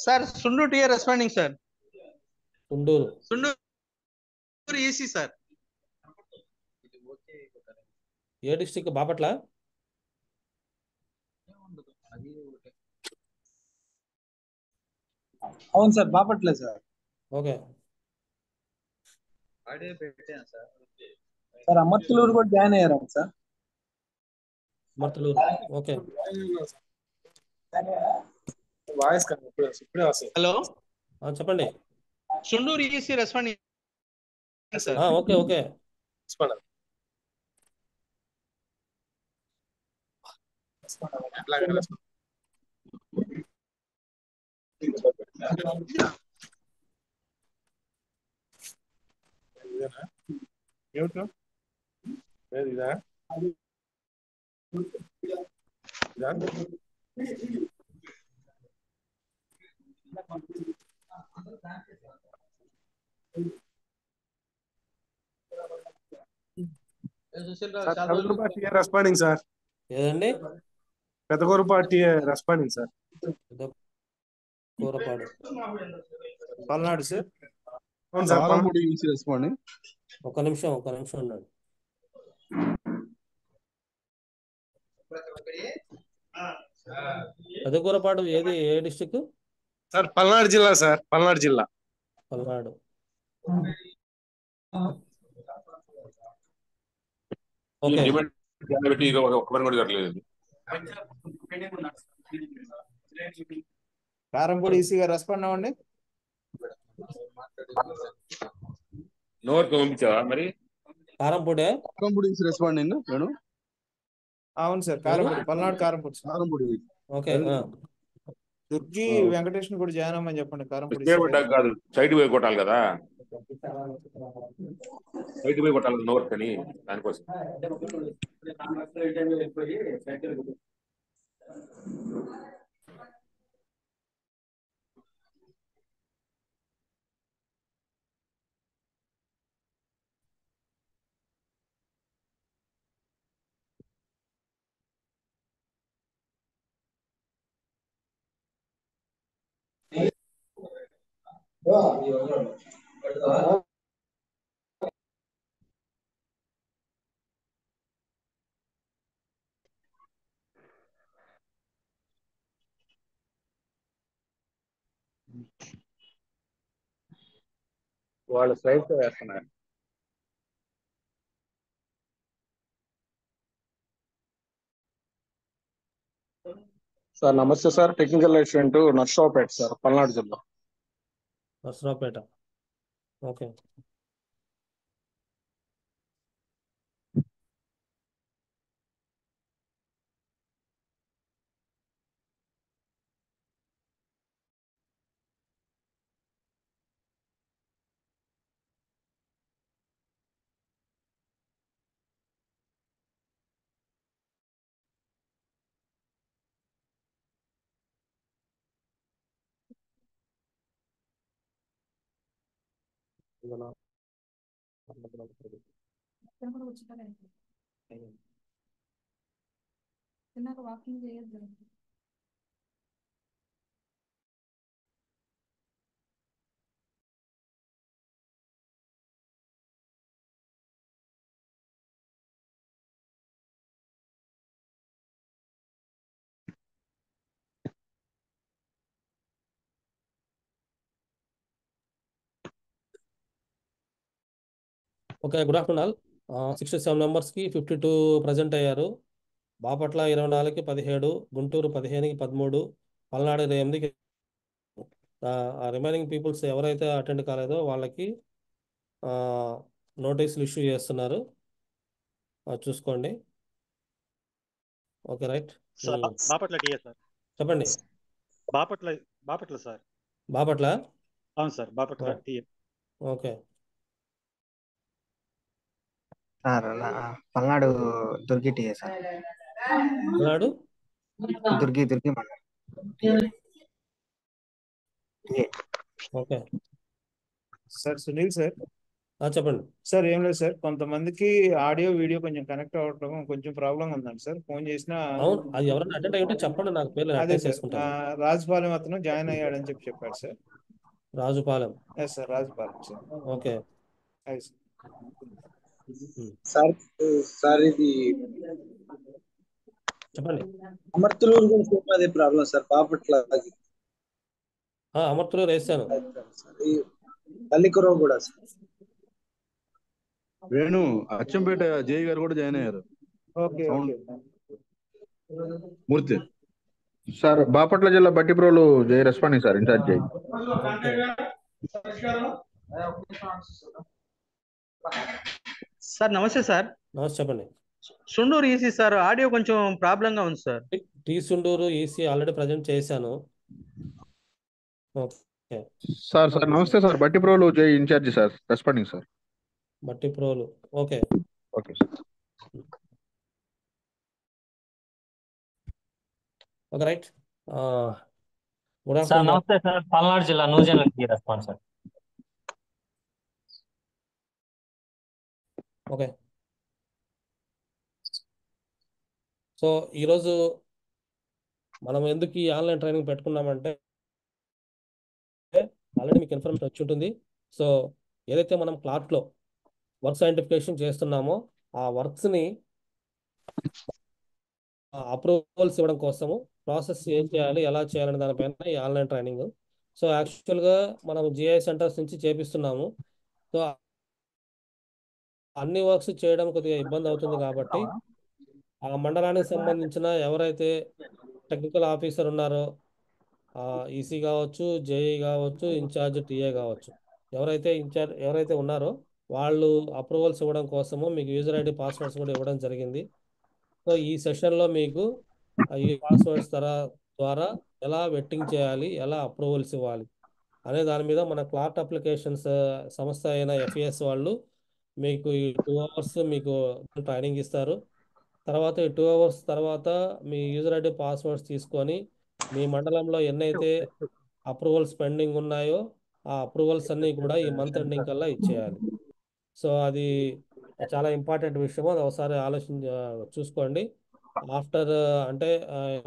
Sir Sunduru TR responding sir. Sunduru EC sir. ఏ district? Bapatla. అవును sir, బాపట్లే సార్. ఓకే సార్ అమర్తలూరు కూడా జాయిన్ అయ్యారా sir? Amarthaluru. Okay voice hello చెప్పండి. Tsundur EC responding sir. Okay okay responding sir. ఏదండి? Pedakurupati responding sir. Kurapadu. Palnadu sir. అవును sir. Responding. ఒక్క నిమిషం ఉండండి. పెదకూరపాడు ఏది? ఏ డిస్టిక్ సార్? పల్నాడు జిల్లా సార్. పల్నాడు జిల్లా. పల్నాడు. ఓకే కారంపూడి ఈసీ గారు రెస్పాండ్ అవ్వండి. మరి కారంపూడి ఈసీ రెస్పాండింగ్ నేను. అవును సార్, కారంపూడి. పల్నాడు కారంపూడి. కారంపూడి. ఓకే. దుర్గి వెంకటేష్ కూడా జాయిన్ అవ్వమని చెప్పండి. కారంపూడి కాదు, సైడ్ పోయి కొట్టాలి కదా, సైడ్ పోయి కొట్టాలి నోట్ అని, దానికోసం. వాళ్ళు స్లైడ్స్ వేస్తున్నారు. సార్ నమస్తే sir. Technical assistant Narasaraopet sir, Palnadu జిల్లా. నర్సరావుపేట. ఓకే వాకింగ్ చేయొద్దు. ఓకే. Good afternoon. 67 మెంబర్స్కి 52 ప్రజెంట్ అయ్యారు. బాపట్ల 24కి 17, గుంటూరు 15కి 13, పల్నాడు 28కి. రిమైనింగ్ పీపుల్స్ ఎవరైతే అటెండ్ కాలేదో వాళ్ళకి నోటీసులు ఇష్యూ చేస్తున్నారు, చూసుకోండి. Okay right. Bapatla TA sir. చెప్పండి. బాపట్ల సార్. బాపట్ల. అవును sir, Bapatla TA. Okay sir. Palnadu Durgi TA sir. Palnadu Durgi మండలం. Okay sir Sunil sir. చెప్పండి సార్ ఏం లేదు సార్, కొంతమందికి ఆడియో వీడియో కొంచెం కనెక్ట్ అవ్వడం కొంచెం ప్రాబ్లం ఉందండి సార్. ఫోన్ చేసినా అవును, అది ఎవరైనా అటెండ్ అయ్యి ఉంటే చెప్పండి, నాకు పేర్లు అదే అటెండ్ సార్ చేసుకుంటాను. రాజుపాలెం అతను జాయిన్ అయ్యాడని చెప్పాడు sir. Rajupalem. Yes sir, Rajupalem sir. Okay. అది సార్ సార్ ఇది చెప్పండి. అమర్తులూరు కూడా సేమ్ అదే ప్రాబ్లం సార్, బాపట్ల అది. అమర్తులూరు వేసాను. పల్లికురవ కూడా సార్. వేణు అచ్చంపేట జై గారు కూడా జాయిన్ అయ్యారు. Okay okay. Murthy sir Bapatla జిల్లా Bhattiprolu JE responding sir, incharge JE. Sir నమస్తే సార్. నమస్తే, చెప్పండి. సుండూరు ఈసీ సార్ ఆడియో కొంచెం ప్రాబ్లం గా ఉంది సార్. టీ సుండూరు ఈసీ ఆల్రెడీ ప్రజెంట్ చేశాను. ఓకే సార్ నమస్తే sir, Bhattiprolu JE incharge sir, responding sir. Bhattiprolu. Okay okay sir. Okay right. Good sir afternoon. నమస్తే సార్, పల్నాడు జిల్లా Nuzendla response sir. Okay. So ఈరోజు మనం ఎందుకు ఈ ఆన్లైన్ ట్రైనింగ్ పెట్టుకున్నామంటే, ఆల్రెడీ మీకు ఇన్ఫర్మేషన్ వచ్చి ఉంటుంది. సో ఏదైతే మనం క్లాట్లో వర్క్స్ ఐడెంటిఫికేషన్ చేస్తున్నామో ఆ వర్క్స్ని అప్రూవల్స్ ఇవ్వడం కోసము ప్రాసెస్ ఏం చేయాలి, ఎలా చేయాలనే దానిపైన ఈ ఆన్లైన్ ట్రైనింగ్. సో యాక్చువల్గా మనం జిఐ సెంటర్స్ నుంచి చేపిస్తున్నాము. సో అన్ని వర్క్స్ చేయడం కొద్దిగా ఇబ్బంది అవుతుంది కాబట్టి ఆ మండలానికి సంబంధించిన ఎవరైతే టెక్నికల్ ఆఫీసర్ ఉన్నారో, ఈసీ కావచ్చు, జేఈ కావచ్చు, ఇన్ఛార్జ్ టీఏ కావచ్చు, ఎవరైతే ఉన్నారో వాళ్ళు అప్రూవల్స్ ఇవ్వడం కోసము మీకు యూజర్ ఐడి పాస్వర్డ్స్ కూడా ఇవ్వడం జరిగింది. సో ఈ సెషన్లో మీకు ఈ పాస్వర్డ్స్ ద్వారా ఎలా వెట్టింగ్ చేయాలి, ఎలా అప్రూవల్స్ ఇవ్వాలి అనే దాని మీద మన క్లాట్ అప్లికేషన్స్ సంస్థ అయిన ఎఫ్ఈఎస్ వాళ్ళు మీకు ఈ 2 hours మీకు ట్రైనింగ్ ఇస్తారు. తర్వాత ఈ 2 hours తర్వాత మీ యూజర్ ఐడి పాస్వర్డ్స్ తీసుకొని మీ మండలంలో ఎన్నైతే అప్రూవల్స్ పెండింగ్ ఉన్నాయో ఆ అప్రూవల్స్ అన్నీ కూడా ఈ మంత్ ఎండింగ్ కల్లా ఇచ్చేయాలి. సో అది చాలా ఇంపార్టెంట్ విషయం, అది ఒకసారి చూసుకోండి. ఆఫ్టర్ అంటే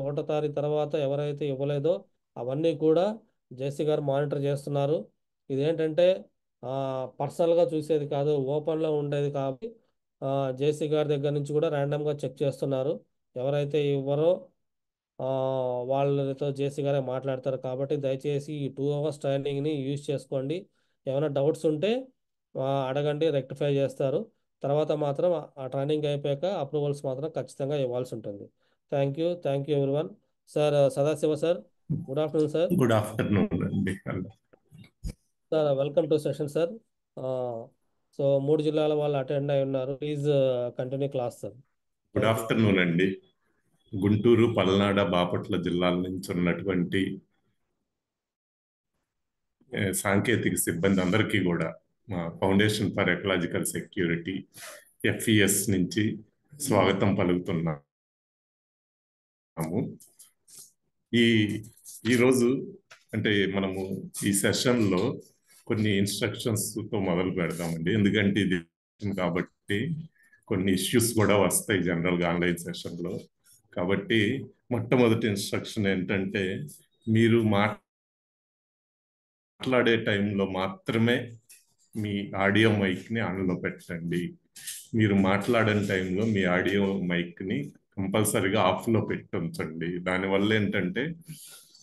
1వ తారీఖు తర్వాత ఎవరైతే ఇవ్వలేదో అవన్నీ కూడా జేసీ గారు మానిటర్ చేస్తున్నారు. ఇదేంటంటే పర్సనల్గా చూసేది కాదు, ఓపెన్లో ఉండేది కాబట్టి జేసీ గారి దగ్గర నుంచి కూడా ర్యాండమ్గా చెక్ చేస్తున్నారు. ఎవరైతే ఇవ్వరో వాళ్ళతో జేసీ గారే మాట్లాడతారు. కాబట్టి దయచేసి ఈ 2 hours ట్రైనింగ్ని యూజ్ చేసుకోండి. ఏమైనా డౌట్స్ ఉంటే అడగండి, రెక్టిఫై చేస్తారు. తర్వాత మాత్రం ఆ ట్రైనింగ్ అయిపోయాక అప్రూవల్స్ మాత్రం ఖచ్చితంగా ఇవ్వాల్సి ఉంటుంది. Thank you everyone. Sir Sadashiva sir, good afternoon sir. Good afternoon అండి sir. Welcome to session sir. So 3 జిల్లాల వాళ్ళు అటెండ్ అయి ఉన్నారు. Please continue class sir. Good afternoon అండి. గుంటూరు, పల్నాడు, బాపట్ల జిల్లాల నుంచి ఉన్నటువంటి సాంకేతిక సిబ్బంది అందరికీ కూడా మా foundation for ecological security FES నుంచి స్వాగతం పలుకుతున్నాము. ఈరోజు అంటే మనము ఈ సెషన్లో కొన్ని ఇన్స్ట్రక్షన్స్తో మొదలు పెడతామండి. ఎందుకంటే ఇది కాబట్టి కొన్ని ఇష్యూస్ కూడా వస్తాయి జనరల్గా ఆన్లైన్ సెషన్లో. కాబట్టి మొట్టమొదటి ఇన్స్ట్రక్షన్ ఏంటంటే, మీరు మాట్లాడే టైంలో మాత్రమే మీ ఆడియో మైక్ని ఆన్లో పెట్టండి. మీరు మాట్లాడని టైంలో మీ ఆడియో మైక్ని కంపల్సరీగా ఆఫ్లో పెట్టి ఉంచండి. దానివల్ల ఏంటంటే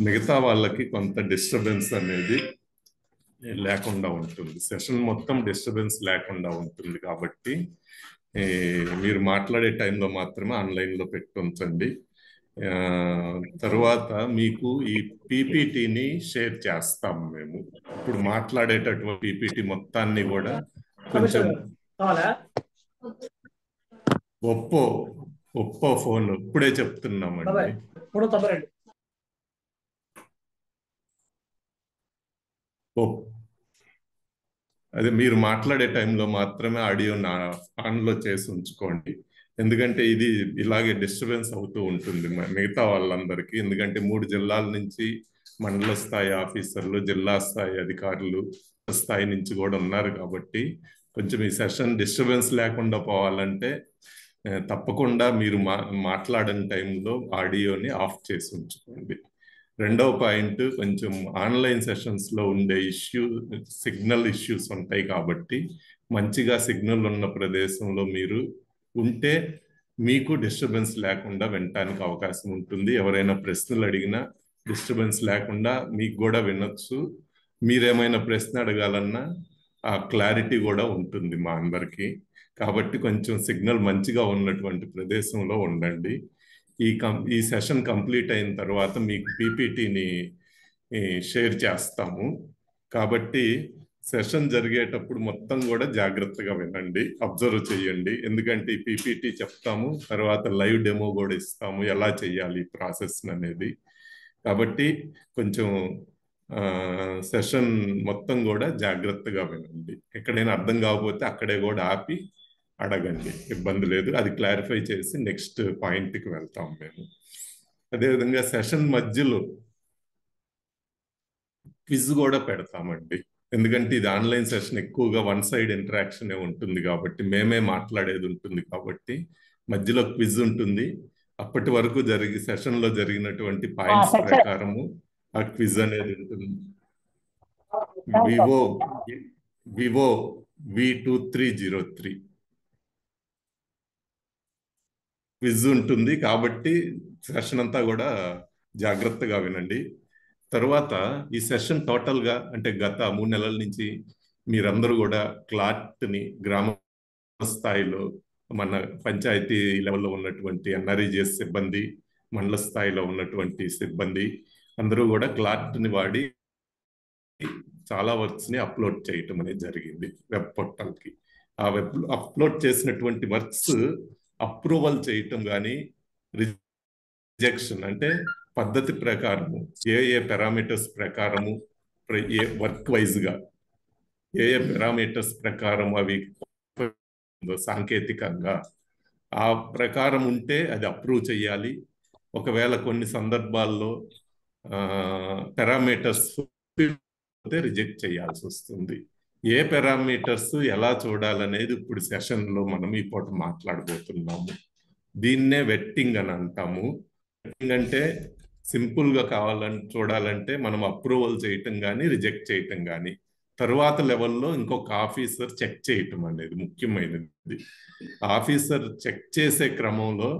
మిగతా వాళ్ళకి కొంత డిస్టర్బెన్స్ అనేది లేకుండా ఉంటుంది, సెషన్ మొత్తం డిస్టర్బెన్స్ లేకుండా ఉంటుంది. కాబట్టి మీరు మాట్లాడే టైంలో మాత్రమే ఆన్లైన్లో పెట్టి ఉంచండి. తర్వాత మీకు ఈ పీపీటీని షేర్ చేస్తాం మేము. ఇప్పుడు మాట్లాడేటటువంటి పీపీటీ మొత్తాన్ని కూడా కొంచెం ఒప్పో ఫోన్ ఇప్పుడే చెప్తున్నామండి. అదే మీరు మాట్లాడే టైంలో మాత్రమే ఆడియో ఆన్లో చేసి ఉంచుకోండి. ఎందుకంటే ఇది ఇలాగే డిస్టర్బెన్స్ అవుతూ ఉంటుంది మిగతా వాళ్ళందరికీ. ఎందుకంటే 3 జిల్లాల నుంచి మండల స్థాయి ఆఫీసర్లు, జిల్లా స్థాయి అధికారులు, స్థాయి నుంచి కూడా ఉన్నారు కాబట్టి కొంచెం ఈ సెషన్ డిస్టర్బెన్స్ లేకుండా పోవాలంటే తప్పకుండా మీరు మాట్లాడని టైంలో ఆడియోని ఆఫ్ చేసి ఉంచుకోండి. రెండవ పాయింట్, కొంచెం ఆన్లైన్ సెషన్స్లో ఉండే సిగ్నల్ ఇష్యూస్ ఉంటాయి కాబట్టి మంచిగా సిగ్నల్ ఉన్న ప్రదేశంలో మీరు ఉంటే మీకు డిస్టర్బెన్స్ లేకుండా వినటానికి అవకాశం ఉంటుంది. ఎవరైనా ప్రశ్నలు అడిగినా డిస్టర్బెన్స్ లేకుండా మీకు కూడా వినొచ్చు. మీరేమైనా ప్రశ్న అడగాలన్నా ఆ క్లారిటీ కూడా ఉంటుంది మా అందరికీ. కాబట్టి కొంచెం సిగ్నల్ మంచిగా ఉన్నటువంటి ప్రదేశంలో ఉండండి. ఈ సెషన్ కంప్లీట్ అయిన తర్వాత మీకు పీపీటీని షేర్ చేస్తాము. కాబట్టి సెషన్ జరిగేటప్పుడు మొత్తం కూడా జాగ్రత్తగా వినండి, అబ్జర్వ్ చేయండి. ఎందుకంటే ఈ పీపీటీ చెప్తాము, తర్వాత లైవ్ డెమో కూడా ఇస్తాము ఎలా చేయాలి ప్రాసెస్ అనేది. కాబట్టి కొంచెం సెషన్ మొత్తం కూడా జాగ్రత్తగా వినండి. ఎక్కడైనా అర్థం కాకపోతే అక్కడే కూడా ఆపి అడగండి, ఇబ్బంది లేదు. అది క్లారిఫై చేసి నెక్స్ట్ పాయింట్కి వెళ్తాం మేము. అదేవిధంగా సెషన్ మధ్యలో క్విజ్ కూడా పెడతామండి. ఎందుకంటే ఇది ఆన్లైన్ సెషన్, ఎక్కువగా వన్ సైడ్ ఇంటరాక్షనే ఉంటుంది కాబట్టి, మేమే మాట్లాడేది ఉంటుంది కాబట్టి మధ్యలో క్విజ్ ఉంటుంది. అప్పటి వరకు సెషన్లో జరిగినటువంటి పాయింట్స్ ప్రకారము ఆ క్విజ్ అనేది ఉంటుంది. వివో V2303 క్విజ్ ఉంటుంది కాబట్టి సెషన్ అంతా కూడా జాగ్రత్తగా వినండి. తర్వాత ఈ సెషన్ టోటల్గా అంటే గత 3 నెలల నుంచి మీరందరూ కూడా క్లాట్ని గ్రామ స్థాయిలో, మన పంచాయతీ లెవెల్లో ఉన్నటువంటి ఎన్ఆర్ఈజిఎస్ సిబ్బంది, మండల స్థాయిలో ఉన్నటువంటి సిబ్బంది అందరూ కూడా క్లాట్ని వాడి చాలా వర్క్స్ని అప్లోడ్ చేయటం అనేది జరిగింది వెబ్ పోర్టల్కి. ఆ అప్లోడ్ చేసినటువంటి వర్క్స్ అప్రూవల్ చేయటం కానీ, రిజెక్షన్ అంటే పద్ధతి ప్రకారము ఏ పారామీటర్స్ ప్రకారము వర్క్ వైజ్గా ఏ పారామీటర్స్ ప్రకారం అవి సాంకేతికంగా ఆ ప్రకారం ఉంటే అది అప్రూవ్ చేయాలి. ఒకవేళ కొన్ని సందర్భాల్లో పారామీటర్స్ రిజెక్ట్ చేయాల్సి వస్తుంది. ఏ పారామీటర్స్ ఎలా చూడాలనేది ఇప్పుడు సెషన్లో మనం ఈ పూట మాట్లాడబోతున్నాము. దీన్నే వెట్టింగ్ అని అంటాము. వెట్టింగ్ అంటే సింపుల్గా చూడాలంటే మనం అప్రూవల్ చేయటం కానీ, రిజెక్ట్ చేయటం కానీ, తరువాత లెవెల్లో ఇంకొక ఆఫీసర్ చెక్ చేయటం అనేది ముఖ్యమైనది. ఆఫీసర్ చెక్ చేసే క్రమంలో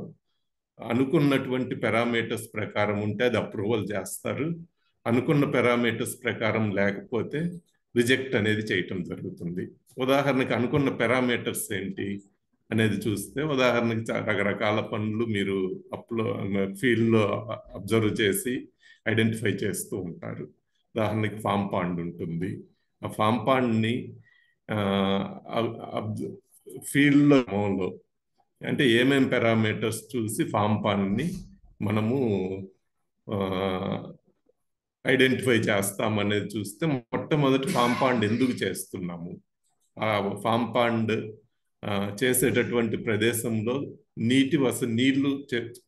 అనుకున్నటువంటి పారామీటర్స్ ప్రకారం ఉంటే అది అప్రూవల్ చేస్తారు. అనుకున్న పారామీటర్స్ ప్రకారం లేకపోతే రిజెక్ట్ అనేది చేయటం జరుగుతుంది. ఉదాహరణకి అనుకున్న పారామీటర్స్ ఏంటి అనేది చూస్తే, ఉదాహరణకి రకరకాల పనులు మీరు ఫీల్డ్లో అబ్జర్వ్ చేసి ఐడెంటిఫై చేస్తూ ఉంటారు. ఉదాహరణకి ఫామ్ పాండ్ ఉంటుంది. ఆ ఫామ్ పాండ్ని ఫీల్డ్లో అంటే ఏమేం పారామీటర్స్ చూసి ఫామ్ పాండ్ని మనము ఐడెంటిఫై చేస్తామనేది చూస్తే, మొట్టమొదటి ఫామ్ పాండ్ ఎందుకు చేస్తున్నాము, ఆ ఫామ్ పాండ్ చేసేటటువంటి ప్రదేశంలో నీళ్లు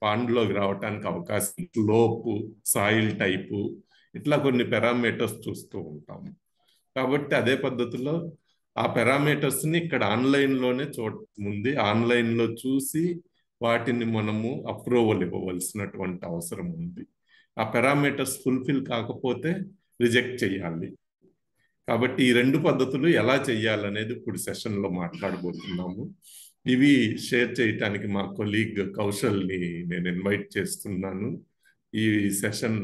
పాండ్లోకి రావడానికి అవకాశం, లోపు, సాయిల్ టైపు, ఇట్లా కొన్ని పారామీటర్స్ చూస్తూ ఉంటాము. కాబట్టి అదే పద్ధతిలో ఆ పారామీటర్స్ని ఇక్కడ ఆన్లైన్లోనే ముందు ఆన్లైన్లో చూసి వాటిని మనము అప్రూవల్ ఇవ్వవలసినటువంటి అవసరం ఉంది. ఆ పారామీటర్స్ ఫుల్ఫిల్ కాకపోతే రిజెక్ట్ చేయాలి. కాబట్టి ఈ రెండు పద్ధతులు ఎలా చేయాలనేది ఇప్పుడు సెషన్లో మాట్లాడబోతున్నాము. ఇవి షేర్ చేయటానికి మా కొలీగ్ కౌశల్ని నేను ఇన్వైట్ చేస్తున్నాను. ఈ session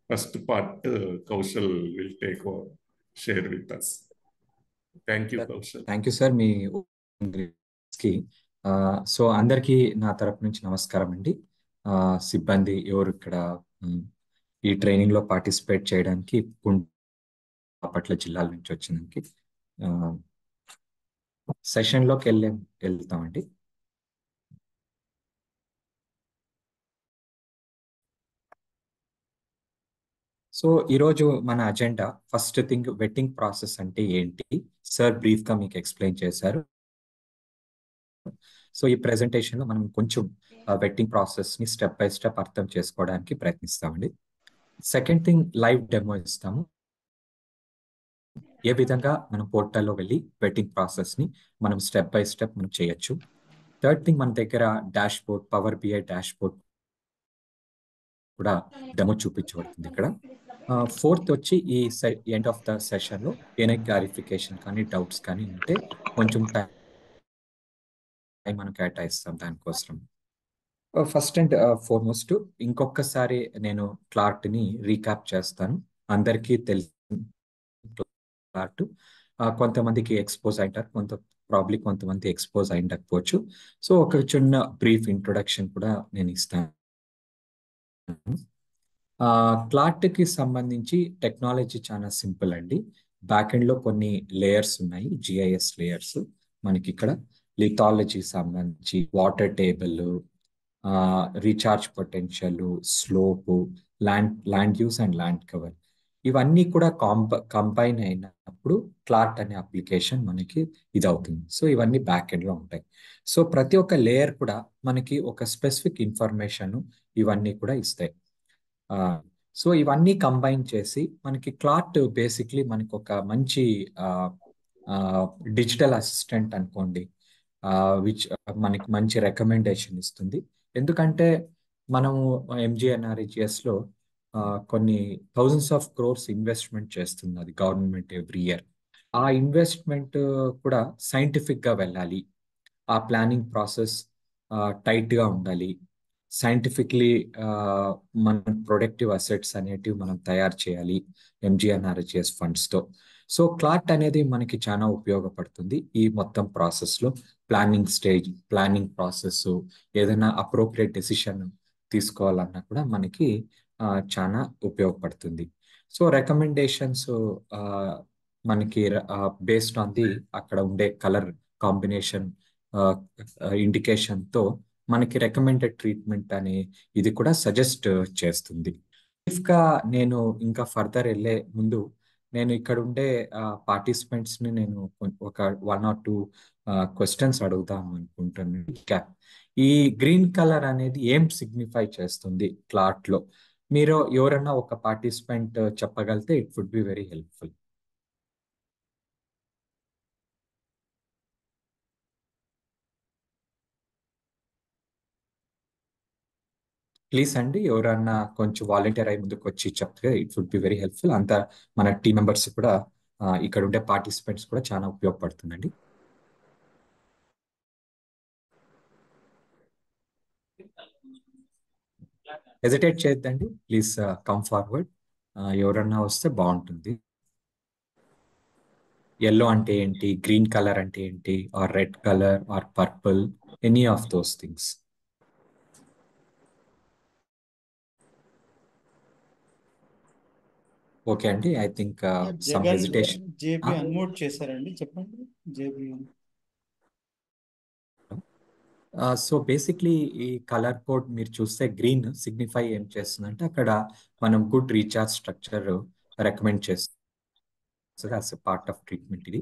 first part Kaushal will take share with us. Thank you Kaushal. Thank you sir మీ కి. సో అందరికీ నా తరపు నుంచి నమస్కారం అండి. సిబ్బంది ఎవరు ఇక్కడ ఈ ట్రైనింగ్ లో పార్టిసిపేట్ చేయడానికి బాపట్ల జిల్లాల నుంచి వచ్చినందుకు సెషన్ లోకి వెళ్తామండి. సో ఈరోజు మన agenda first thing vetting process అంటే ఏంటి సార్ బ్రీఫ్ గా మీకు ఎక్స్ప్లెయిన్ చేశారు. సో ఈ ప్రెజెంటేషన్ లో మనం కొంచెం వెట్టింగ్ ప్రాసెస్ ని స్టెప్ బై స్టెప్ అర్థం చేసుకోవడానికి ప్రయత్నిస్తామండి. సెకండ్ థింగ్ లైవ్ డెమో ఇస్తాము. ఏ విధంగా మనం పోర్టల్లో వెళ్ళి వెట్టింగ్ ప్రాసెస్ని మనం స్టెప్ బై స్టెప్ మనం చేయొచ్చు. థర్డ్ థింగ్, మన దగ్గర dashboard, power BI dashboard కూడా డెమో చూపించబడుతుంది ఇక్కడ. ఫోర్త్ వచ్చి ఈ ఎండ్ ఆఫ్ ద సెషన్లో ఏదైనా క్లారిఫికేషన్ కానీ డౌట్స్ కానీ ఉంటే కొంచెం టైం మనం కేటాయిస్తాం దానికోసం. ఫస్ట్ అండ్ ఫార్మోస్ట్ ఇంకొకసారి నేను క్లార్ట్ని రీక్యాప్ చేస్తాను. అందరికీ తెలిసి క్లార్ట్ కొంతమందికి ఎక్స్పోజ్ అయింటారు, కొంతమంది ఎక్స్పోజ్ అయిండకపోవచ్చు. సో ఒక చిన్న బ్రీఫ్ ఇంట్రొడక్షన్ కూడా నేను ఇస్తాను. క్లార్ట్కి సంబంధించి టెక్నాలజీ చాలా సింపుల్ అండి. బ్యాక్ ఎండ్లో కొన్ని లేయర్స్ ఉన్నాయి, జిఐఎస్ లేయర్స్. మనకి ఇక్కడ లిథాలజీ సంబంధించి water table, recharge potential, slope, land use and land cover, ఇవన్నీ కూడా కంబైన్ అయినప్పుడు క్లార్ట్ అనే అప్లికేషన్ మనకి ఇదవుతుంది. సో ఇవన్నీ బ్యాక్ ఎండ్లో ఉంటాయి. సో ప్రతి ఒక్క లేయర్ కూడా మనకి ఒక స్పెసిఫిక్ ఇన్ఫర్మేషన్ ఇవన్నీ కూడా ఇస్తాయి. సో ఇవన్నీ కంబైన్ చేసి మనకి క్లార్ట్ బేసిక్లీ మనకి ఒక మంచి డిజిటల్ అసిస్టెంట్ అనుకోండి, విచ్ మనకి మంచి రికమెండేషన్ ఇస్తుంది. ఎందుకంటే మనము ఎంజిఎన్ఆర్ఈజిఎస్లో కొన్ని థౌజండ్స్ ఆఫ్ క్రోర్స్ ఇన్వెస్ట్మెంట్ చేస్తున్నది గవర్నమెంట్ ఎవ్రీ ఇయర్. ఆ ఇన్వెస్ట్మెంట్ కూడా సైంటిఫిక్గా వెళ్ళాలి, ఆ ప్లానింగ్ ప్రాసెస్ టైట్గా ఉండాలి, సైంటిఫిక్లీ మన ప్రొడక్టివ్ అసెట్స్ అనేటివి మనం తయారు చేయాలి ఎంజిఎన్ఆర్ఈజిఎస్ ఫండ్స్తో. సో క్లార్ట్ అనేది మనకి చాలా ఉపయోగపడుతుంది ఈ మొత్తం ప్రాసెస్లో. ప్లానింగ్ ప్రాసెస్, ఏదైనా అప్రోప్రియేట్ డెసిషన్ తీసుకోవాలన్నా కూడా మనకి చాలా ఉపయోగపడుతుంది. సో రికమెండేషన్స్ మనకి బేస్డ్ ఆన్ ది అక్కడ ఉండే కలర్ కాంబినేషన్ ఇండికేషన్తో మనకి రికమెండెడ్ ట్రీట్మెంట్ అనే ఇది కూడా సజెస్ట్ చేస్తుంది. బ్రీఫ్గా నేను ఇంకా ఫర్దర్ వెళ్ళే ముందు నేను ఇక్కడ ఉండే పార్టిసిపెంట్స్ని నేను ఒక 1 or 2 క్వశ్చన్స్ అడుగుదాం అనుకుంటున్నాను. ఈ గ్రీన్ కలర్ అనేది ఏం సిగ్నిఫై చేస్తుంది క్లార్ట్లో? మీరు ఎవరన్నా ఒక పార్టిసిపెంట్ చెప్పగలిగితే it would be very helpful. Please అండి, ఎవరన్నా కొంచెం వాలంటీర్ అయి ముందుకు వచ్చి చెప్తే it would be very helpful. అంతా మన టీం మెంబర్స్ కూడా ఇక్కడ ఉండే పార్టిసిపెంట్స్ కూడా చాలా ఉపయోగపడుతుందండి. హెజిటేట్ చేయొద్దండి, ప్లీజ్ కమ్ ఫార్వర్డ్. ఎవరన్నా వస్తే బాగుంటుంది. ఎల్లో అంటే ఏంటి, గ్రీన్ కలర్ అంటే ఏంటి, or red colour or purple, any of those things. Okay అండి, I think some hesitation. JB unmute చేశారండి, చెప్పండి. జేబీ సో బేసిక్లీ ఈ కలర్ కోడ్ మీరు చూస్తే గ్రీన్ సిగ్నిఫై ఏం చేస్తుందంటే అక్కడ మనం గుడ్ రీఛార్జ్ స్ట్రక్చర్ రికమెండ్ చేస్తుంది as a part of treatment. ఇది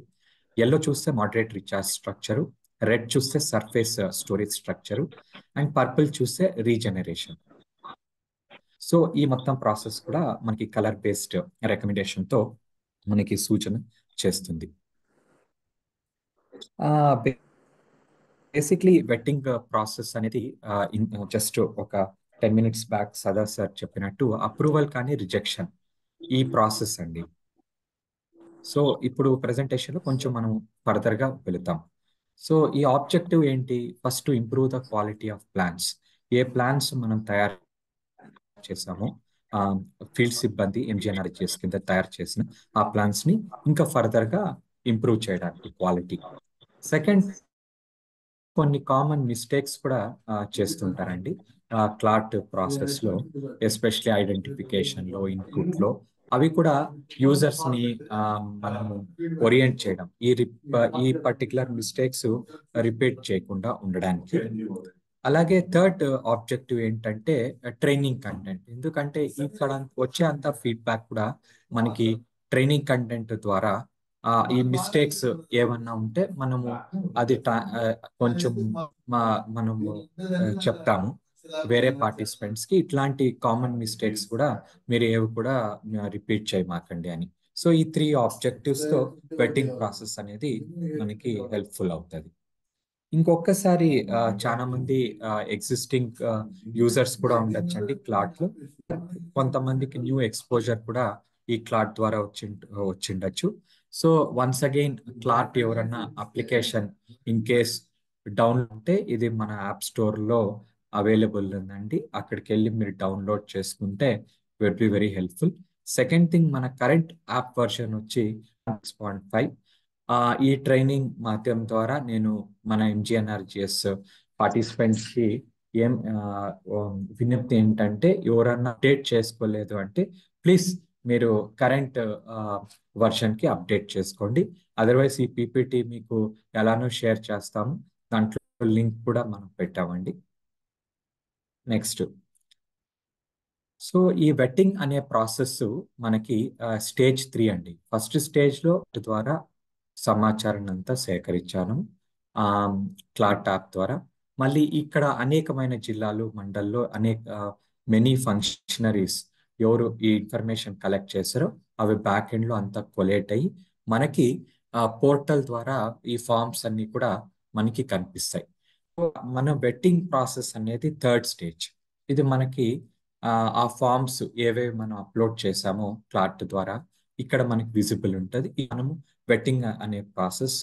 ఎల్లో చూస్తే మోడరేట్ రీఛార్జ్ స్ట్రక్చరు, రెడ్ చూస్తే surface storage structure, and purple చూస్తే రీజనరేషన్. సో ఈ మొత్తం ప్రాసెస్ కూడా మనకి కలర్ బేస్డ్ రికమెండేషన్తో మనకి సూచన చేస్తుంది. బేసిక్లీ వెట్టింగ్ ప్రాసెస్ అనేది జస్ట్ ఒక 10 minutes బ్యాక్ సదా సార్ చెప్పినట్టు అప్రూవల్ కానీ రిజెక్షన్ ఈ ప్రాసెస్ అండి. సో ఇప్పుడు ప్రెజెంటేషన్లో కొంచెం మనం ఫర్దర్గా వెళుతాం. సో ఈ ఆబ్జెక్టివ్ ఏంటి? First to improve the quality of plans. A plans మనం తయారు చేసామో ఫీల్డ్ సిబ్బంది ఎంజిఎన్ఆర్ఈజిఎస్ కింద తయారు చేసిన ఆ ప్లాన్స్ని ఇంకా ఫర్దర్గా ఇంప్రూవ్ చేయడానికి క్వాలిటీ. సెకండ్, కొన్ని కామన్ మిస్టేక్స్ కూడా చేస్తుంటారండి క్లార్ట్ ప్రాసెస్లో, ఎస్పెషలీ ఐడెంటిఫికేషన్లో, ఇన్పుట్లో. అవి కూడా యూజర్స్ని మనము ఓరియంట్ చేయడం, ఈ పర్టికులర్ మిస్టేక్స్ రిపీట్ చేయకుండా ఉండడానికి. అలాగే థర్డ్ ఆబ్జెక్టివ్ ఏంటంటే ట్రైనింగ్ కంటెంట్. ఎందుకంటే ఇక్కడ వచ్చే అంత ఫీడ్బ్యాక్ కూడా మనకి ట్రైనింగ్ కంటెంట్ ద్వారా ఈ మిస్టేక్స్ ఏమన్నా ఉంటే మనము అది కొంచెం మనము చెప్తాము వేరే పార్టిసిపెంట్స్కి, ఇట్లాంటి కామన్ మిస్టేక్స్ కూడా మీరు ఏవి కూడా రిపీట్ చేయమాకండి అని. సో ఈ 3 ఆబ్జెక్టివ్స్ తో వెట్టింగ్ ప్రాసెస్ అనేది మనకి హెల్ప్ఫుల్ అవుతుంది. ఇంకొకసారి చాలా మంది ఎగ్జిస్టింగ్ యూజర్స్ కూడా ఉండొచ్చండి క్లాట్ లో. కొంతమందికి న్యూ ఎక్స్పోజర్ కూడా ఈ క్లాట్ ద్వారా వచ్చిండొచ్చు. సో వన్స్ అగైన్ క్లాట్ ఎవరన్నా అప్లికేషన్ ఇన్ కేస్ డౌన్లోడ్ అంటే ఇది మన యాప్ స్టోర్ లో అవైలబుల్ ఉందండి. అక్కడికి వెళ్ళి మీరు డౌన్లోడ్ చేసుకుంటే will be very helpful. Second thing, మన కరెంట్ యాప్ వర్షన్ వచ్చి 6.5. ఈ ట్రైనింగ్ మాధ్యమం ద్వారా నేను మన ఎంజిఎన్ఆర్జిఎస్ పార్టిసిపెంట్స్ కి విజ్ఞప్తి ఏంటంటే, ఎవరన్నా అప్డేట్ చేసుకోలేదు అంటే ప్లీజ్ మీరు కరెంట్ వర్షన్ కి అప్డేట్ చేసుకోండి. అదర్వైజ్ ఈ పీపీటీ మీకు ఎలానో షేర్ చేస్తాము, దాంట్లో లింక్ కూడా మనం పెట్టామండి. నెక్స్ట్, సో ఈ వెట్టింగ్ అనే ప్రాసెస్ మనకి స్టేజ్ 3 అండి. ఫస్ట్ స్టేజ్ లో ద్వారా సమాచారాన్ని అంతా సేకరించాను క్లాట్ యాప్ ద్వారా. మళ్ళీ ఇక్కడ అనేకమైన జిల్లాలు, మండల్లో మెనీ ఫంక్షనరీస్ ఎవరు ఈ ఇన్ఫర్మేషన్ కలెక్ట్ చేశారో అవి బ్యాక్ ఎండ్ లో అంతా కొలేట్ అయ్యి మనకి పోర్టల్ ద్వారా ఈ ఫార్మ్స్ అన్ని కూడా మనకి కనిపిస్తాయి. మన వెట్టింగ్ ప్రాసెస్ అనేది థర్డ్ స్టేజ్. ఇది మనకి ఆ ఫార్మ్స్ ఏవేవి మనం అప్లోడ్ చేసామో క్లాట్ ద్వారా ఇక్కడ మనకి విజిబుల్ ఉంటుంది. మనము వెట్టింగ్ అనే ప్రాసెస్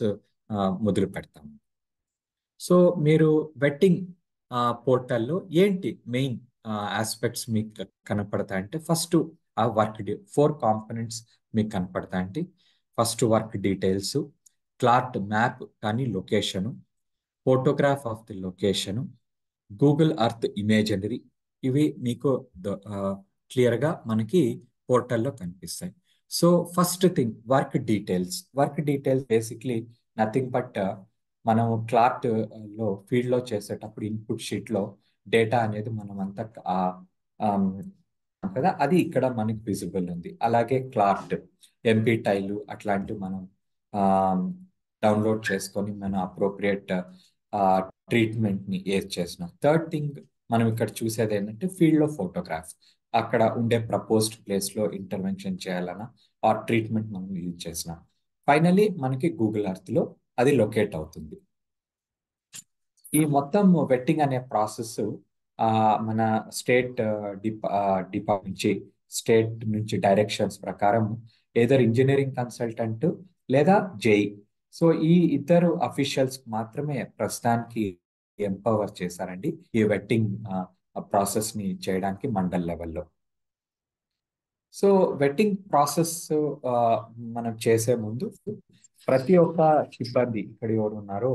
మొదలు పెడతాము. సో మీరు వెట్టింగ్ పోర్టల్లో ఏంటి మెయిన్ ఆస్పెక్ట్స్ మీకు కనపడతాయంటే, ఫస్ట్ ఆ వర్క్ 4 కాంపోనెంట్స్ మీకు కనపడతాయండి. First work details, CLART map కానీ location, photograph of the location, Google Earth imagery, ఇవి మీకు క్లియర్గా మనకి పోర్టల్లో కనిపిస్తాయి. So first thing work details. Work details basically nothing but మనం క్లాట్ లో ఫీల్డ్ లో చేసేటప్పుడు ఇన్పుట్ షీట్ లో డేటా అనేది మనం అంతా కదా, అది ఇక్కడ మనకి విజిబుల్ ఉంది. అలాగే క్లాట్ ఎంపీ టైలు అట్లాంటివి మనం డౌన్లోడ్ చేసుకొని మన అప్రోప్రియేట్ ట్రీట్మెంట్ ని ఏది చేసినాం. థర్డ్ థింగ్ మనం ఇక్కడ చూసేది ఏంటంటే ఫీల్డ్ లో ఫోటోగ్రాఫ్. అక్కడ ఉండే ప్రపోజ్డ్ ప్లేస్ లో ఇంటర్వెన్షన్ చేయాలన్నా ఆ ట్రీట్మెంట్ మనం యూజ్ చేసినాం. ఫైనలీ మనకి గూగుల్ అర్త్ లో అది లొకేట్ అవుతుంది. ఈ మొత్తం వెట్టింగ్ అనే ప్రాసెస్ మన స్టేట్ డిపార్ట్మెంట్ నుంచి, స్టేట్ నుంచి డైరెక్షన్స్ ప్రకారం ఏదర్ ఇంజనీరింగ్ కన్సల్టెంట్ లేదా జేఈ, సో ఈ ఇద్దరు అఫీషియల్స్ మాత్రమే ప్రస్తుతానికి ఎంపవర్ చేశారండి ఈ వెట్టింగ్ ప్రాసెస్ ని చేయడానికి మండల్ లెవెల్లో. సో వెట్టింగ్ ప్రాసెస్ మనం చేసే ముందు ప్రతి ఒక్క సిబ్బంది ఇక్కడ ఎవరు ఉన్నారో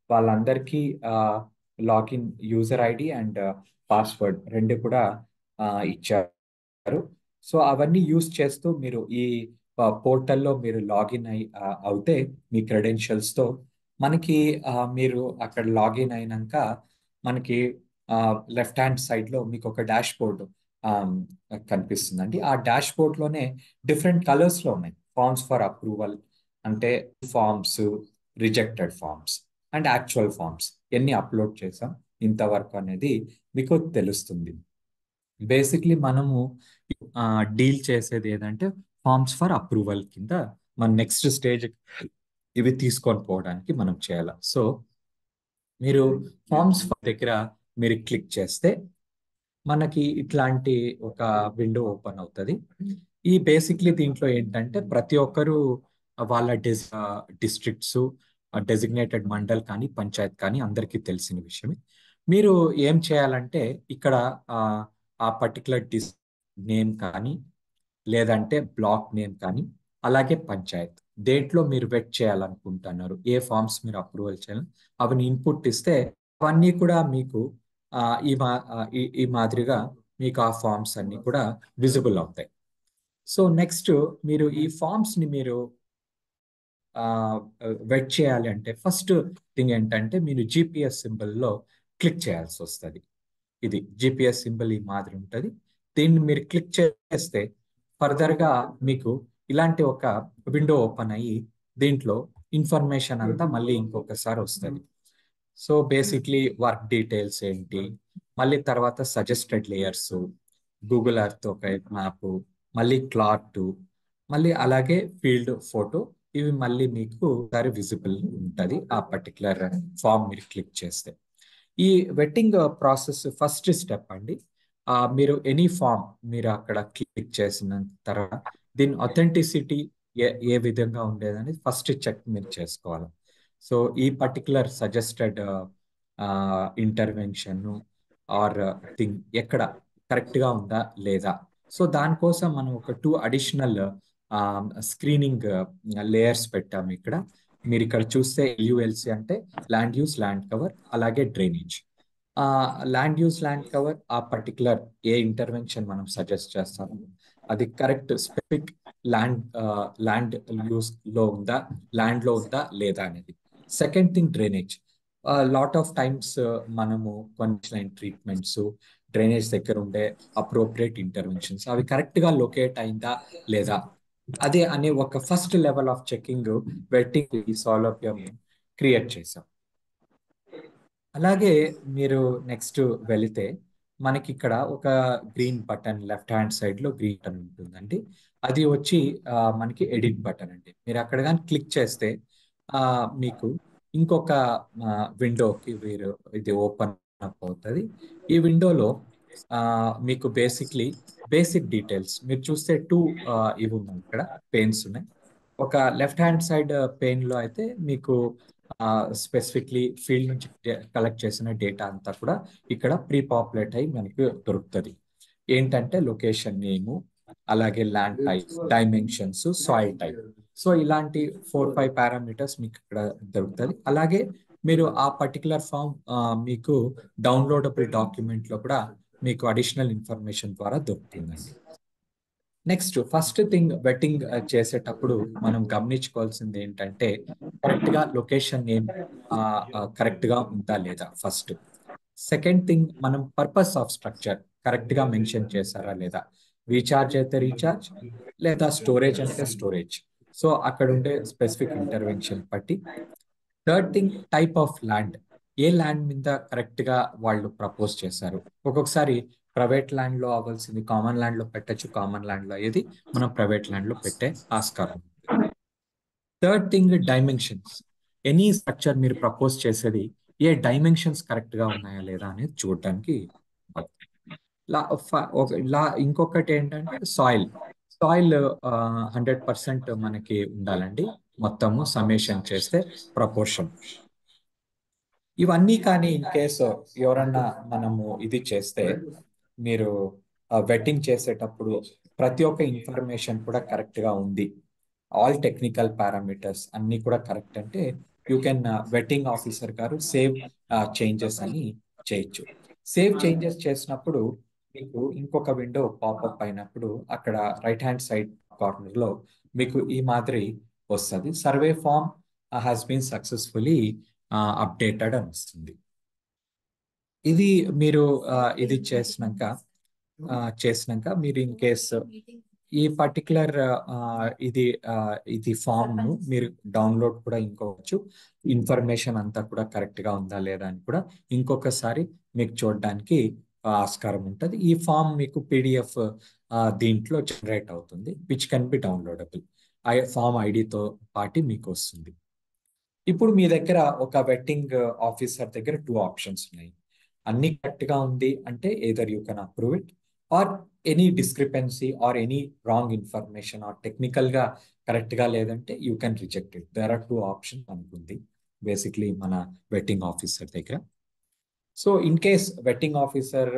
వాళ్ళందరికీ login user ID and password రెండు కూడా ఇచ్చారు. సో అవన్నీ యూజ్ చేస్తూ మీరు ఈ పోర్టల్లో మీరు లాగిన్ అవుతే మీ క్రెడెన్షియల్స్తో మనకి మీరు అక్కడ లాగిన్ అయినాక మనకి లెఫ్ట్ హ్యాండ్ సైడ్ లో మీకు ఒక డాష్ బోర్డ్ కనిపిస్తుందండి. ఆ డాష్ బోర్డ్ లోనే డిఫరెంట్ కలర్స్ లో ఉన్నాయి. ఫార్మ్స్ ఫర్ అప్రూవల్ అంటే forms, rejected forms and actual forms ఎన్ని అప్లోడ్ చేసాం ఇంతవరకు అనేది మీకు తెలుస్తుంది. బేసిక్లీ మనము డీల్ చేసేది ఏదంటే ఫార్మ్స్ ఫర్ అప్రూవల్ కింద మన నెక్స్ట్ స్టేజ్ ఇవి తీసుకొని పోవడానికి మనం చేయాలి. సో మీరు ఫార్మ్స్ దగ్గర మీరు క్లిక్ చేస్తే మనకి ఇట్లాంటి ఒక విండో ఓపెన్ అవుతుంది. ఈ బేసిక్లీ దీంట్లో ఏంటంటే ప్రతి ఒక్కరు వాళ్ళ డిస్ట్రిక్ట్స్, డెసిగ్నేటెడ్ మండల్ కానీ పంచాయత్ కానీ అందరికీ తెలిసిన విషయమే. మీరు ఏం చేయాలంటే ఇక్కడ ఆ పర్టికులర్ నేమ్ కానీ లేదంటే బ్లాక్ నేమ్ కానీ అలాగే పంచాయత్ దేంట్లో మీరు వెట్ చేయాలనుకుంటున్నారు, ఏ ఫార్మ్స్ మీరు అప్రూవల్ చేయాలి అవన్నీ ఇన్పుట్ ఇస్తే అవన్నీ కూడా మీకు ఈ మాదిరిగా మీకు ఆ ఫార్మ్స్ అన్ని కూడా విజిబుల్ అవుతాయి. సో నెక్స్ట్ మీరు ఈ ఫార్మ్స్ ని మీరు వెట్ చేయాలి అంటే ఫస్ట్ థింగ్ ఏంటంటే మీరు జిపిఎస్ సింబల్లో క్లిక్ చేయాల్సి వస్తుంది. ఇది జిపిఎస్ సింబల్ ఈ మాదిరి ఉంటుంది. దీన్ని మీరు క్లిక్ చేస్తే ఫర్దర్గా మీకు ఇలాంటి ఒక విండో ఓపెన్ అయ్యి దీంట్లో ఇన్ఫర్మేషన్ అంతా మళ్ళీ ఇంకొకసారి వస్తుంది. సో బేసిక్లీ వర్క్ డీటెయిల్స్ ఏంటి, మళ్ళీ తర్వాత సజెస్టెడ్ లేయర్స్, గూగుల్ ఎర్త్ ఒక మ్యాప్, మళ్ళీ క్లాట్, మళ్ళీ అలాగే ఫీల్డ్ ఫోటో, ఇవి మళ్ళీ మీకు ఒకసారి విజిబుల్ ఉంటుంది ఆ పర్టికులర్ ఫామ్ మీరు క్లిక్ చేస్తే. ఈ వెట్టింగ్ ప్రాసెస్ ఫస్ట్ స్టెప్ అండి. మీరు ఎనీ ఫామ్ మీరు అక్కడ క్లిక్ చేసిన తర్వాత దీని అథెంటిసిటీ ఏ విధంగా ఉండేదని ఫస్ట్ చెక్ మీరు చేసుకోవాలి. సో ఈ particular suggested intervention or thing ఎక్కడ కరెక్ట్గా ఉందా లేదా. సో దానికోసం మనం ఒక 2 అడిషనల్ స్క్రీనింగ్ లేయర్స్ పెట్టాము ఇక్కడ. మీరు ఇక్కడ చూస్తే LULC అంటే ల్యాండ్ యూస్ ల్యాండ్ కవర్, అలాగే drainage. Land use land cover ఆ పర్టికులర్ ఏ ఇంటర్వెన్షన్ మనం సజెస్ట్ చేస్తామో అది కరెక్ట్ స్పెసిఫిక్ ల్యాండ్ యూస్ లో ఉందా, ల్యాండ్ లో ఉందా లేదా అనేది. Second thing drainage. Lot of times మనము కొన్ని ట్రీట్మెంట్స్ డ్రైనేజ్ దగ్గర ఉండే అప్రోప్రియేట్ ఇంటర్వెన్షన్స్ అవి కరెక్ట్ గా లొకేట్ అయిందా లేదా అదే అనే ఒక first level of checking vetting ఈ సౌలభ్యం క్రియేట్ చేసాం. అలాగే మీరు నెక్స్ట్ వెళితే మనకి ఇక్కడ ఒక green button left hand side లో గ్రీన్ బటన్ ఉంటుందండి. అది వచ్చి మనకి ఎడిట్ బటన్ అండి. మీరు అక్కడ కానీ క్లిక్ చేస్తే మీకు ఇంకొక విండోకి మీరు ఇది ఓపెన్ అప్ అవుతుంది. ఈ విండోలో మీకు బేసిక్ డీటెయిల్స్ మీరు చూస్తే 2 ఇవి ఉన్నాయి, ఇక్కడ పెయిన్స్ ఉన్నాయి. ఒక లెఫ్ట్ హ్యాండ్ సైడ్ పెయిన్ లో అయితే మీకు స్పెసిఫిక్లీ ఫీల్డ్ నుంచి కలెక్ట్ చేసిన డేటా అంతా కూడా ఇక్కడ ప్రీ పాపులేట్ అయి మనకి దొరుకుతుంది. ఏంటంటే లొకేషన్ నేము, అలాగే land type, dimensions, soil type. So ఇలాంటి 4-5 పారామీటర్స్ మీకు ఇక్కడ దొరుకుతుంది. అలాగే మీరు ఆ పర్టికులర్ ఫామ్ మీకు డౌన్లోడబుల్ డాక్యుమెంట్ లో కూడా మీకు అడిషనల్ ఇన్ఫర్మేషన్ ద్వారా దొరుకుతుందండి. నెక్స్ట్ ఫస్ట్ థింగ్ వెట్టింగ్ చేసేటప్పుడు మనం గమనించుకోవాల్సింది ఏంటంటే కరెక్ట్ గా లొకేషన్ నేమ్ కరెక్ట్ గా ఉందా లేదా ఫస్ట్. సెకండ్ థింగ్ మనం పర్పస్ ఆఫ్ స్ట్రక్చర్ కరెక్ట్ గా మెన్షన్ చేశారా లేదా. రీఛార్జ్ అయితే రీఛార్జ్, లేదా స్టోరేజ్ అంటే స్టోరేజ్. సో అక్కడ ఉండే స్పెసిఫిక్ ఇంటర్వెన్షన్ బట్టి. Third thing type of land, A land మీద కరెక్ట్ గా వాళ్ళు ప్రపోజ్ చేశారు. ఒక్కొక్కసారి ప్రైవేట్ ల్యాండ్ లో అవ్వాల్సింది కామన్ ల్యాండ్ లో పెట్టచ్చు, కామన్ ల్యాండ్ లో అయ్యేది మనం ప్రైవేట్ ల్యాండ్ లో పెట్టే ఆస్కారం. Third thing dimensions. Any structure మీరు ప్రపోజ్ చేసేది ఏ డైమెన్షన్స్ కరెక్ట్ గా ఉన్నాయా లేదా అనేది చూడడానికి. ఇంకొకటి ఏంటంటే సాయిల్ 100% మనకి ఉండాలండి, మొత్తము సమ్మేషన్ చేస్తే ప్రపోర్షన్. ఇవన్నీ కానీ ఇన్ కేసు ఎవరన్నా మనము ఇది చేస్తే మీరు వెట్టింగ్ చేసేటప్పుడు ప్రతి ఒక్క ఇన్ఫర్మేషన్ కూడా కరెక్ట్ గా ఉంది, ఆల్ టెక్నికల్ పారామీటర్స్ అన్ని కూడా కరెక్ట్ అంటే యూ కెన్ వెట్టింగ్ ఆఫీసర్ గారు సేవ్ చేంజెస్ అని చేయొచ్చు. సేవ్ చేంజెస్ చేసినప్పుడు మీకు ఇంకొక విండో పాపప్ అయినప్పుడు అక్కడ రైట్ హ్యాండ్ సైడ్ కార్నర్ లో మీకు ఈ మాదిరి వస్తుంది, survey form has been successfully updated అని వస్తుంది. ఇది మీరు ఇది చేసినాక మీరు ఇన్ కేస్ ఈ పర్టికులర్ ఇది ఫామ్ ను మీరు డౌన్లోడ్ కూడా ఇంకోవచ్చు. ఇన్ఫర్మేషన్ అంతా కూడా కరెక్ట్ గా ఉందా లేదా అని కూడా ఇంకొకసారి మీకు చూడడానికి ఆస్కారం ఉంటుంది. ఈ ఫామ్ మీకు PDF దీంట్లో జనరేట్ అవుతుంది, which can be downloadable. Form ఐడితో పాటు మీకు వస్తుంది. ఇప్పుడు మీ దగ్గర ఒక వెట్టింగ్ ఆఫీసర్ దగ్గర 2 ఆప్షన్స్ ఉన్నాయి. అన్ని కరెక్ట్ గా ఉంది అంటే either you can approve it or any discrepancy or any wrong information or technical గా కరెక్ట్ గా లేదంటే you can reject it. There are 2 options అనుకుంది బేసిక్లీ మన వెట్టింగ్ ఆఫీసర్ దగ్గర. So in case vetting officer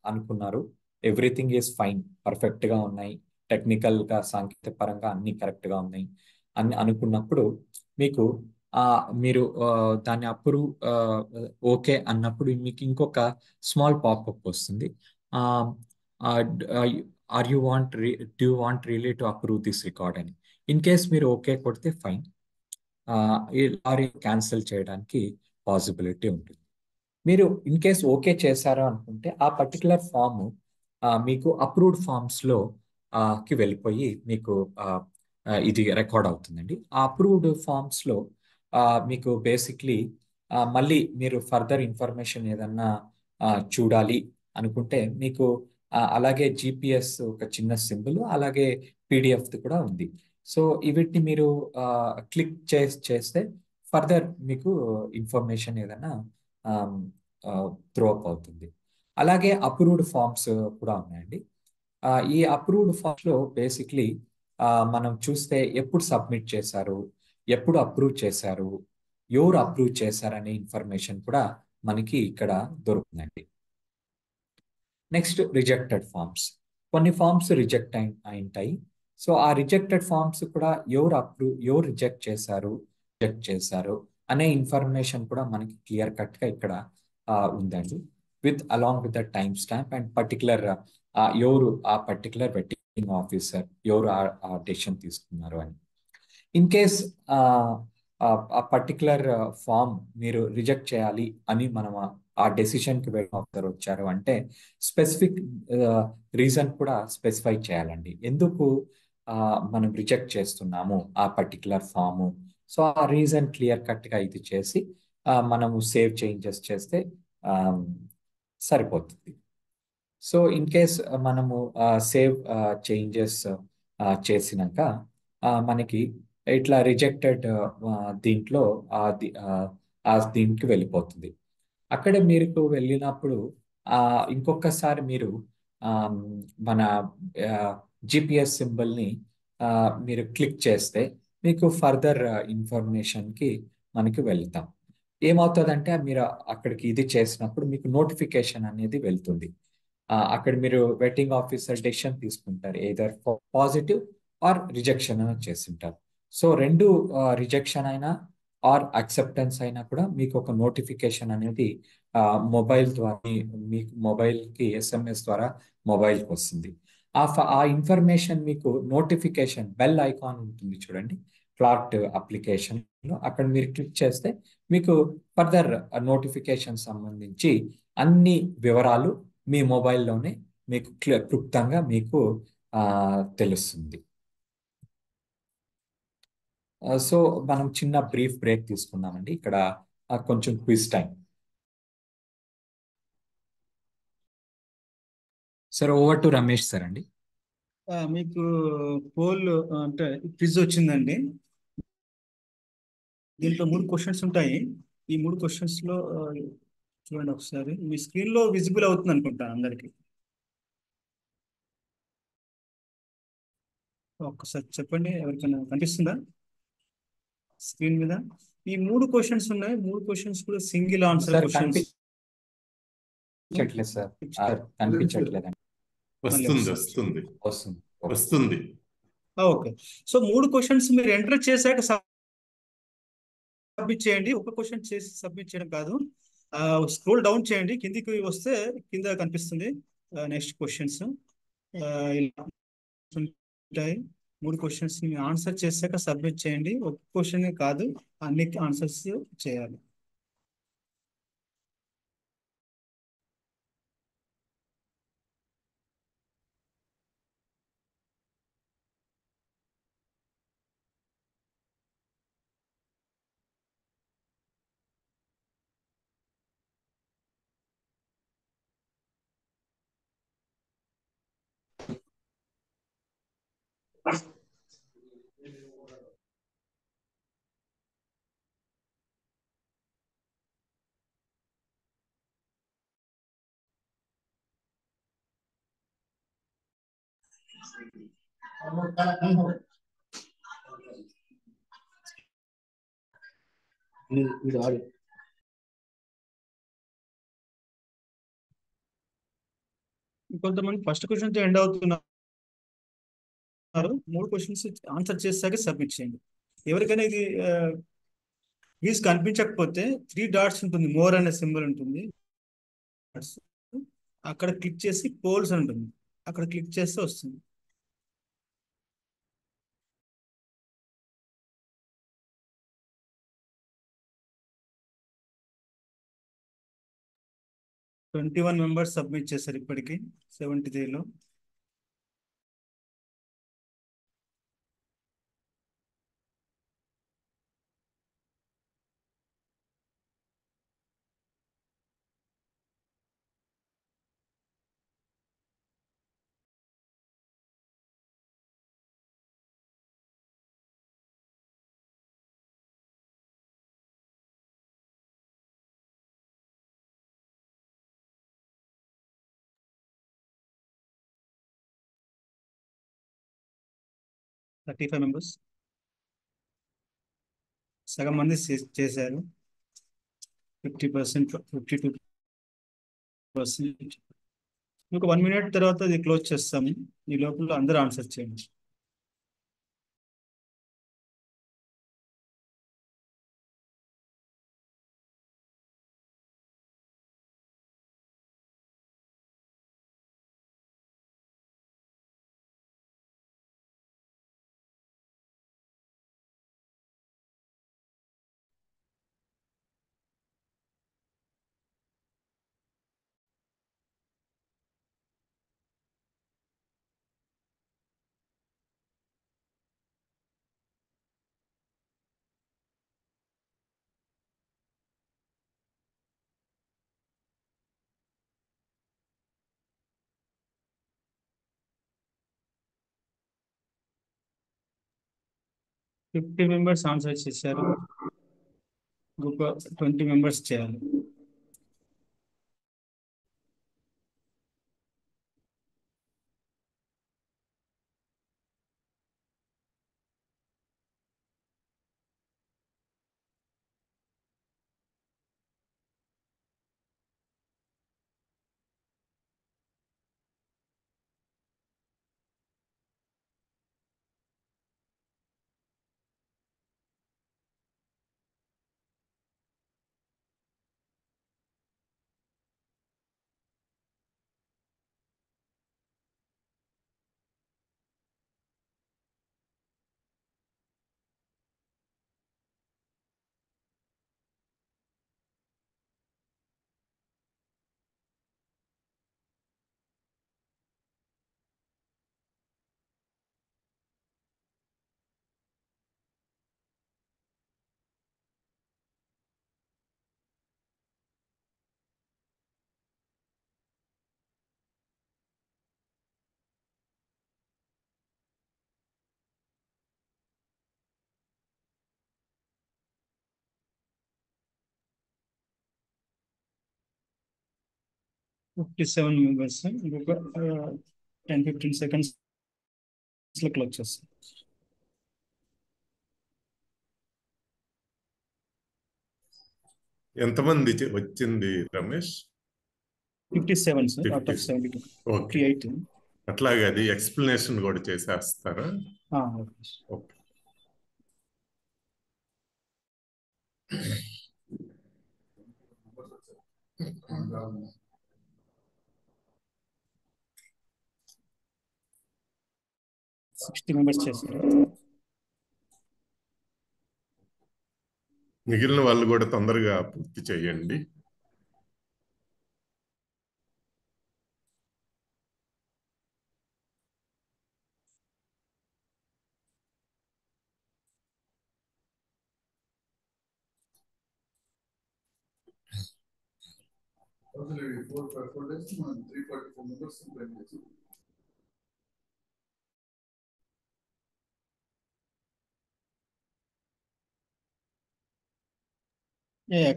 అనుకున్నారు ఎవ్రీథింగ్ ఈస్ ఫైన్, పర్ఫెక్ట్ గా ఉన్నాయి, technical గా సాంకేతిక పరంగా అన్ని కరెక్ట్ గా ఉన్నాయి అని అనుకున్నప్పుడు మీకు మీరు దాన్ని అప్రూవ్ ఓకే అన్నప్పుడు మీకు ఇంకొక స్మాల్ పాపప్ వస్తుంది. Do you want really to approve this record అని. ఇన్ కేస్ మీరు ఓకే కొడితే ఫైన్, క్యాన్సిల్ చేయడానికి పాసిబిలిటీ ఉంటుంది. మీరు ఇన్ కేస్ ఓకే చేశారు అనుకుంటే ఆ పర్టికులర్ ఫామ్ మీకు అప్రూవ్డ్ ఫామ్స్ లో కి వెళ్ళిపోయి మీకు ఇది రికార్డ్ అవుతుందండి. ఆ అప్రూవ్డ్ ఫామ్స్ లో మీకు బేసిక్లీ మళ్ళీ మీరు ఫర్దర్ ఇన్ఫర్మేషన్ ఏదన్నా చూడాలి అనుకుంటే మీకు అలాగే GPS ఒక చిన్న సింబల్, అలాగే పీడిఎఫ్ కూడా ఉంది. సో వీటిని మీరు క్లిక్ చేస్తే ఫర్దర్ మీకు ఇన్ఫర్మేషన్ ఏదైనా త్రో అప్ అవుతుంది. అలాగే అప్రూవ్డ్ ఫామ్స్ కూడా ఉన్నాయండి. ఈ అప్రూవ్డ్ ఫామ్స్ లో బేసిక్లీ మనం చూస్తే ఎప్పుడు సబ్మిట్ చేశారు, ఎప్పుడు అప్రూవ్ చేశారు, ఎవరు అప్రూవ్ చేశారనే ఇన్ఫర్మేషన్ కూడా మనకి ఇక్కడ దొరుకుతుందండి. Next rejected forms. కొన్ని ఫామ్స్ రిజెక్ట్ అయింటాయి. సో ఆ రిజెక్టెడ్ ఫామ్స్ కూడా ఎవరు రిజెక్ట్ చేశారు అనే ఇన్ఫర్మేషన్ కూడా మనకి క్లియర్ కట్ గా ఇక్కడ ఉందండి. Along with the time stamp and particular ఎవరు ఆ పర్టికులర్ వెట్టింగ్ ఆఫీసర్ ఎవరు ఆ డెసిషన్ తీసుకున్నారు అని. ఇన్ కేస్ ఆ పర్టికులర్ ఫామ్ మీరు రిజెక్ట్ చేయాలి అని మనం ఆ డెసిషన్కి ఆఫీసర్ వచ్చారు అంటే స్పెసిఫిక్ రీజన్ కూడా స్పెసిఫై చేయాలండి. ఎందుకు మనం రిజెక్ట్ చేస్తున్నాము ఆ పర్టికులర్ ఫాము. సో ఆ రీజన్ క్లియర్ కట్గా ఇది చేసి మనము సేవ్ చేంజెస్ చేస్తే సరిపోతుంది. సో ఇన్ కేస్ మనము సేవ్ చేంజెస్ చేసినాక మనకి ఇట్లా రిజెక్టెడ్ దీంట్లో దీనికి వెళ్ళిపోతుంది. అక్కడ మీరు వెళ్ళినప్పుడు ఇంకొకసారి మీరు మన జిపిఎస్ సింబల్ని మీరు క్లిక్ చేస్తే మీకు ఫర్దర్ ఇన్ఫర్మేషన్కి మనకి వెళ్తాం. ఏమవుతుందంటే మీరు అక్కడికి ఇది చేసినప్పుడు మీకు నోటిఫికేషన్ అనేది వెళ్తుంది. అక్కడ మీరు వెట్టింగ్ ఆఫీసర్ డెసిషన్ తీసుకుంటారు, ఎయిదర్ పాజిటివ్ ఆర్ రిజెక్షన్ అని చేస్తుంటారు. సో రెండు రిజెక్షన్ అయినా ఆర్ అక్సెప్టెన్స్ అయినా కూడా మీకు ఒక నోటిఫికేషన్ అనేది మొబైల్ ద్వారా మీకు మొబైల్కి SMS ద్వారా మొబైల్కి వస్తుంది. ఆ ఇన్ఫర్మేషన్ మీకు నోటిఫికేషన్ బెల్ ఐకాన్ ఉంటుంది చూడండి క్లార్క్ అప్లికేషన్లో, అక్కడ మీరు క్లిక్ చేస్తే మీకు ఫర్దర్ నోటిఫికేషన్ సంబంధించి అన్ని వివరాలు మీ మొబైల్లోనే మీకు క్లుప్తంగా మీకు తెలుస్తుంది. సో మనం చిన్న బ్రీఫ్ బ్రేక్ తీసుకున్నామండి. ఇక్కడ కొంచెం quiz time. Sir over to Ramesh sir అండి. మీకు పోల్ అంటే క్విజ్ వచ్చిందండి. దీంట్లో 3 క్వశ్చన్స్ ఉంటాయి. ఈ 3 క్వశ్చన్స్ లో చూడండి ఒకసారి, మీ స్క్రీన్ లో విజిబుల్ అవుతుంది అనుకుంటా అందరికి. ఒక్కసారి చెప్పండి, ఎవరికైనా కనిపిస్తుందా స్క్రీన్ మీద? ఈ 3 క్వశ్చన్స్ ఉన్నాయి. 3 క్వశ్చన్స్ కూడా సింగిల్ ఆన్సర్ క్వశ్చన్స్. కనిపించట్లేదు. వస్తుంది. ఓకే. సో 3 క్వశ్చన్స్ మీరు ఎంటర్ చేశాక సబ్మిట్ చేయండి. ఒక క్వశ్చన్ చేసి సబ్మిట్ చేయడం కాదు. స్క్రోల్ డౌన్ చేయండి, కిందికి వస్తే కింద కనిపిస్తుంది నెక్స్ట్ క్వశ్చన్స్. ఉంటాయి 3 క్వశ్చన్స్ ఆన్సర్ చేశాక సబ్మిట్ చేయండి. ఒక క్వశ్చన్ కాదు, అన్ని ఆన్సర్స్ చేయాలి. కొంతమంది ఫస్ట్ క్వశ్చన్ తో ఎండ్ అవుతున్నారు. 3 క్వశ్చన్స్ ఆన్సర్ చేసాక సబ్మిట్ చేయండి. ఎవరికైనా ఇది ప్లీజ్ కనిపించకపోతే 3 డాట్స్ ఉంటుంది, మోర్ అనే సింబల్ ఉంటుంది, అక్కడ క్లిక్ చేసి పోల్స్ ఉంటుంది, అక్కడ క్లిక్ చేస్తే వస్తుంది. మెంబర్స్ సబ్మిట్ చేశారు ఇప్పటికి 73లో. 35 మెంబర్స్. సగం మంది చేశారు. 50%, 52%. ఒక 1 minute తర్వాత అది క్లోజ్ చేస్తాము. ఈ లోపల అందరూ ఆన్సర్ చేయండి. ఫిఫ్టీ మెంబర్స్ ఆన్సర్ చేశారు. ఇంకొక 20 మెంబర్స్ చేయాలి. $57 మెంబర్స్. ఇంకొక 10-15 seconds లో క్లోజ్ చేస్తాం. ఎంతమంది వచ్చింది Ramesh? 57 sir, out of 72. Okay, 58. అట్లాగే అది ఎక్స్ప్లెనేషన్ కూడా చేసేస్తారా? ఓకే. $60 మెంబర్స్ చేశారు. మిగిలిన వాళ్ళు కూడా తొందరగా పూర్తి చేయండి.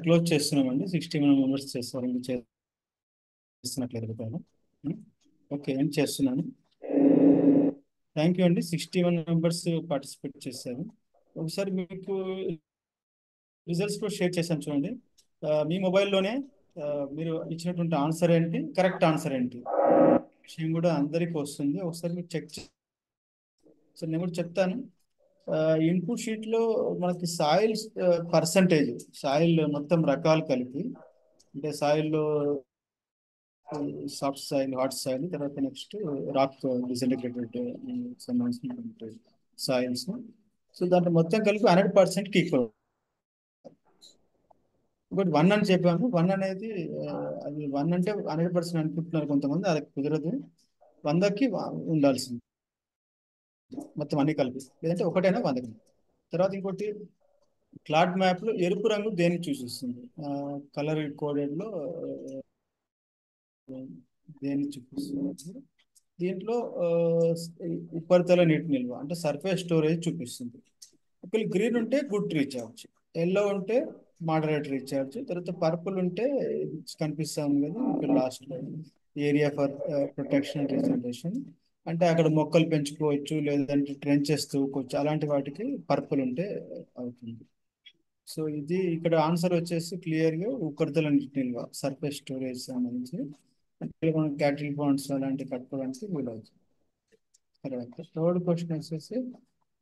క్లోజ్ చేస్తున్నామండి. 61 మెంబర్స్ చేస్తారు. చేస్తున్నట్లేదు కదా. ఓకే, ఏం చేస్తున్నాను. థ్యాంక్ యూ అండి. 61 మెంబర్స్ పార్టిసిపేట్ చేశారు. ఒకసారి మీకు రిజల్ట్స్ కూడా షేర్ చేశాను చూడండి. మీ మొబైల్లోనే మీరు ఇచ్చినటువంటి ఆన్సర్ ఏంటి, కరెక్ట్ ఆన్సర్ ఏంటి విషయం కూడా అందరికీ వస్తుంది. ఒకసారి మీరు చెక్ సో నేను కూడా చెప్తాను. ఇన్పుట్ షీట్లో మనకి సాయిల్ పర్సంటేజ్, సాయిల్ మొత్తం రకాలు కలిపి, అంటే సాయిల్లో సాఫ్ట్ సాయిల్, హాట్ సాయిల్, తర్వాత నెక్స్ట్ రాక్ డిసింటిగ్రేటెడ్ సంబంధించినటువంటి సాయిల్స్. సో దాంట్లో మొత్తం కలిపి 100%కి ఈక్వల్. ఇంకోటి 1 అని చెప్పాను. 1 అనేది అది 1 అంటే 100% అనుకుంటున్నారు కొంతమంది, అది కుదరదు. 100కి ఉండాల్సింది మొత్తం అన్ని కలిపి, లేదంటే ఒకటైనా 100కి. తర్వాత ఇంకోటి క్లాట్ మ్యాప్లో ఎరుపు రంగు దేన్ని సూచిస్తుంది, కలర్ కోడెడ్లో దేన్ని చూపిస్తుంది. దీంట్లో ఉపరితల నీటి నిల్వ అంటే సర్ఫేస్ స్టోరేజ్ చూపిస్తుంది. ఒకవేళ గ్రీన్ ఉంటే గుడ్ రీఛార్జ్, ఎల్లో ఉంటే మోడరేట్ రీఛార్జ్, తర్వాత పర్పుల్ ఉంటే కనిపిస్తాం కదా ఇక్కడ last area for protection regeneration, అంటే అక్కడ మొక్కలు పెంచుకోవచ్చు, లేదంటే ట్రెంచెస్ తవ్వుకోవచ్చు, అలాంటి వాటికి పర్పుల్ ఉంటే అవుతుంది. సో ఇది ఇక్కడ ఆన్సర్ వచ్చేసి క్లియర్గా ఉపరితల నీటి నిల్వ, సర్ఫేస్ స్టోరేజ్ సంబంధించి అంటే మనం క్యాటిల్ పాండ్స్ అలాంటివి కట్టుకోవడానికి వీలవుతుంది. తర్వాత థర్డ్ క్వశ్చన్ వచ్చేసి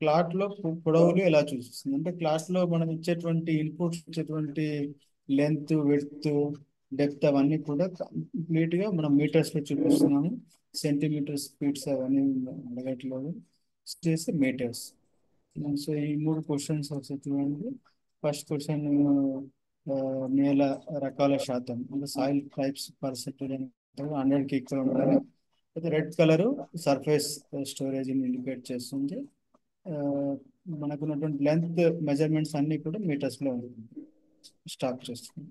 క్లాట్ లో పొడవులు ఎలా చూపిస్తుంది అంటే క్లాట్ లో మనం ఇచ్చేటువంటి ఇన్పుట్స్ ఇచ్చేటువంటి లెంత్, విడ్త్, డెప్త్ అవన్నీ కూడా కంప్లీట్ గా మనం మీటర్స్ లో చూపిస్తున్నాము. సెంటీమీటర్స్, ఫీట్స్ అవన్నీ అడగట్లేదు, చేసి మీటర్స్. సో ఈ 3 క్వశ్చన్స్ వస్తాయి చూడండి. ఫస్ట్ క్వశ్చన్ నేల రకాల శాతం అంటే సాయిల్ టైప్స్ పర్సెంటేజ్ అని 100కి ఈక్వల్ ఉండాలి. అయితే red colour surface storage indicate చేస్తుంది. మనకున్నటువంటి లెంత్ మెజర్మెంట్స్ అన్ని కూడా మీటర్స్ లో ఉంటుంది. స్టాప్ చేస్తుంది.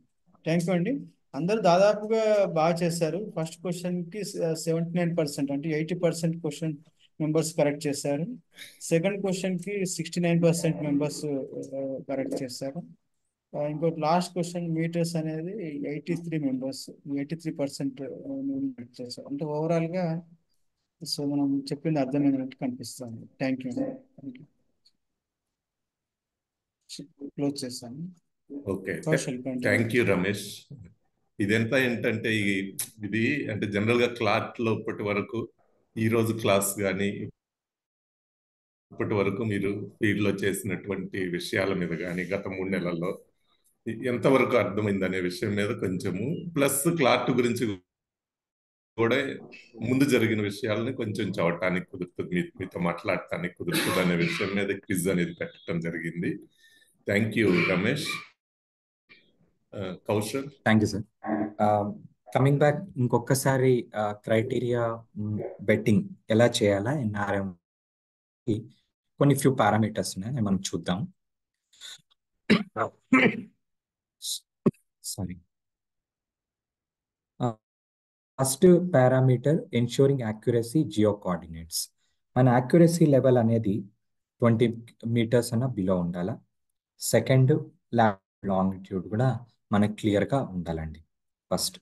థ్యాంక్ యూ అండి. అందరూ దాదాపుగా బాగా చేశారు. ఫస్ట్ క్వశ్చన్ కి 79% అంటే 80% క్వశ్చన్ మెంబర్స్ కరెక్ట్ చేశారు. సెకండ్ క్వశ్చన్ కి 69% మెంబర్స్ కరెక్ట్ చేశారు. ఇంకోటి లాస్ట్ క్వశ్చన్ మీటర్స్ అనేది 83 మెంబర్స్ 83% కరెక్ట్ చేశారు. అంటే ఓవరాల్ గా సో మనం చెప్పింది అర్థమైనట్టు కనిపిస్తుంది. Thank you. క్లోజ్ చేస్తాను. Okay, Kaushal thank you Ramesh. ఇదంతా ఏంటంటే ఇది అంటే జనరల్ గా క్లాట్ లో ఇప్పటి వరకు ఈ రోజు క్లాస్ కానీ ఇప్పటి వరకు మీరు ఫీల్డ్ లో చేసినటువంటి విషయాల మీద కానీ గత 3 నెలల్లో ఎంతవరకు అర్థమైందనే విషయం మీద కొంచెము, ప్లస్ క్లాట్ గురించి కూడా ముందు జరిగిన విషయాలని కొంచెం చదవటానికి కుదురుతుంది, మీతో మాట్లాడటానికి కుదురుతుంది అనే విషయం మీద క్విజ్ అనేది పెట్టడం జరిగింది. Thank you Ramesh. Kaushal. Thank you sir. Coming back ఇంకొకసారి క్రైటీరియా బెట్టింగ్ ఎలా చేయాలా ఎన్ఆర్ఎం కొన్ని ఫ్యూ పారామీటర్స్ ఉన్నాయి, మనం చూద్దాం. Sorry. First parameter ensuring accuracy Jio coordinates. మన యాక్యురసీ లెవెల్ అనేది 20 మీటర్స్ అన్న బిలో ఉండాలా. సెకండ్ లాంగిట్యూడ్ కూడా మనకు క్లియర్గా ఉండాలండి. First.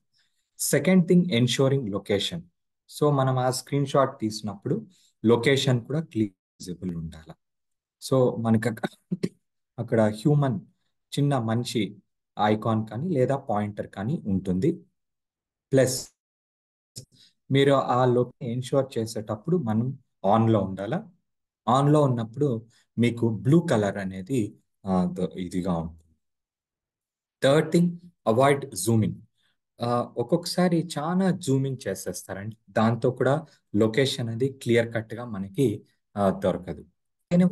Second thing ensuring location. So మనం ఆ స్క్రీన్ షాట్ తీసినప్పుడు లొకేషన్ కూడా క్లియర్ విజిబుల్ ఉండాలి. సో మనకు అక్కడ హ్యూమన్ చిన్న మనిషి ఐకాన్ కానీ లేదా పాయింటర్ కానీ ఉంటుంది. ప్లస్ మీరు ఆ లొకేషన్ ఎన్షూర్ చేసేటప్పుడు మనం ఆన్లో ఉండాలా. ఆన్లో ఉన్నప్పుడు మీకు బ్లూ కలర్ అనేది ఇదిగా ఉంటుంది. Third thing avoid zooming. ఒక్కొక్కసారి చాలా జూమింగ్ చేసేస్తారండి, దాంతో కూడా లొకేషన్ అనేది క్లియర్ కట్గా మనకి దొరకదు. నేను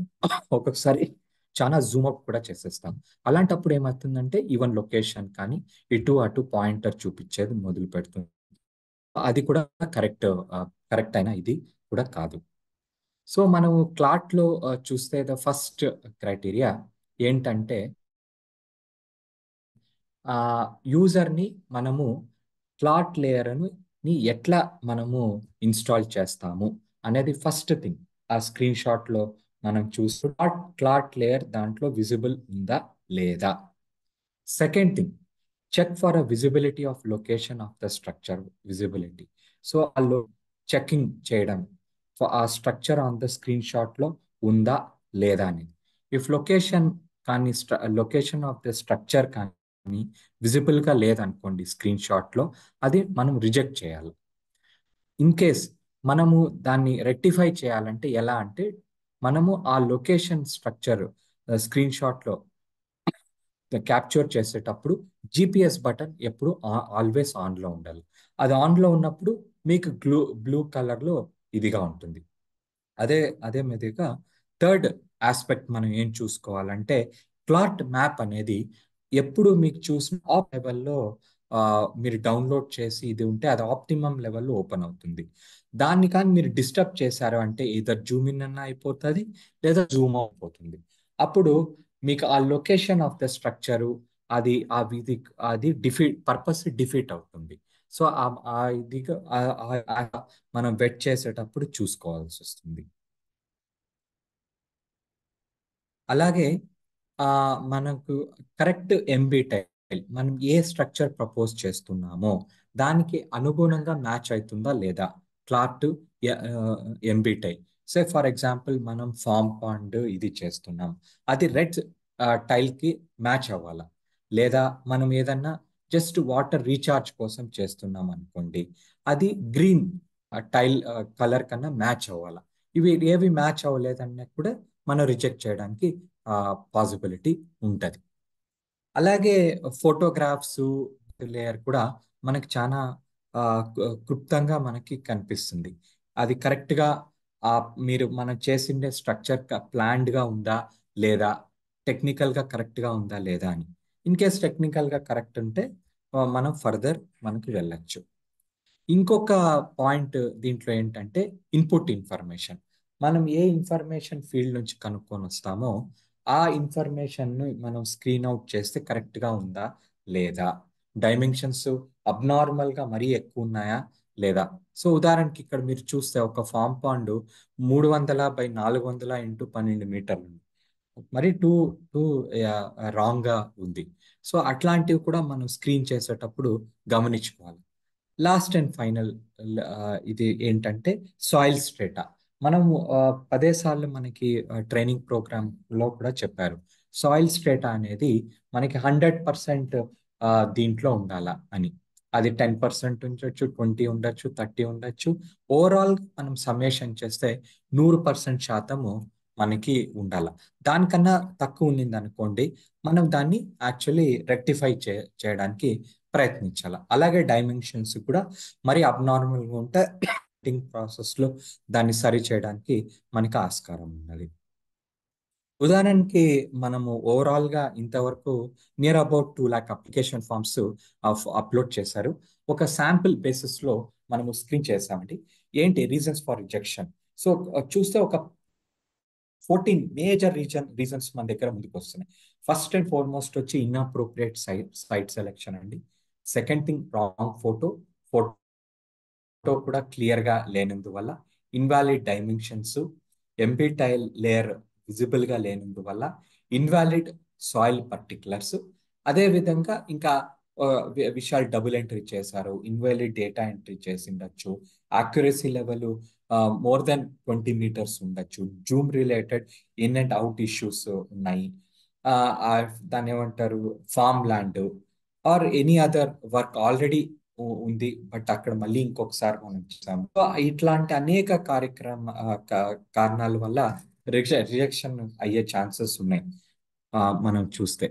ఒక్కొక్కసారి చాలా జూమ్ అప్ కూడా చేసేస్తాం. అలాంటప్పుడు ఏమవుతుందంటే ఈవెన్ లొకేషన్ కానీ ఇటు అటు పాయింటర్ చూపించేది మొదలు పెడుతుంది. అది కూడా కరెక్ట్ అయినా ఇది కూడా కాదు. సో మనము క్లాట్లో చూస్తే ద ఫస్ట్ క్రైటీరియా ఏంటంటే యూజర్ని మనము క్లాట్ లేయర్ని ఎట్లా మనము ఇన్స్టాల్ చేస్తాము అనేది ఫస్ట్ థింగ్. ఆ స్క్రీన్ షాట్లో మనం చూస్తూ క్లాట్ లేయర్ దాంట్లో విజిబుల్ ఉందా లేదా. Second thing check for a visibility of location of the structure visibility. So వాళ్ళు చెకింగ్ చేయడం ఆ స్ట్రక్చర్ ఆన్ ద స్క్రీన్ షాట్లో ఉందా లేదా అనేది. ఇఫ్ లొకేషన్ కానీ లొకేషన్ ఆఫ్ ద స్ట్రక్చర్ కానీ విజిబుల్గా లేదనుకోండి స్క్రీన్ షాట్లో, అది మనం రిజెక్ట్ చేయాలి. ఇన్ కేస్ మనము దాన్ని రెక్టిఫై చేయాలంటే ఎలా అంటే మనము ఆ లొకేషన్ స్ట్రక్చర్ స్క్రీన్ షాట్లో క్యాప్చర్ చేసేటప్పుడు GPS బటన్ ఎప్పుడు ఆల్వేస్ ఆన్లో ఉండాలి. అది ఆన్లో ఉన్నప్పుడు మీకు బ్లూ కలర్లో ఇదిగా ఉంటుంది. అదే మీదుగా థర్డ్ ఆస్పెక్ట్ మనం ఏం చూసుకోవాలంటే క్లాట్ మ్యాప్ అనేది ఎప్పుడు మీకు చూసిన ఆప్ లెవెల్లో మీరు డౌన్లోడ్ చేసి ఇది ఉంటే అది ఆప్టిమమ్ లెవెల్లో ఓపెన్ అవుతుంది. దాన్ని కానీ మీరు డిస్టర్బ్ చేశారు అంటే ఏదో జూమ్ ఇన్ అన్న అయిపోతుంది లేదా జూమ్ అయిపోతుంది. అప్పుడు మీకు ఆ లొకేషన్ ఆఫ్ ద స్ట్రక్చరు అది పర్పస్ డిఫీట్ అవుతుంది. సో ఇదిగా మనం వెట్ చేసేటప్పుడు చూసుకోవాల్సి వస్తుంది. అలాగే మనకు కరెక్ట్ ఎంబీ టైల్ మనం ఏ స్ట్రక్చర్ ప్రపోజ్ చేస్తున్నామో దానికి అనుగుణంగా మ్యాచ్ అవుతుందా లేదా క్లార్ట్, ఎంబీటై. సే ఫర్ ఎగ్జాంపుల్ మనం ఫామ్ పాండ్ ఇది చేస్తున్నాం, అది రెడ్ టైల్కి మ్యాచ్ అవ్వాలా. లేదా మనం ఏదన్నా జస్ట్ వాటర్ రీఛార్జ్ కోసం చేస్తున్నాం అనుకోండి, అది గ్రీన్ టైల్ కలర్ కన్నా మ్యాచ్ అవ్వాలా. ఇవి ఏవి మ్యాచ్ అవ్వలేదన్నా కూడా మనం రిజెక్ట్ చేయడానికి పాసిబిలిటీ ఉంటుంది. అలాగే ఫోటోగ్రాఫ్స్ లేయర్ కూడా మనకి చాలా క్లుప్తంగా మనకి కనిపిస్తుంది. అది కరెక్ట్గా మీరు మనం చేసిండే స్ట్రక్చర్ ప్లాన్డ్గా ఉందా లేదా, టెక్నికల్గా కరెక్ట్గా ఉందా లేదా అని. ఇన్ కేస్ టెక్నికల్గా కరెక్ట్ ఉంటే మనం ఫర్దర్ మనకి వెళ్ళచ్చు. ఇంకొక పాయింట్ దీంట్లో ఏంటంటే ఇన్పుట్ ఇన్ఫర్మేషన్. మనం ఏ ఇన్ఫర్మేషన్ ఫీల్డ్ నుంచి కనుక్కొని వస్తామో ఆ ఇన్ఫర్మేషన్ను మనం స్క్రీన్ అవుట్ చేస్తే కరెక్ట్గా ఉందా లేదా, డైమెన్షన్స్ అబ్నార్మల్గా మరీ ఎక్కువ ఉన్నాయా లేదా. సో ఉదాహరణకి ఇక్కడ మీరు చూస్తే ఒక ఫామ్ పాండ్ 300x400 x 12 మీటర్లు, మరి టూ రాంగ్గా ఉంది. సో అట్లాంటివి కూడా మనం స్క్రీన్ చేసేటప్పుడు గమనించుకోవాలి. లాస్ట్ అండ్ ఫైనల్ ఇది ఏంటంటే సాయిల్ స్ట్రేటా. మనము 10 సార్లు మనకి ట్రైనింగ్ ప్రోగ్రాంలో కూడా చెప్పారు, సాయిల్ స్ట్రేటా అనేది మనకి 100% దీంట్లో ఉండాలా అని. అది 10% ఉండొచ్చు, 20 ఉండొచ్చు, 30 ఉండొచ్చు. ఓవరాల్ మనం సమ్మేషన్ చేస్తే 100% మనకి ఉండాల. దానికన్నా తక్కువ ఉన్నింది అనుకోండి, మనం దాన్ని యాక్చువల్లీ రెక్టిఫై చేయడానికి ప్రయత్నించాలి. అలాగే డైమెన్షన్స్ కూడా మరి అబ్నార్మల్గా ఉంటే ప్రాసెస్లో దాన్ని సరి చేయడానికి మనకి ఆస్కారం ఉన్నది. ఉదాహరణకి మనము ఓవరాల్గా ఇంతవరకు near about 2 lakh application forms upload చేశారు. ఒక శాంపిల్ బేసిస్లో మనము స్క్రీన్ చేసామండి. ఏంటి రీజన్స్ ఫర్ రిజెక్షన్. సో చూస్తే ఒక 14 మేజర్ రీజన్స్ మన దగ్గర ముందుకు వస్తున్నాయి. ఫస్ట్ అండ్ ఫార్మోస్ట్ వచ్చి ఇన్అప్రోప్రియేట్ సైట్ సెలెక్షన్ అండి. సెకండ్ థింగ్ రాంగ్ ఫోటో కూడా క్లియర్గా లేనందువల్ల, invalid dimensions, MP tile layer విజిబుల్గా లేనందువల్ల, ఇన్వాలిడ్ సాయిల్ పర్టికులర్స్. అదేవిధంగా ఇంకా విషయాలు డబుల్ ఎంట్రీ చేశారు, ఇన్వాలిడ్ డేటా ఎంట్రీ చేసి ఉండొచ్చు, accuracy level more than 20 meters ఉండొచ్చు, zoom related in and out issues ఉన్నాయి, దాన్ని ఏమంటారు farm land or any other work already ఉంది బట్ అక్కడ మళ్ళీ ఇంకొకసారి మనం చూసాము. ఇట్లాంటి అనేక కారణాల వల్ల రిజెక్షన్ అయ్యే ఛాన్సెస్ ఉన్నాయి మనం చూస్తే.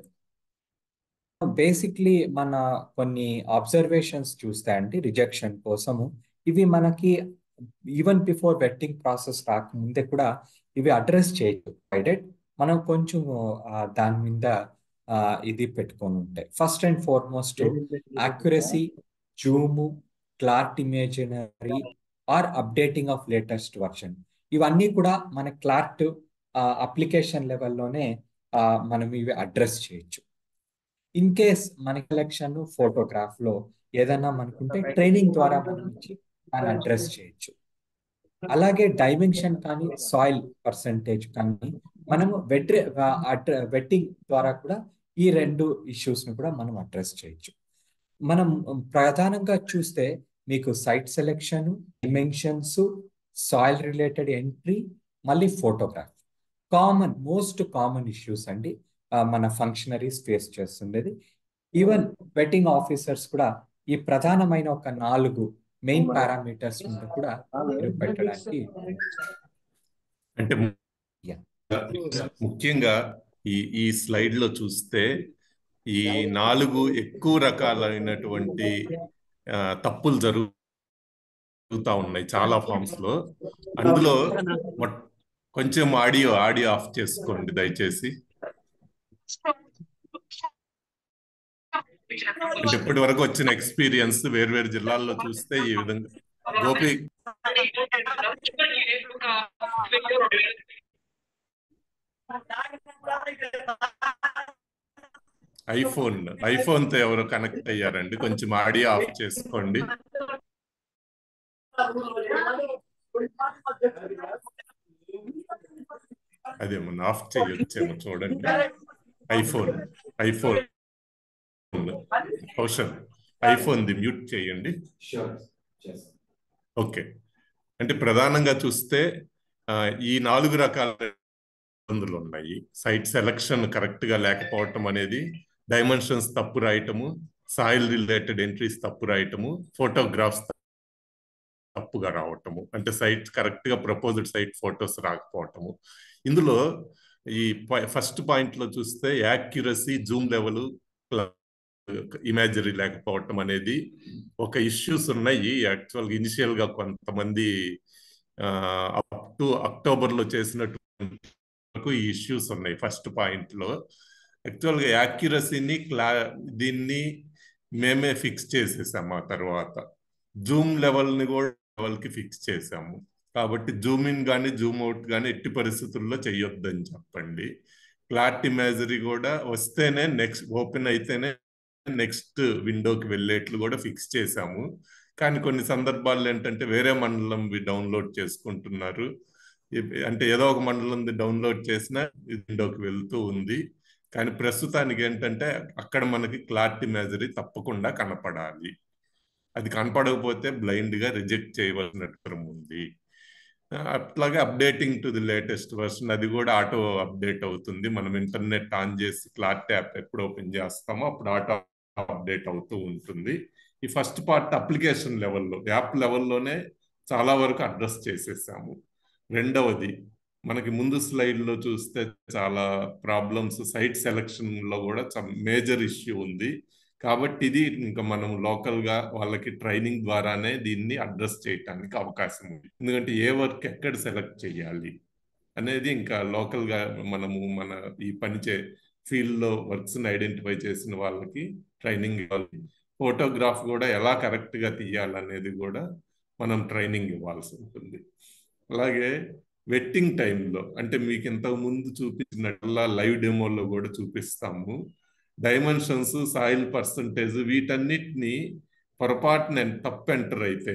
బేసిక్లీ మన కొన్ని అబ్జర్వేషన్స్ చూస్తే అండి రిజెక్షన్ కోసము, ఇవి మనకి ఈవెన్ బిఫోర్ వెట్టింగ్ ప్రాసెస్ రాకముందే కూడా ఇవి అడ్రస్ చేయలేదు. మనం కొంచెం దాని మీద ఇది పెట్టుకొని ఉంటాయి. First and foremost accuracy, zoom, clarity, imaginary or updating of latest version. ఇవన్నీ కూడా మన క్లారిటీ అప్లికేషన్ లెవెల్లోనే మనం ఇవి అడ్రస్ చేయొచ్చు. ఇన్ కేస్ మన కలెక్షన్ ఫోటోగ్రాఫ్లో ఏదైనా మనకుంటే ట్రైనింగ్ ద్వారా మనం ఇచ్చి దాన్ని అడ్రస్ చేయొచ్చు. అలాగే డైమెన్షన్ కానీ సాయిల్ పర్సంటేజ్ కానీ మనము వెట్టింగ్ ద్వారా కూడా ఈ 2 ఇష్యూస్ని కూడా మనం అడ్రస్ చేయొచ్చు. మనం ప్రధానంగా చూస్తే మీకు site selection, dimensions, soil related entry, మళ్ళీ ఫోటోగ్రాఫ్ మోస్ట్ కామన్ ఇష్యూస్ అండి మన ఫంక్షనరీస్ ఫేస్ చేస్తుండేది. ఈవెన్ వెట్టింగ్ ఆఫీసర్స్ కూడా ఈ ప్రధానమైన ఒక 4 మెయిన్ పారామీటర్స్ మీద కూడా మీరు పెట్టడానికి అంటే ముఖ్యంగా ఈ స్లైడ్ లో చూస్తే ఈ 4 ఎక్కువ రకాలైనటువంటి తప్పులు జరుగుతా ఉన్నాయి చాలా ఫామ్స్ లో. అందులో కొంచెం ఆడియో ఆఫ్ చేసుకోండి దయచేసి. అంటే ఇప్పటి వరకు వచ్చిన ఎక్స్పీరియన్స్ వేర్వేరు జిల్లాల్లో చూస్తే ఈ విధంగా గోపి ఐఫోన్ తో ఎవరు కనెక్ట్ అయ్యారండి, కొంచెం ఆడియో ఆఫ్ చేసుకోండి. అదేమన్నా ఆఫ్ చేయొచ్చేమో చూడండి. IPhone Kaushal iPhone the mute చేయండి. ఓకే, అంటే ప్రధానంగా చూస్తే ఈ 4 రకాల ఇబ్బందులు ఉన్నాయి. సైట్ సెలక్షన్ కరెక్ట్ గా లేకపోవటం అనేది, డైమెన్షన్స్ తప్పు రాయటము, సాయిల్ రిలేటెడ్ ఎంట్రీస్ తప్పు రాయటము, ఫోటోగ్రాఫ్స్ తప్పుగా రావటము, అంటే సైట్ కరెక్ట్ గా ప్రపోజ్డ్ సైట్ ఫొటోస్ రాకపోవటము. ఇందులో ఈ ఫస్ట్ పాయింట్ లో చూస్తే యాక్యురసీ, జూమ్ లెవెల్, ఇమేజరీ లేకపోవటం అనేది ఒక ఇష్యూస్ ఉన్నాయి. యాక్చువల్గా ఇనిషియల్ గా కొంతమంది అప్ టు అక్టోబర్ లో చేసినట్టు ఈ ఇష్యూస్ ఉన్నాయి. ఫస్ట్ పాయింట్ లో యాక్చువల్గా యాక్యురసీని దీన్ని మేమే ఫిక్స్ చేసేసాము. ఆ తర్వాత జూమ్ లెవెల్ ని కూడా లెవెల్ కి ఫిక్స్ చేసాము. కాబట్టి జూమ్ ఇన్ కానీ జూమ్ అవుట్ కానీ ఎట్టి పరిస్థితుల్లో చెయ్యొద్దని చెప్పండి. ఫ్లాట్ ఇమేజరీ కూడా వస్తేనే నెక్స్ట్ ఓపెన్ అయితేనే నెక్స్ట్ విండోకి వెళ్ళేట్లు కూడా ఫిక్స్ చేశాము. కానీ కొన్ని సందర్భాల్లో ఏంటంటే వేరే మండలం డౌన్లోడ్ చేసుకుంటున్నారు. అంటే ఏదో ఒక మండలం డౌన్లోడ్ చేసినా విండోకి వెళ్తూ ఉంది. కానీ ప్రస్తుతానికి ఏంటంటే అక్కడ మనకి క్లారిటీ ఇమేజరీ తప్పకుండా కనపడాలి. అది కనపడకపోతే బ్లైండ్ గా రిజెక్ట్ చేయవలసిన ఉంది. అట్లాగే updating to the latest version, అది కూడా ఆటో అప్డేట్ అవుతుంది. మనం ఇంటర్నెట్ ఆన్ చేసి క్లారిటీ యాప్ ఎప్పుడు ఓపెన్ చేస్తామో అప్పుడు ఆటో అప్డేట్ అవుతూ ఉంటుంది. ఈ ఫస్ట్ పార్ట్ అప్లికేషన్ లెవెల్లో, యాప్ లెవెల్లోనే చాలా వరకు అడ్రస్ చేసేసాము. రెండవది, మనకి ముందు స్లైడ్లో చూస్తే చాలా ప్రాబ్లమ్స్ సైట్ సెలక్షన్ లో కూడా మేజర్ ఇష్యూ ఉంది. కాబట్టి ఇది ఇంకా మనం లోకల్గా వాళ్ళకి ట్రైనింగ్ ద్వారానే దీన్ని అడ్రస్ చేయడానికి అవకాశం ఉంది. ఎందుకంటే ఏ వర్క్ ఎక్కడ సెలెక్ట్ చేయాలి అనేది ఇంకా లోకల్గా మనము మన ఈ పనిచే ఫీల్డ్లో వర్క్స్ని ఐడెంటిఫై చేసిన వాళ్ళకి ట్రైనింగ్ ఇవ్వాలి. ఫోటోగ్రాఫ్ కూడా ఎలా కరెక్ట్గా తీయాలనేది కూడా మనం ట్రైనింగ్ ఇవ్వాల్సి ఉంటుంది. అలాగే వెట్టింగ్ టైంలో, అంటే మీకు ఇంతకు ముందు చూపించినట్లా లైవ్ డెమోలో కూడా చూపిస్తాము, డైమెన్షన్స్, సాయిల్ పర్సంటేజ్ వీటన్నిటిని పొరపాటున తప్పు ఎంటర్ అయితే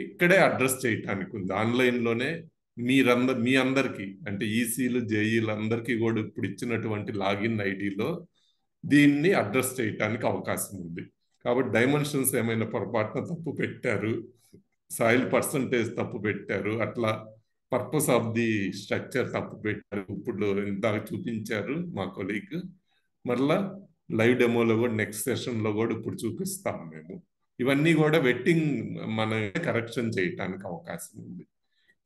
ఇక్కడే అడ్రస్ చేయటానికి ఉంది. ఆన్లైన్లోనే మీ అందరికీ, అంటే ఈసీలు, జేఈలు అందరికీ కూడా ఇప్పుడు ఇచ్చినటువంటి లాగిన్ ఐడిలో దీన్ని అడ్రస్ చేయటానికి అవకాశం ఉంది. కాబట్టి డైమెన్షన్స్ ఏమైనా పొరపాటున తప్పు పెట్టారు, సాయిల్ పర్సంటేజ్ తప్పు పెట్టారు, అట్లా పర్పస్ ఆఫ్ ది స్ట్రక్చర్ తప్పు పెట్టారు, ఇప్పుడు ఇందాక చూపించారు మా కొలీగ్, మరలా లైవ్ డెమోలో కూడా నెక్స్ట్ సెషన్లో కూడా ఇప్పుడు చూపిస్తాం మేము. ఇవన్నీ కూడా వెట్టింగ్ మన కరెక్షన్ చేయటానికి అవకాశం ఉంది.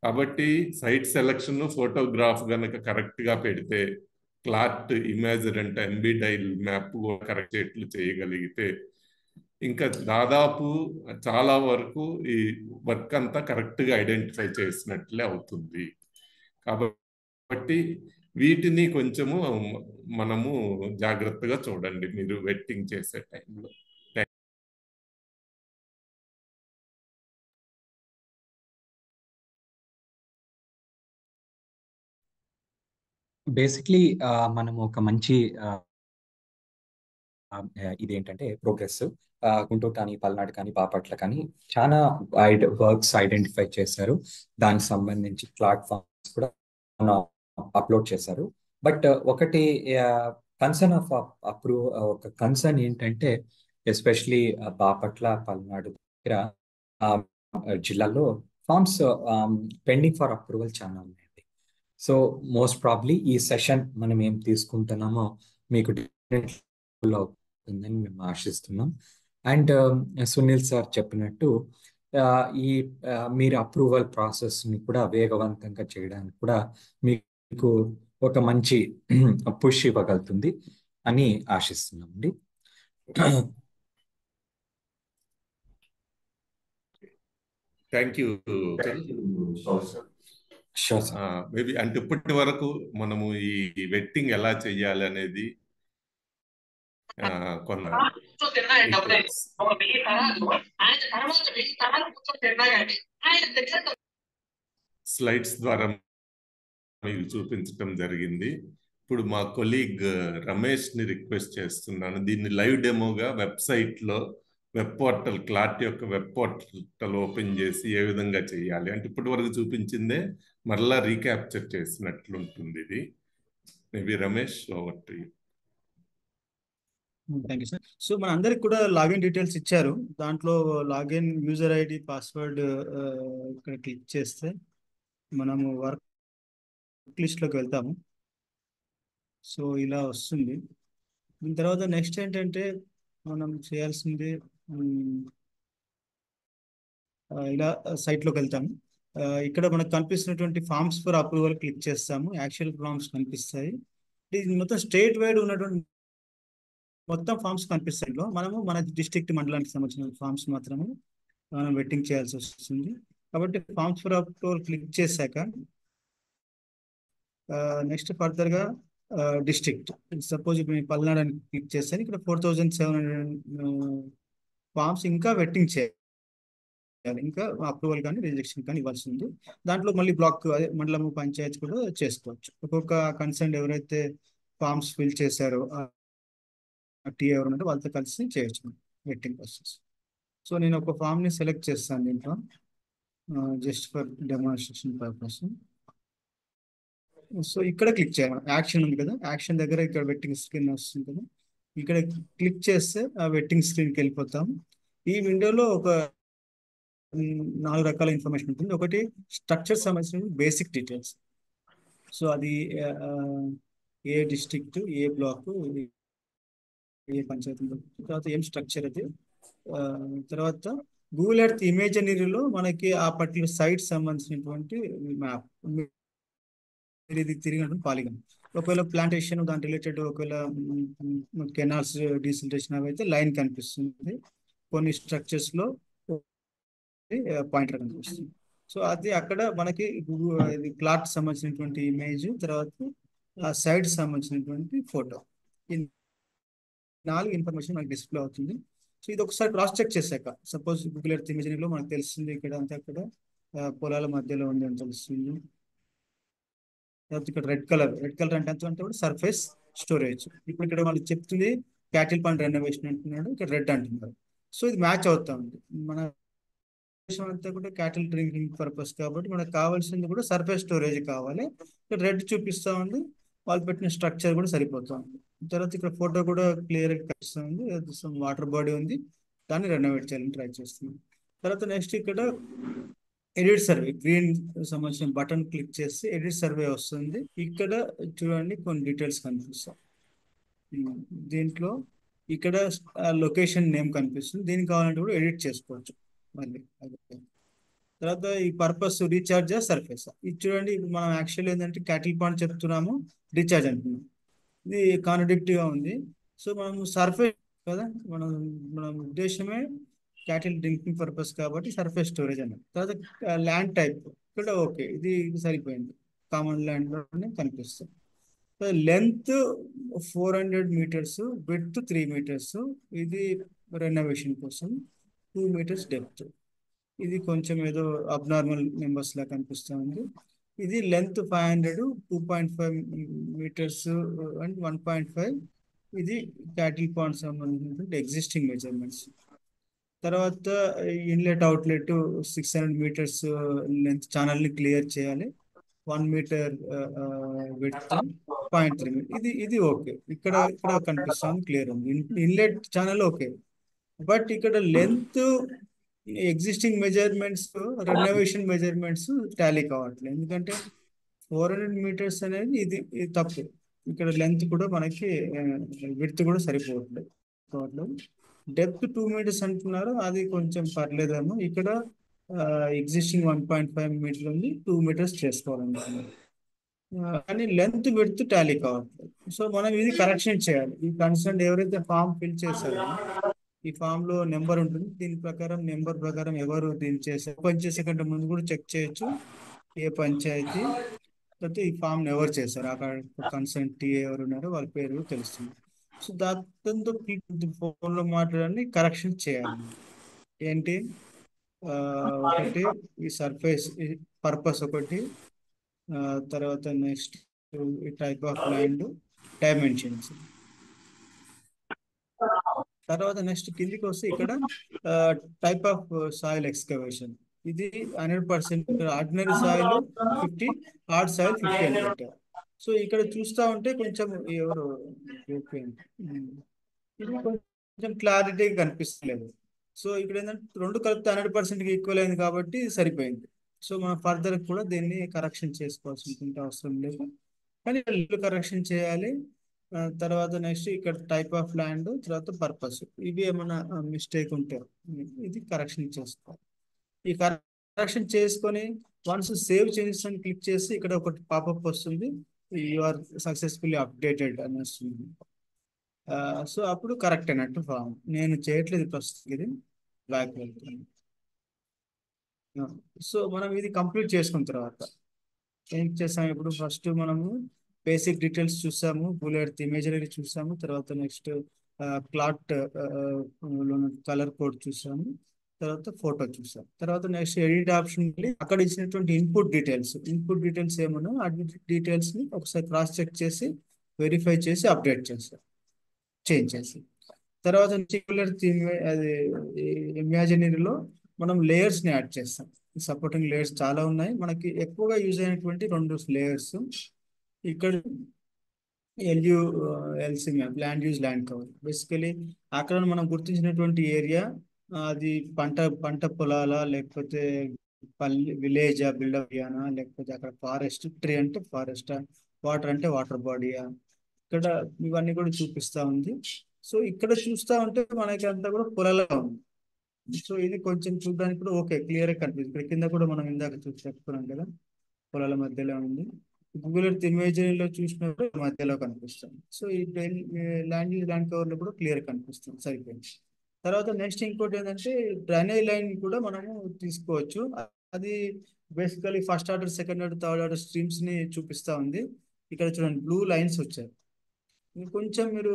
కాబట్టి సైట్ సెలక్షన్, ఫోటోగ్రాఫ్ కనుక కరెక్ట్గా పెడితే, క్లాట్ ఇమేజరీ అంటే ఎంబీడైల్ మ్యాప్ కూడా కరెక్ట్ చేయగలిగితే ఇంకా దాదాపు చాలా వరకు ఈ వర్క్ అంతా కరెక్ట్గా ఐడెంటిఫై చేసినట్లే అవుతుంది. కాబట్టి వీటిని కొంచెము మనము జాగ్రత్తగా చూడండి మీరు వెట్టింగ్ చేసే టైంలో. బేసిక్లీ మనము ఒక మంచి ఇదేంటంటే ప్రోగ్రెస్ గుంటూరు కానీ, పల్నాడు కానీ, బాపట్ల కానీ చాలా వర్క్స్ ఐడెంటిఫై చేశారు. దానికి సంబంధించి ప్లాట్ఫామ్స్ కూడా అప్లోడ్ చేశారు. బట్ ఒకటి కన్సర్న్ ఆఫ్ ఒక కన్సర్న్ ఏంటంటే ఎస్పెషలీ బాపట్ల, పల్నాడు దగ్గర జిల్లాలో ఫార్మ్స్ పెండింగ్ ఫర్ అప్రూవల్ చాలా ఉన్నాయండి. సో మోస్ట్ ప్రాబ్లీ ఈ సెషన్ మనం ఏం తీసుకుంటున్నామో మీకు అవుతుందని మేము ఆశిస్తున్నాం. అండ్ సునీల్ సార్ చెప్పినట్టు ఈ మీరు అప్రూవల్ ప్రాసెస్ని కూడా వేగవంతంగా చేయడానికి కూడా మీకు ఒక మంచి పుష్ ఇవ్వగలుగుతుంది అని ఆశిస్తున్నాం అండి. Thank you. మేబీ అంటే ఇప్పటి వరకు మనము ఈ వెట్టింగ్ ఎలా చెయ్యాలి అనేది కొన్న స్లైడ్స్ ద్వారా మీకు చూపించడం జరిగింది. ఇప్పుడు మా కొలీగ్ రమేష్ ని రిక్వెస్ట్ చేస్తున్నాను, దీన్ని లైవ్ డెమోగా వెబ్సైట్లో వెబ్ పోర్టల్, క్లాట్ యొక్క వెబ్ పోర్టల్ ఓపెన్ చేసి ఏ విధంగా చేయాలి అంటే ఇప్పటి వరకు చూపించిందే మరలా రీక్యాప్చర్ చేసినట్లుంటుంది ఇది. Maybe Ramesh over to you. Thank you sir. So మన అందరికి కూడా లాగిన్ డీటెయిల్స్ ఇచ్చారు. దాంట్లో లాగిన్ యూజర్ ఐడి పాస్వర్డ్ ఇక్కడ క్లిక్ చేస్తే మనము వర్క్ లిస్ట్లోకి వెళ్తాము. సో ఇలా వస్తుంది. దీని తర్వాత నెక్స్ట్ ఏంటంటే మనం చేయాల్సింది ఇలా సైట్లోకి వెళ్తాము. ఇక్కడ మనకు కనిపిస్తున్నటువంటి ఫార్మ్స్ ఫర్ అప్రూవల్ క్లిక్ చేస్తాము. యాక్చువల్ ఫార్మ్స్ కనిపిస్తాయి. ఇది మొత్తం స్టేట్ వైడ్ ఉన్నటువంటి మొత్తం ఫార్మ్స్ కనిపిస్తాయి. మనము మన డిస్ట్రిక్ట్ మండలానికి సంబంధించిన ఫార్మ్స్ మాత్రమే మనం వెట్టింగ్ చేయాల్సి వస్తుంది. కాబట్టి ఫార్మ్స్ ఫర్ అప్రూవల్ క్లిక్ చేశాక నెక్స్ట్ ఫర్దర్గా డిస్ట్రిక్ట్ సపోజ్ ఇప్పుడు నేను పల్నాడు అని క్లిక్ చేస్తాను. ఇక్కడ 4700 ఫార్మ్స్ ఇంకా వెట్టింగ్ చేయాలి. ఇంకా అప్రూవల్ కానీ రిజెక్షన్ కానీ ఇవ్వాల్సి ఉంది. దాంట్లో మళ్ళీ బ్లాక్ అదే మండలము పంచాయతీ కూడా చేసుకోవచ్చు. ఒక్కొక్క కన్సర్న్ ఎవరైతే ఫార్మ్స్ ఫిల్ చేశారో టీ ఎవరు ఉన్నారో వాళ్ళతో కలిసి చేయొచ్చు వెట్టింగ్ ప్రాసెస్. సో నేను ఒక ఫామ్ని సెలెక్ట్ చేస్తాను దీంట్లో just for demonstration purpose. So ఇక్కడ క్లిక్ చేయాలి. యాక్షన్ ఉంది కదా, యాక్షన్ దగ్గర ఇక్కడ వెట్టింగ్ స్క్రీన్ వస్తుంది కదా, ఇక్కడ క్లిక్ చేస్తే ఆ వెట్టింగ్ స్క్రీన్కి వెళ్ళిపోతాం. ఈ విండోలో ఒక 4 రకాల ఇన్ఫర్మేషన్ ఉంటుంది. ఒకటి స్ట్రక్చర్ సంబంధించిన బేసిక్ డీటెయిల్స్. సో అది ఏ డిస్ట్రిక్ట్, ఏ బ్లాక్, ఏ పంచాయతీ, తర్వాత ఏం స్ట్రక్చర్ అది, తర్వాత గూగుల్ ఎర్త్ ఇమేజనరీలో మనకి ఆ పర్టికులర్ సైట్ సంబంధించినటువంటి మ్యాప్, ఇది తిరిగినటువంటి పాలిగన్. ఒకవేళ ప్లాంటేషన్ దాని రిలేటెడ్, ఒకవేళ కెనాల్స్ డీసిల్టేషన్ అవి అయితే లైన్ కనిపిస్తుంది. కొన్ని స్ట్రక్చర్స్ లో పాయింటర్ కనిపిస్తుంది. సో అది అక్కడ మనకి ప్లాట్ సంబంధించినటువంటి ఇమేజ్, తర్వాత ఆ సైట్ సంబంధించినటువంటి ఫోటో, ఈ 4 ఇన్ఫర్మేషన్ మనకి డిస్ప్లే అవుతుంది. సో ఇది ఒకసారి క్రాస్ చెక్ చేశాక సపోజ్ గూగుల్ ఎర్త్ ఇమేజనరీలో మనకు తెలుస్తుంది ఇక్కడ అంతా అక్కడ పొలాల మధ్యలో ఉంది అని తెలుస్తుంది. ఇక్కడ రెడ్ కలర్ అంటే ఎంత అంటే కూడా సర్ఫేస్ స్టోరేజ్. ఇప్పుడు ఇక్కడ వాళ్ళు చెప్తుంది క్యాటిల్ పాండ్ రెనోవేషన్ అంటున్నాడు, ఇక్కడ రెడ్ అంటున్నారు. సో ఇది మ్యాచ్ అవుతా ఉంది. మన అంతా కూడా క్యాటిల్ డ్రింకింగ్ పర్పస్ కాబట్టి మనకు కావాల్సింది కూడా సర్ఫేస్ స్టోరేజ్ కావాలి. ఇక్కడ రెడ్ చూపిస్తా ఉంది, వాళ్ళు పెట్టిన స్ట్రక్చర్ కూడా సరిపోతా ఉంది. తర్వాత ఇక్కడ ఫోటో కూడా క్లియర్గా కనిపిస్తుంది. వాటర్ బాడీ ఉంది, దాన్ని రెనోవేట్ చేయాలని ట్రై చేస్తున్నాం. తర్వాత నెక్స్ట్ ఇక్కడ ఎడిట్ సర్వే, గ్రీన్ సంబంధించిన బటన్ క్లిక్ చేస్తే ఎడిట్ సర్వే వస్తుంది. ఇక్కడ చూడండి కొన్ని డీటెయిల్స్ కనిపిస్తాయి. దీంట్లో ఇక్కడ లొకేషన్ నేమ్ కనిపిస్తుంది. దీనికి కావాలంటే కూడా ఎడిట్ చేసుకోవచ్చు మళ్ళీ. తర్వాత ఈ పర్పస్ రీఛార్జ్ సర్ఫేస్, ఇది చూడండి. ఇప్పుడు మనం యాక్చువల్ ఏంటంటే క్యాటిల్ పాండ్ చెప్తున్నాము, రీఛార్జ్ అంటున్నాం. ఇది కాంట్రడిక్టివ్గా ఉంది. సో మనం సర్ఫేస్ కదా, మన ఉద్దేశమే క్యాటిల్ డ్రింకింగ్ పర్పస్ కాబట్టి సర్ఫేస్ స్టోరేజ్ అన్నది. తర్వాత ల్యాండ్ టైప్ ఇక్కడ ఓకే, ఇది సరిపోయింది, కామన్ ల్యాండ్లోనే కనిపిస్తుంది. లెంత్ 400 meters, విడ్త్ 3 meters, ఇది రెనోవేషన్ కోసం 2 meters డెప్త్. ఇది కొంచెం ఏదో అబ్నార్మల్ నెంబర్స్ లా కనిపిస్తూ ఉంది. ఇది లెంత్ 500, 2.5 meters అండ్ 1.5. ఇది క్యాటిల్ పాండ్ సంబంధించిన ఎగ్జిస్టింగ్ మెజర్మెంట్స్. తర్వాత ఇన్లెట్ అవుట్లెట్ 600 meters లెంత్ ఛానల్ని క్లియర్ చేయాలి. 1 meter విడ్త్, 0.3 meter. ఇది ఓకే, ఇక్కడ కనిపిస్తుంది, క్లియర్ ఉంది. ఇన్లెట్ ఛానల్ ఓకే, బట్ ఇక్కడ length existing measurements, renovation measurements Tally కావట్లేదు. ఎందుకంటే 400 meters అనేది ఇది తప్పు. ఇక్కడ లెంత్ కూడా మనకి విడ్త్ కూడా సరిపోవట్లేదు. డెప్త్ 2 meters అంటున్నారు, అది కొంచెం పర్లేదేమో. ఇక్కడ ఎగ్జిస్టింగ్ 1.5 meter ఉంది, 2 meters చేసుకోవాలనుకున్నారు. కానీ లెంత్ విడ్త్ టాలీ కావట్లేదు. సో మనం ఇది కరెక్షన్ చేయాలి. ఈ కన్సర్న్ ఎవరైతే ఫామ్ ఫిల్ చేశారో ఈ ఫామ్ లో నెంబర్ ఉంటుంది. దీని ప్రకారం నెంబర్ ప్రకారం ఎవరు దీన్ని చేశారు, ఓపెన్ చేసే కంటే ముందు కూడా చెక్ చేయొచ్చు ఏ పంచాయతీ, లేకపోతే ఈ ఫామ్ ఎవరు చేశారు, అక్కడ కన్సర్న్ టీ ఎవరు ఉన్నారో వాళ్ళ పేరు తెలుస్తుంది. సో దాంతో ఫోన్లో మాట్లాడాలని కరెక్షన్ చేయాలి. ఏంటి ఒకటి ఈ సర్ఫేస్ పర్పస్ ఒకటి, తర్వాత నెక్స్ట్ ఈ టైప్ ఆఫ్ ల్యాండ్ డైమెన్షన్స్. తర్వాత నెక్స్ట్ కిందికి వస్తే ఇక్కడ టైప్ ఆఫ్ సాయిల్ ఎక్స్కవేషన్, ఇది 100% ఆర్డినరీ సాయిల్ 50, హార్డ్ సాయిల్ 50 అని పెట్టారు. సో ఇక్కడ చూస్తూ ఉంటే కొంచెం ఎవరు ఇది కొంచెం క్లారిటీగా కనిపిస్తలేదు. సో ఇక్కడ ఏంటంటే రెండు కలిపితే 100% ఈక్వల్ అయింది కాబట్టి సరిపోయింది. సో మనం ఫర్దర్ కూడా దీన్ని కరెక్షన్ చేసుకోవాల్సిన అవసరం లేదు, కానీ కరెక్షన్ చేయాలి. తర్వాత నెక్స్ట్ ఇక్కడ టైప్ ఆఫ్ ల్యాండ్, తర్వాత పర్పస్, ఇవి ఏమైనా మిస్టేక్ ఉంటే ఇది కరెక్షన్ చేసుకోవాలి. ఈ కరెక్షన్ చేసుకొని వన్స్ సేవ్ చేంజెస్ అని క్లిక్ చేసి ఇక్కడ ఒకటి పాపప్ వస్తుంది, యు ఆర్ సక్సెస్ఫుల్లీ అప్డేటెడ్ అని వస్తుంది. సో అప్పుడు కరెక్ట్ అయినట్టు ఫామ్. నేను చేయట్లేదు ప్రస్తుతం, ఇది బ్యాక్ వెళ్తాను. సో మనం ఇది కంప్లీట్ చేసుకున్న తర్వాత ఏం చేసాము, ఇప్పుడు ఫస్ట్ మనము బేసిక్ డీటెయిల్స్ చూసాము, బుల్లెట్ ఇమేజరీ చూసాము, తర్వాత నెక్స్ట్ ప్లాట్ కలర్ కోడ్ చూసాము, తర్వాత ఫోటో చూసాం. తర్వాత నెక్స్ట్ ఎడిట్ ఆప్షన్ వెళ్ళి అక్కడ ఇచ్చినటువంటి ఇన్పుట్ డీటెయిల్స్ ఏమన్నా ఆ డీటెయిల్స్ ని ఒకసారి క్రాస్ చెక్ చేసి వెరిఫై చేసి అప్డేట్ చేస్తాం, చేంజ్ చేసి. తర్వాత అది ఇమాజినరీలో మనం లేయర్స్ ని యాడ్ చేస్తాం. సపోర్టింగ్ లేయర్స్ చాలా ఉన్నాయి, మనకి ఎక్కువగా యూజ్ అయినటువంటి 2 లేయర్స్ ఇక్కడ LULC map, land use land cover. Basically అక్కడ మనం గుర్తించినటువంటి ఏరియా అది పంట పొలాల, లేకపోతే పల్లె విలేజా, బిల్డప్ ఏరియానా, లేకపోతే అక్కడ ఫారెస్ట్, ట్రీ అంటే ఫారెస్ట్, వాటర్ అంటే వాటర్ బాడీయా, ఇక్కడ ఇవన్నీ కూడా చూపిస్తా ఉంది. సో ఇక్కడ చూస్తా ఉంటే మనకి అంతా కూడా పొలాలుగా ఉంది. సో ఇది కొంచెం చూడడానికి కూడా ఓకే, క్లియర్ గా కనిపిస్తుంది. ఇక్కడ కింద కూడా మనం ఇందాక చెప్పుకున్నాం కదా, పొలాల మధ్యలో ఉంది. గూగుల్ ఎర్త్ ఇమేజరీలో చూసినప్పుడు మధ్యలో కనిపిస్తుంది. సో ఈ ల్యాండ్ కవర్ లో కూడా క్లియర్ కనిపిస్తుంది, సరిపోయింది. తర్వాత నెక్స్ట్ ఇంకోటి ఏంటంటే డ్రైనేజ్ లైన్ కూడా మనము తీసుకోవచ్చు. అది basically first order, second order, third order streams ని చూపిస్తా ఉంది. ఇక్కడ చూడండి బ్లూ లైన్స్ వచ్చాయి. ఇంకొంచెం మీరు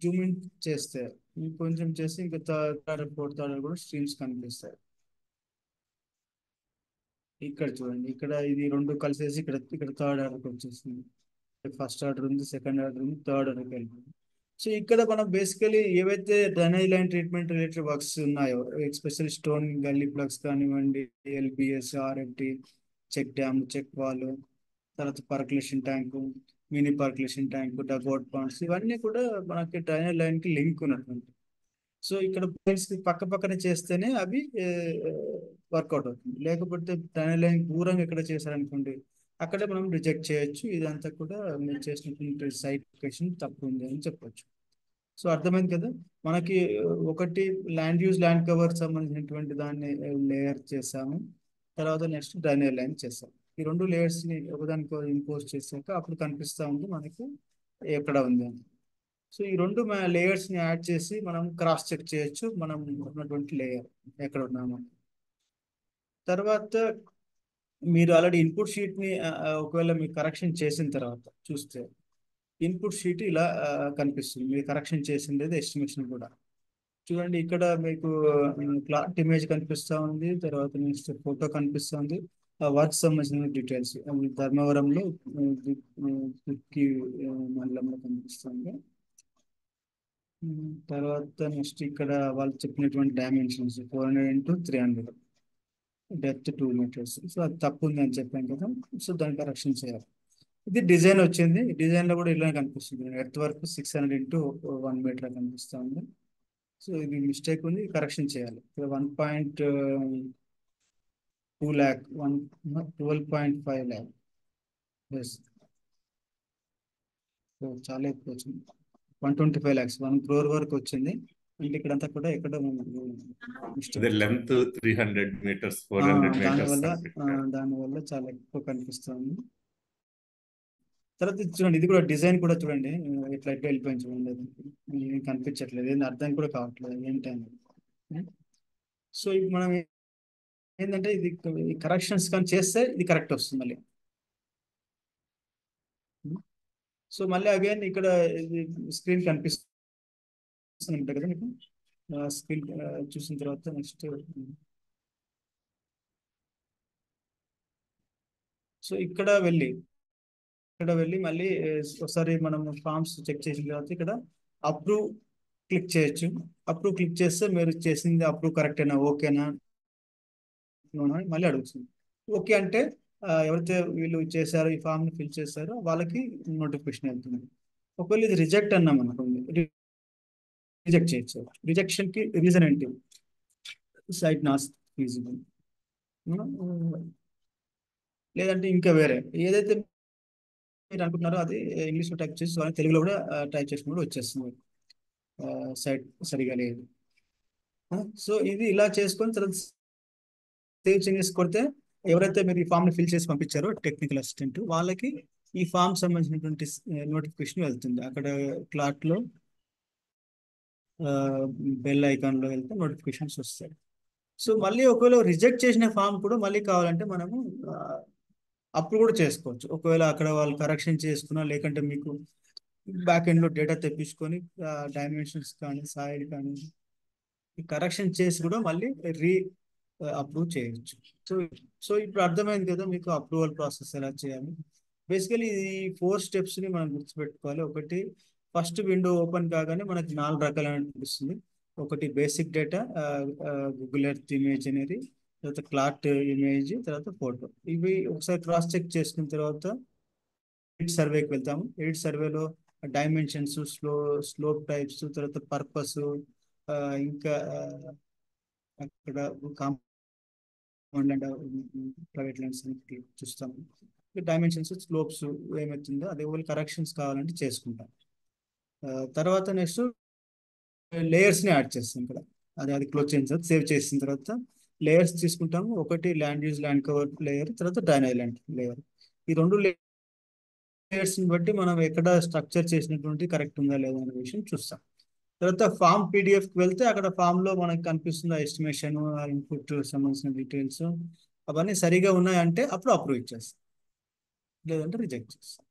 జూమ్ ఇన్ చేస్తే, ఇంకొంచెం చేస్తే ఇంకా థర్డ్ ఆర్డర్, ఫోర్త్ ఆర్డర్ కూడా స్ట్రీమ్స్ కనిపిస్తాయి. ఇక్కడ చూడండి, ఇక్కడ ఇది 2 కలిసేసి ఇక్కడ థర్డ్ ఆర్డర్కి వచ్చేసింది. ఫస్ట్ ఆర్డర్ ఉంది, సెకండ్ ఆర్డర్ ఉంది, థర్డ్ ఆర్డర్కి వెళ్ళింది. సో ఇక్కడ మనం బేసికలీ ఏవైతే drainage line treatment related works ఉన్నాయో, ఎస్పెషల్లీ స్టోన్ గల్లీ ప్లగ్స్ కానివ్వండి, LBS, RFT, check dam, check wall, తర్వాత percolation tank, mini percolation tank, dugout ponds, ఇవన్నీ కూడా మనకి డ్రైనేజ్ లైన్ కి లింక్ ఉన్నటువంటి. సో ఇక్కడ పక్క పక్కన చేస్తేనే అవి వర్కౌట్ అవుతుంది. లేకపోతే డ్రైనేజ్ లైన్ దూరంగా ఎక్కడ చేశారనుకోండి, అక్కడే మనం రిజెక్ట్ చేయొచ్చు. ఇదంతా కూడా మీరు చేసినటువంటి సైటిఫికేషన్ తప్పు ఉంది అని చెప్పొచ్చు. సో అర్థమైంది కదా, మనకి ఒకటి ల్యాండ్ కవర్ సంబంధించినటువంటి దాన్ని లేయర్ చేసాము, తర్వాత నెక్స్ట్ డ్రైనేజ్ లైన్ చేసాం. ఈ 2 లేయర్స్ ని ఒకదానికి ఇంపోజ్ చేసాక అప్పుడు కనిపిస్తా ఉంది మనకి ఎక్కడ ఉంది అని. సో ఈ 2 లేయర్స్ ని యాడ్ చేసి మనం క్రాస్ చెక్ చేయొచ్చు, మనం ఉన్నటువంటి లేయర్ ఎక్కడ ఉన్నాము. తర్వాత మీరు ఆల్రెడీ ఇన్పుట్ షీట్ ని ఒకవేళ మీరు కరెక్షన్ చేసిన తర్వాత చూస్తే ఇన్పుట్ షీట్ ఇలా కనిపిస్తుంది. మీరు కరెక్షన్ చేసింది ఎస్టిమేషన్ కూడా చూడండి. ఇక్కడ మీకు ప్లాట్ ఇమేజ్ కనిపిస్తూ ఉంది, తర్వాత నెక్స్ట్ ఫోటో కనిపిస్తుంది, వర్క్ సంబంధించిన డీటెయిల్స్ ధర్మవరంలో మండలంలో కనిపిస్తుంది. తర్వాత నెక్స్ట్ ఇక్కడ వాళ్ళు చెప్పినటువంటి డైమెన్షన్స్ 400 × 300, డెప్త్ 2 meters. సో అది తప్పు ఉంది అని చెప్పాను కదా, సో దాన్ని కరెక్షన్ చేయాలి. ఇది డిజైన్ వచ్చింది, డిజైన్ లో కూడా ఇలా కనిపిస్తుంది. ఎర్త్ వర్క్ 600 × 1 meter కనిపిస్తుంది. సో ఇది మిస్టేక్ ఉంది, కరెక్షన్ చేయాలి. 1.2 lakh, 12.5 lakh. ఎస్, చాలా ఎక్కువ వచ్చింది. 125 lakhs, 1 crore వరకు వచ్చింది. అంటే ఇక్కడంతా కూడా ఎక్కడ లెంత్ 300 meters, 400 meters. దానివల్ల చాలా ఎక్కువ కనిపిస్తుంది. తర్వాత చూడండి, ఇది కూడా డిజైన్ కూడా చూడండి, ఇట్లా వెళ్ళిపోయింది చూడండి, అది కనిపించట్లేదు, ఏంటి అర్థం కూడా కావట్లేదు ఏంటని. సో ఇప్పుడు మనం ఏంటంటే ఇది కరెక్షన్స్ కానీ చేస్తే ఇది కరెక్ట్ వస్తుంది మళ్ళీ. సో మళ్ళీ అగైన్ ఇక్కడ స్క్రీన్ కనిపిస్తుంది కదా మీకు, స్క్రీన్ చూసిన తర్వాత నెక్స్ట్ సో ఇక్కడ వెళ్ళి మళ్ళీ ఒకసారి మనం ఫామ్స్ చెక్ చేసిన తర్వాత ఇక్కడ అప్రూవ్ క్లిక్ చేయొచ్చు. అప్రూవ్ క్లిక్ చేస్తే మీరు చేసింది అప్రూవ్ కరెక్టేనా, ఓకేనా మళ్ళీ అడుగుతుంది. ఓకే అంటే ఎవరైతే వీళ్ళు చేశారో, ఈ ఫామ్ ని ఫిల్ చేశారో వాళ్ళకి నోటిఫికేషన్ వెళ్తుంది. ఒకవేళ ఇది రిజెక్ట్ అన్నాం అనుకోండి, రిజెక్ట్ చేయొచ్చు. రిజెక్షన్ కి రీజన్ ఏంటి? సైట్ నాట్ ఫీజిబుల్, లేదంటే ఇంకా వేరే ఏదైతే మీరు అనుకుంటున్నారో అది ఇంగ్లీష్లో టైప్ చేసి తెలుగులో కూడా టైప్ చేసుకుని వచ్చేస్తుంది, సైట్ సరిగా లేదు. సో ఇది ఇలా చేసుకొని తర్వాత సేవ్ చేంజెస్ కొడితే ఎవరైతే మీరు ఈ ఫామ్ని ఫిల్ చేసి పంపించారో టెక్నికల్ అసిస్టెంట్ వాళ్ళకి ఈ ఫామ్ సంబంధించినటువంటి నోటిఫికేషన్ వెళ్తుంది. అక్కడ క్లాట్లో బెల్ ఐకాన్లో వెళ్తే నోటిఫికేషన్స్ వస్తాయి. సో మళ్ళీ ఒకవేళ రిజెక్ట్ చేసిన ఫామ్ కూడా మళ్ళీ కావాలంటే మనము అప్పుడు కూడా చేసుకోవచ్చు. ఒకవేళ అక్కడ వాళ్ళు కరెక్షన్ చేసుకున్నా, లేకంటే మీకు బ్యాక్ ఎండ్లో డేటా తెప్పించుకొని డైమెన్షన్స్ కానీ సాయిల్ కానీ కరెక్షన్ చేసి కూడా మళ్ళీ అప్రూవ్ చేయొచ్చు. సో సో ఇప్పుడు అర్థమైంది కదా మీకు అప్రూవల్ ప్రాసెస్ ఎలా చేయాలి. బేసికలీ ఈ 4 స్టెప్స్ని మనం గుర్తుపెట్టుకోవాలి. ఒకటి, ఫస్ట్ విండో ఓపెన్ కాగానే మనకి 4 రకాలైన అనిపిస్తుంది. ఒకటి basic data, Google earth image అనేది, తర్వాత క్లాట్ ఇమేజ్, తర్వాత ఫోటో. ఇవి ఒకసారి క్రాస్ చెక్ చేసుకున్న తర్వాత ఎడిట్ సర్వేకి వెళ్తాము. ఎడిట్ సర్వేలో డైమెన్షన్స్, స్లోప్ టైప్స్, తర్వాత పర్పస్, ఇంకా అక్కడ కాంపౌండ్ ల్యాండ్, ప్రైవేట్ ల్యాండ్స్ అని చూస్తాము. డైమెన్షన్స్, స్లోప్స్ ఏమవుతుందో అదే వాళ్ళు కరెక్షన్స్ కావాలంటే చేసుకుంటాం. తర్వాత నెక్స్ట్ లేయర్స్ని యాడ్ చేస్తాం. ఇక్కడ అది క్లోజ్ చేసిన తర్వాత సేవ్ చేసిన తర్వాత లేయర్స్ తీసుకుంటాము. ఒకటి land use, land cover layer, తర్వాత డ్రైన్ ఐలాండ్ లేయర్. ఈ 2 లేయర్స్ని బట్టి మనం ఎక్కడ స్ట్రక్చర్ చేసినటువంటి కరెక్ట్ ఉందా లేదా అనే విషయం చూస్తాం. తర్వాత ఫామ్ పీడిఎఫ్కి వెళ్తే అక్కడ ఫామ్లో మనకు కనిపిస్తుంది ఎస్టిమేషన్, ఇన్పుట్ సంబంధించిన డీటెయిల్స్ అవన్నీ సరిగా ఉన్నాయంటే అప్పుడు అప్రూవ్ ఇచ్చేస్తాం, లేదంటే రిజెక్ట్ చేస్తాం.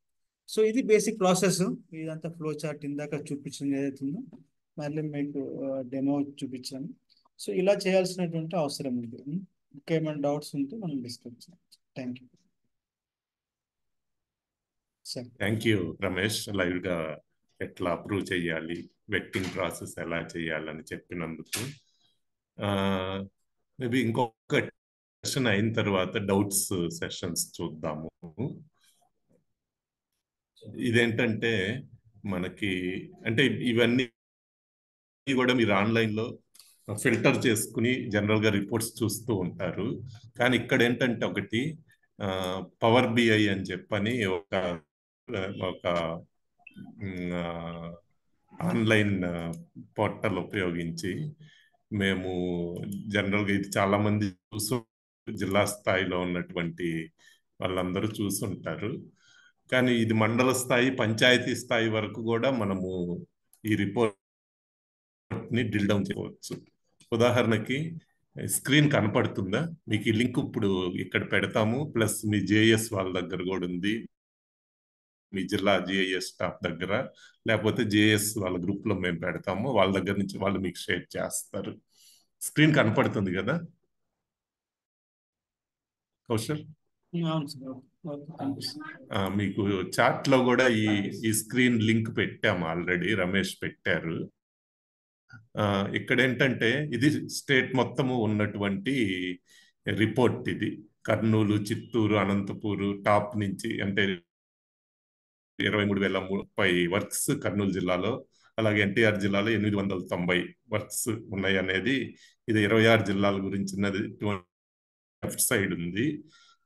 సో ఇది బేసిక్ ప్రాసెస్. ఇదంతా ఫ్లో చార్ట్ ఇందాక చూపించింది ఏదైతుందో మళ్ళీ మీకు డెమో చూపించాను. సో ఇలా చేయాల్సినటువంటి అవసరం ఉంది. ఇంకేమైనా డౌట్స్ ఉంటే మనం డిస్కస్ చేయాలి. Thank you. Thank you Ramesh, లైవ్గా ఎట్లా అప్రూవ్ చేయాలి, వెట్టింగ్ ప్రాసెస్ ఎలా చేయాలని చెప్పినందుకు. మేబీ ఇంకొక సెషన్ అయిన తర్వాత డౌట్స్ సెషన్స్ చూద్దాము. ఇదేంటంటే మనకి అంటే ఇవన్నీ కూడా మీరు ఆన్లైన్లో ఫిల్టర్ చేసుకుని జనరల్గా రిపోర్ట్స్ చూస్తూ ఉంటారు. కానీ ఇక్కడ ఏంటంటే ఒకటి పవర్ బిఐ అని చెప్పని ఒక ఆన్లైన్ పోర్టల్ ఉపయోగించి మేము జనరల్గా ఇది చాలా మంది జిల్లా స్థాయిలో ఉన్నటువంటి వాళ్ళందరూ చూసుంటారు. కానీ ఇది మండల స్థాయి, పంచాయతీ స్థాయి వరకు కూడా మనము ఈ రిపోర్ట్ని డ్రిల్ డౌన్ చేయవచ్చు. ఉదాహరణకి స్క్రీన్ కనపడుతుందా మీకు? ఈ లింక్ ఇప్పుడు ఇక్కడ పెడతాము. ప్లస్ మీ జేఎస్ వాళ్ళ దగ్గర కూడా ఉంది, మీ జిల్లా జిఐఎస్ స్టాఫ్ దగ్గర, లేకపోతే జేఎస్ వాళ్ళ గ్రూప్లో మేము పెడతాము. వాళ్ళ దగ్గర నుంచి వాళ్ళు మీకు షేర్ చేస్తారు. స్క్రీన్ కనపడుతుంది కదా కౌశల్? మీకు చాట్లో కూడా ఈ స్క్రీన్ లింక్ పెట్టాము ఆల్రెడీ, రమేష్ పెట్టారు. ఇక్కడ ఏంటంటే ఇది స్టేట్ మొత్తము ఉన్నటువంటి రిపోర్ట్. ఇది కర్నూలు, చిత్తూరు, అనంతపూరు టాప్ నుంచి అంటే 23,030 వర్క్స్ కర్నూలు జిల్లాలో, అలాగే ఎన్టీఆర్ జిల్లాలో 890 వర్క్స్ ఉన్నాయి అనేది. ఇది 26 జిల్లాల గురించినది. లెఫ్ట్ సైడ్ ఉంది.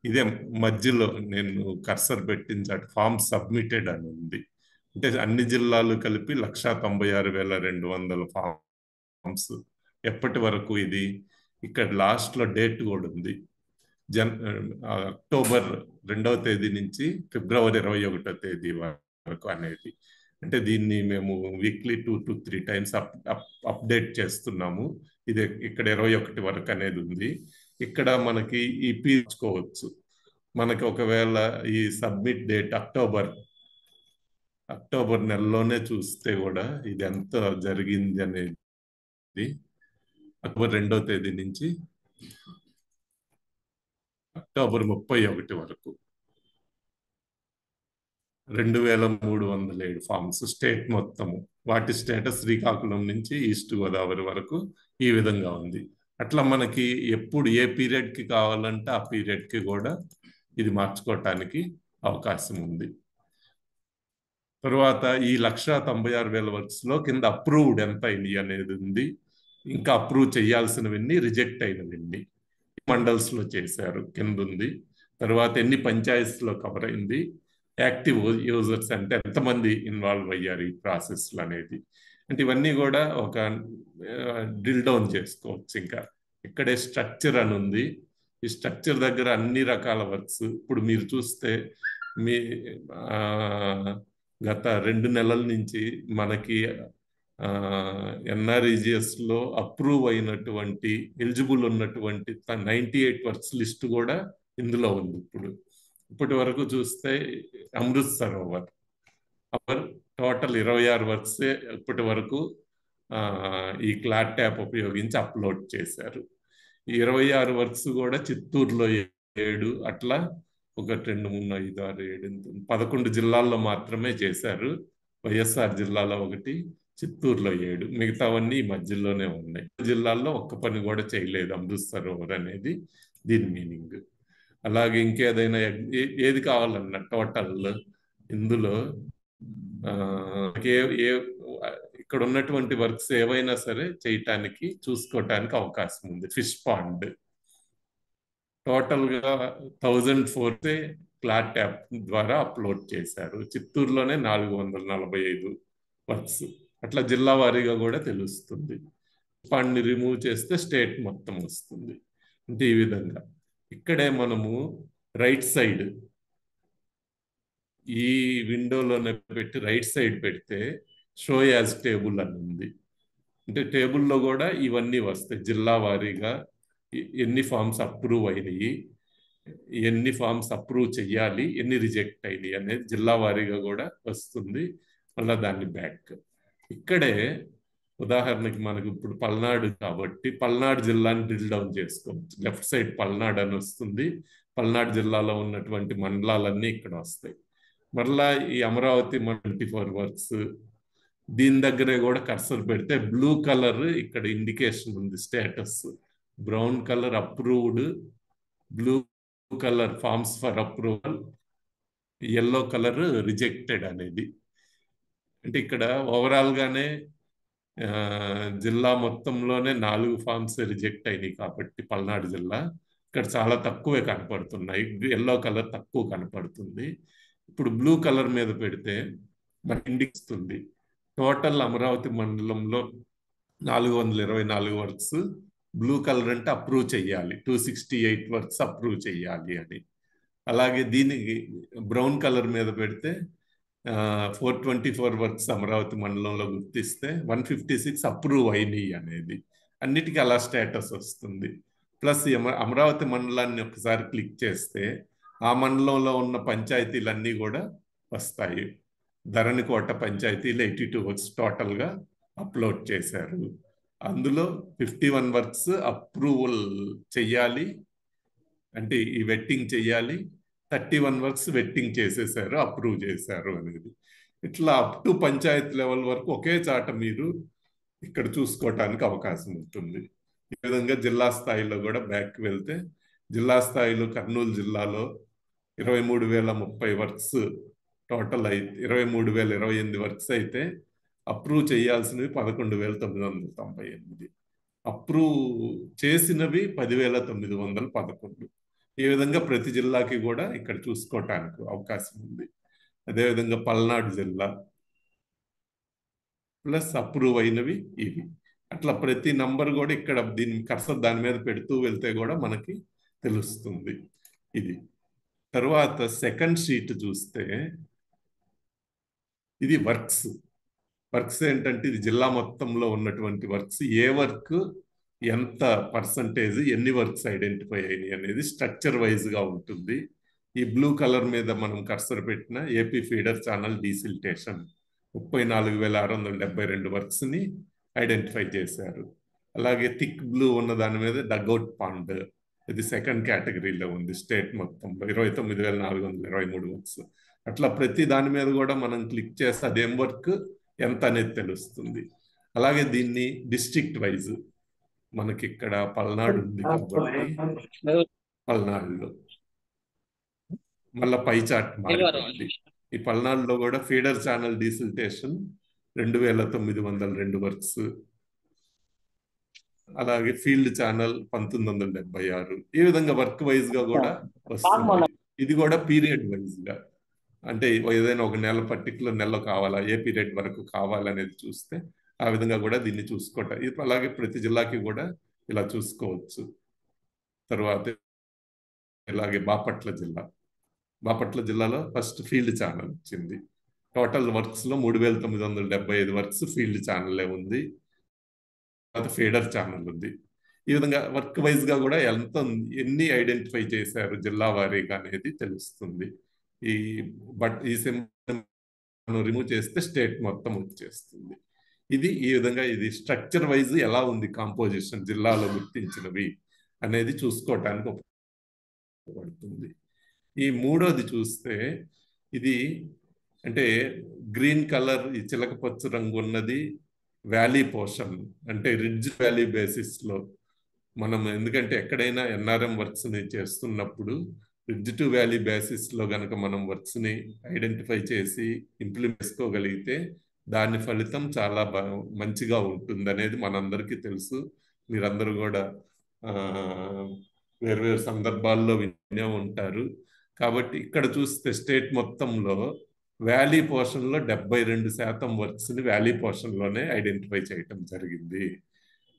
ఇదే మధ్యలో నేను కర్సర్ పెట్టించాడు ఫామ్ సబ్మిటెడ్ అని ఉంది. అంటే అన్ని జిల్లాలు కలిపి 196,200 ఫామ్స్. ఎప్పటి వరకు ఇది? ఇక్కడ లాస్ట్లో డేట్ కూడా ఉంది, అక్టోబర్ 2వ తేదీ నుంచి ఫిబ్రవరి 21వ తేదీ వరకు అనేది. అంటే దీన్ని మేము వీక్లీ 2 to 3 times అప్డేట్ చేస్తున్నాము. ఇది ఇక్కడ 21 వరకు అనేది ఉంది. ఇక్కడ మనకి ఈ పీల్చుకోవచ్చు. మనకి ఒకవేళ ఈ సబ్మిట్ డేట్ అక్టోబర్ నెలలోనే చూస్తే కూడా ఇది ఎంత జరిగింది అనేది అక్టోబర్ 2వ తేదీ నుంచి అక్టోబర్ 31 వరకు 2,307 ఫామ్స్ స్టేట్ మొత్తము. వాటి స్టేటస్ శ్రీకాకుళం నుంచి ఈస్ట్ గోదావరి వరకు ఈ విధంగా ఉంది. అట్లా మనకి ఎప్పుడు ఏ పీరియడ్కి కావాలంటే ఆ పీరియడ్కి కూడా ఇది మార్చుకోవటానికి అవకాశం ఉంది. తర్వాత ఈ 1,96,000 వర్క్స్లో కింద అప్రూవ్డ్ ఎంత అయింది అనేది ఉంది. ఇంకా అప్రూవ్ చేయాల్సినవన్నీ రిజెక్ట్ అయినవన్నీ మండల్స్లో చేశారు కింద ఉంది. తర్వాత ఎన్ని పంచాయత్స్లో కవర్ అయింది, యాక్టివ్ యూజర్స్ అంటే ఎంతమంది ఇన్వాల్వ్ అయ్యారు ఈ ప్రాసెస్లు అనేది. అంటే ఇవన్నీ కూడా ఒక డ్రిల్ డౌన్ చేసుకోవచ్చు. ఇంకా ఇక్కడే స్ట్రక్చర్ అని ఉంది. ఈ స్ట్రక్చర్ దగ్గర అన్ని రకాల వర్క్స్ ఇప్పుడు మీరు చూస్తే మీ గత 2 నెలల నుంచి మనకి ఎన్ఆర్ఈజిఎస్లో అప్రూవ్ అయినటువంటి ఎలిజిబుల్ ఉన్నటువంటి 98 వర్క్స్ లిస్ట్ కూడా ఇందులో ఉంది. ఇప్పటి వరకు చూస్తే అమృత్ సరోవర్ టోటల్ 26 వర్క్సే ఇప్పటి వరకు ఈ క్లాట్ ట్యాప్ ఉపయోగించి అప్లోడ్ చేశారు. ఈ 26 వర్క్స్ కూడా చిత్తూరులో 7, అట్లా 1, 2, 3, 5, 6, 7, 11 జిల్లాల్లో మాత్రమే చేశారు. వైఎస్ఆర్ జిల్లాలో 1, చిత్తూరులో 7, మిగతావన్నీ ఈ మధ్యలోనే ఉన్నాయి. జిల్లాల్లో ఒక్క పని కూడా చేయలేదు అమృత్ సరోవర్ అనేది దీని మీనింగ్. అలాగే ఇంకేదైనా ఏది కావాలన్నా టోటల్ ఇందులో ఇక్కడ ఉన్నటువంటి వర్క్స్ ఏవైనా సరే చేయటానికి చూసుకోవటానికి అవకాశం ఉంది. ఫిష్ పాండ్ టోటల్గా 1004 క్లాట్ ట్యాప్ ద్వారా అప్లోడ్ చేశారు. చిత్తూరులోనే 445 వర్క్స్. అట్లా జిల్లా వారీగా కూడా తెలుస్తుంది. పాండ్ని రిమూవ్ చేస్తే స్టేట్ మొత్తం వస్తుంది. అంటే ఈ విధంగా ఇక్కడే మనము రైట్ సైడ్ ఈ విండోలోనే పెట్టి రైట్ సైడ్ పెడితే షో యాజ్ టేబుల్ అని ఉంది. అంటే టేబుల్లో కూడా ఇవన్నీ వస్తాయి. జిల్లా వారీగా ఎన్ని ఫామ్స్ అప్రూవ్ అయినాయి, ఎన్ని ఫామ్స్ అప్రూవ్ చెయ్యాలి, ఎన్ని రిజెక్ట్ అయినాయి అనేది జిల్లా వారీగా కూడా వస్తుంది. మళ్ళీ దాన్ని బ్యాక్ ఇక్కడే ఉదాహరణకి మనకు ఇప్పుడు పల్నాడు కాబట్టి పల్నాడు జిల్లాని డ్రిల్ డౌన్ చేసుకోవచ్చు. లెఫ్ట్ సైడ్ పల్నాడు అని వస్తుంది. పల్నాడు జిల్లాలో ఉన్నటువంటి మండలాలన్నీ ఇక్కడ వస్తాయి. మరలా ఈ అమరావతి 24 వర్క్స్ దీని దగ్గరే కూడా కర్సర్ పెడితే బ్లూ కలర్ ఇక్కడ ఇండికేషన్ ఉంది status. Brown colour approved, blue colour forms for approval, yellow colour rejected అనేది. అంటే ఇక్కడ ఓవరాల్గానే జిల్లా మొత్తంలోనే 4 ఫార్మ్స్ రిజెక్ట్ అయినాయి కాబట్టి పల్నాడు జిల్లా ఇక్కడ చాలా తక్కువే కనపడుతున్నాయి. ఎల్లో కలర్ తక్కువ కనపడుతుంది. ఇప్పుడు బ్లూ కలర్ మీద పెడితే మనకి ఇండికిస్తుంది టోటల్ అమరావతి మండలంలో 424 వర్క్స్ బ్లూ కలర్ అంటే అప్రూవ్ చెయ్యాలి, 268 వర్క్స్ అప్రూవ్ చెయ్యాలి అని. అలాగే దీనికి బ్రౌన్ కలర్ మీద పెడితే 424 వర్క్స్ అమరావతి మండలంలో గుర్తిస్తే 156 అప్రూవ్ అయినాయి అనేది. అన్నిటికీ అలా స్టేటస్ వస్తుంది. ప్లస్ అమరావతి మండలాన్ని ఒకసారి క్లిక్ చేస్తే ఆ మండలంలో ఉన్న పంచాయతీలన్నీ కూడా వస్తాయి. ధరణికోట పంచాయతీలో 82 వర్క్స్ టోటల్గా అప్లోడ్ చేశారు. అందులో 51 వర్క్స్ అప్రూవల్ చెయ్యాలి, అంటే ఈ వెట్టింగ్ చెయ్యాలి. 31 వర్క్స్ వెట్టింగ్ చేసేసారు, అప్రూవ్ చేశారు అనేది. ఇట్లా అప్ టు పంచాయత్ లెవెల్ వరకు ఒకే చాట మీరు ఇక్కడ చూసుకోవటానికి అవకాశం ఉంటుంది. ఈ విధంగా జిల్లా స్థాయిలో కూడా బ్యాక్ వెళ్తే జిల్లా స్థాయిలో కర్నూలు జిల్లాలో 23,030 వర్క్స్ టోటల్ అయితే 23,028 వర్క్స్ అయితే అప్రూవ్ చేయాల్సినవి 11,998, అప్రూవ్ చేసినవి 10,911. ఈ విధంగా ప్రతి జిల్లాకి కూడా ఇక్కడ చూసుకోవటానికి అవకాశం ఉంది. అదేవిధంగా పల్నాడు జిల్లా ప్లస్ అప్రూవ్ అయినవి ఇవి. అట్లా ప్రతి నంబర్ కూడా ఇక్కడ దీని కర్సర్ దాని మీద పెడుతూ వెళ్తే కూడా మనకి తెలుస్తుంది. ఇది తర్వాత సెకండ్ షీట్ చూస్తే ఇది వర్క్స్. వర్క్స్ ఏంటంటే ఇది జిల్లా మొత్తంలో ఉన్నటువంటి వర్క్స్, ఏ వర్క్ ఎంత పర్సంటేజ్ ఎన్ని వర్క్స్ ఐడెంటిఫై అయినాయి అనేది స్ట్రక్చర్ వైజ్గా ఉంటుంది. ఈ బ్లూ కలర్ మీద మనం కర్సర్ పెట్టిన ఏపీ ఫీడర్ ఛానల్ డీసిల్టేషన్ 34,672 వర్క్స్ని ఐడెంటిఫై చేశారు. అలాగే థిక్ బ్లూ ఉన్న దాని మీద డగ్అవుట్ పాండ్, ఇది సెకండ్ కేటగిరీలో ఉంది స్టేట్ మొత్తంలో 29,423 వర్క్స్. అట్లా ప్రతి దాని మీద కూడా మనం క్లిక్ చేస్తే అదేం వర్క్ ఎంత అనేది తెలుస్తుంది. అలాగే దీన్ని డిస్ట్రిక్ట్ వైజ్ మనకి ఇక్కడ పల్నాడు ఉంది కాబట్టి పల్నాడులో మళ్ళీ పై చార్ట్ మారిపోయింది. ఈ పల్నాడులో కూడా ఫీడర్ ఛానల్ డీసిల్టేషన్ 2902 వర్క్స్, అలాగే ఫీల్డ్ ఛానల్ 1976. ఈ విధంగా వర్క్ వైజ్ గా కూడా వస్తుంది. ఇది కూడా పీరియడ్ వైజ్ గా, అంటే ఏదైనా ఒక నెల పర్టికులర్ నెలలో కావాలా, ఏ పీరియడ్ వరకు కావాలనేది చూస్తే ఆ విధంగా కూడా దీన్ని చూసుకోవటం. అలాగే ప్రతి జిల్లాకి కూడా ఇలా చూసుకోవచ్చు. తర్వాత ఇలాగే బాపట్ల జిల్లాలో ఫస్ట్ ఫీల్డ్ ఛానల్ వచ్చింది. టోటల్ వర్క్స్ లో 3975 వర్క్స్ ఫీల్డ్ ఛానల్లే ఉంది. తర్వాత ఫీడర్ ఛానల్ ఉంది. ఈ విధంగా వర్క్ వైజ్ గా కూడా ఎన్ని ఐడెంటిఫై చేశారు జిల్లా వారీగా అనేది తెలుస్తుంది. ఈ రిమూవ్ చేస్తే స్టేట్ మొత్తం వచ్చేస్తుంది. ఈ విధంగా ఇది స్ట్రక్చర్ వైజ్ ఎలా ఉంది కాంపోజిషన్ జిల్లాలో గుర్తించినవి అనేది చూసుకోవటానికి ఉపయోగపడుతుంది. ఈ మూడోది చూస్తే ఇది అంటే గ్రీన్ కలర్, ఈ చిలక పచ్చ రంగు ఉన్నది వ్యాలీ పోర్షన్, అంటే రిడ్జ్ వ్యాలీ బేసిస్ లో మనం, ఎందుకంటే ఎక్కడైనా ఎన్ఆర్ఎం వర్క్స్ ని చేస్తున్నప్పుడు రిడ్జ్ టు వ్యాలీ బేసిస్ లో గనక మనం వర్క్స్ ని ఐడెంటిఫై చేసి ఇంప్లిమెంట్ చేసుకోగలిగితే దాని ఫలితం చాలా మంచిగా ఉంటుంది అనేది మనందరికీ తెలుసు. మీరందరూ కూడా వేర్వేరు సందర్భాల్లో వినే ఉంటారు. కాబట్టి ఇక్కడ చూస్తే స్టేట్ మొత్తంలో వ్యాలీ పోర్షన్లో 72% వర్క్స్ ని వ్యాలీ పోర్షన్లోనే ఐడెంటిఫై చేయటం జరిగింది.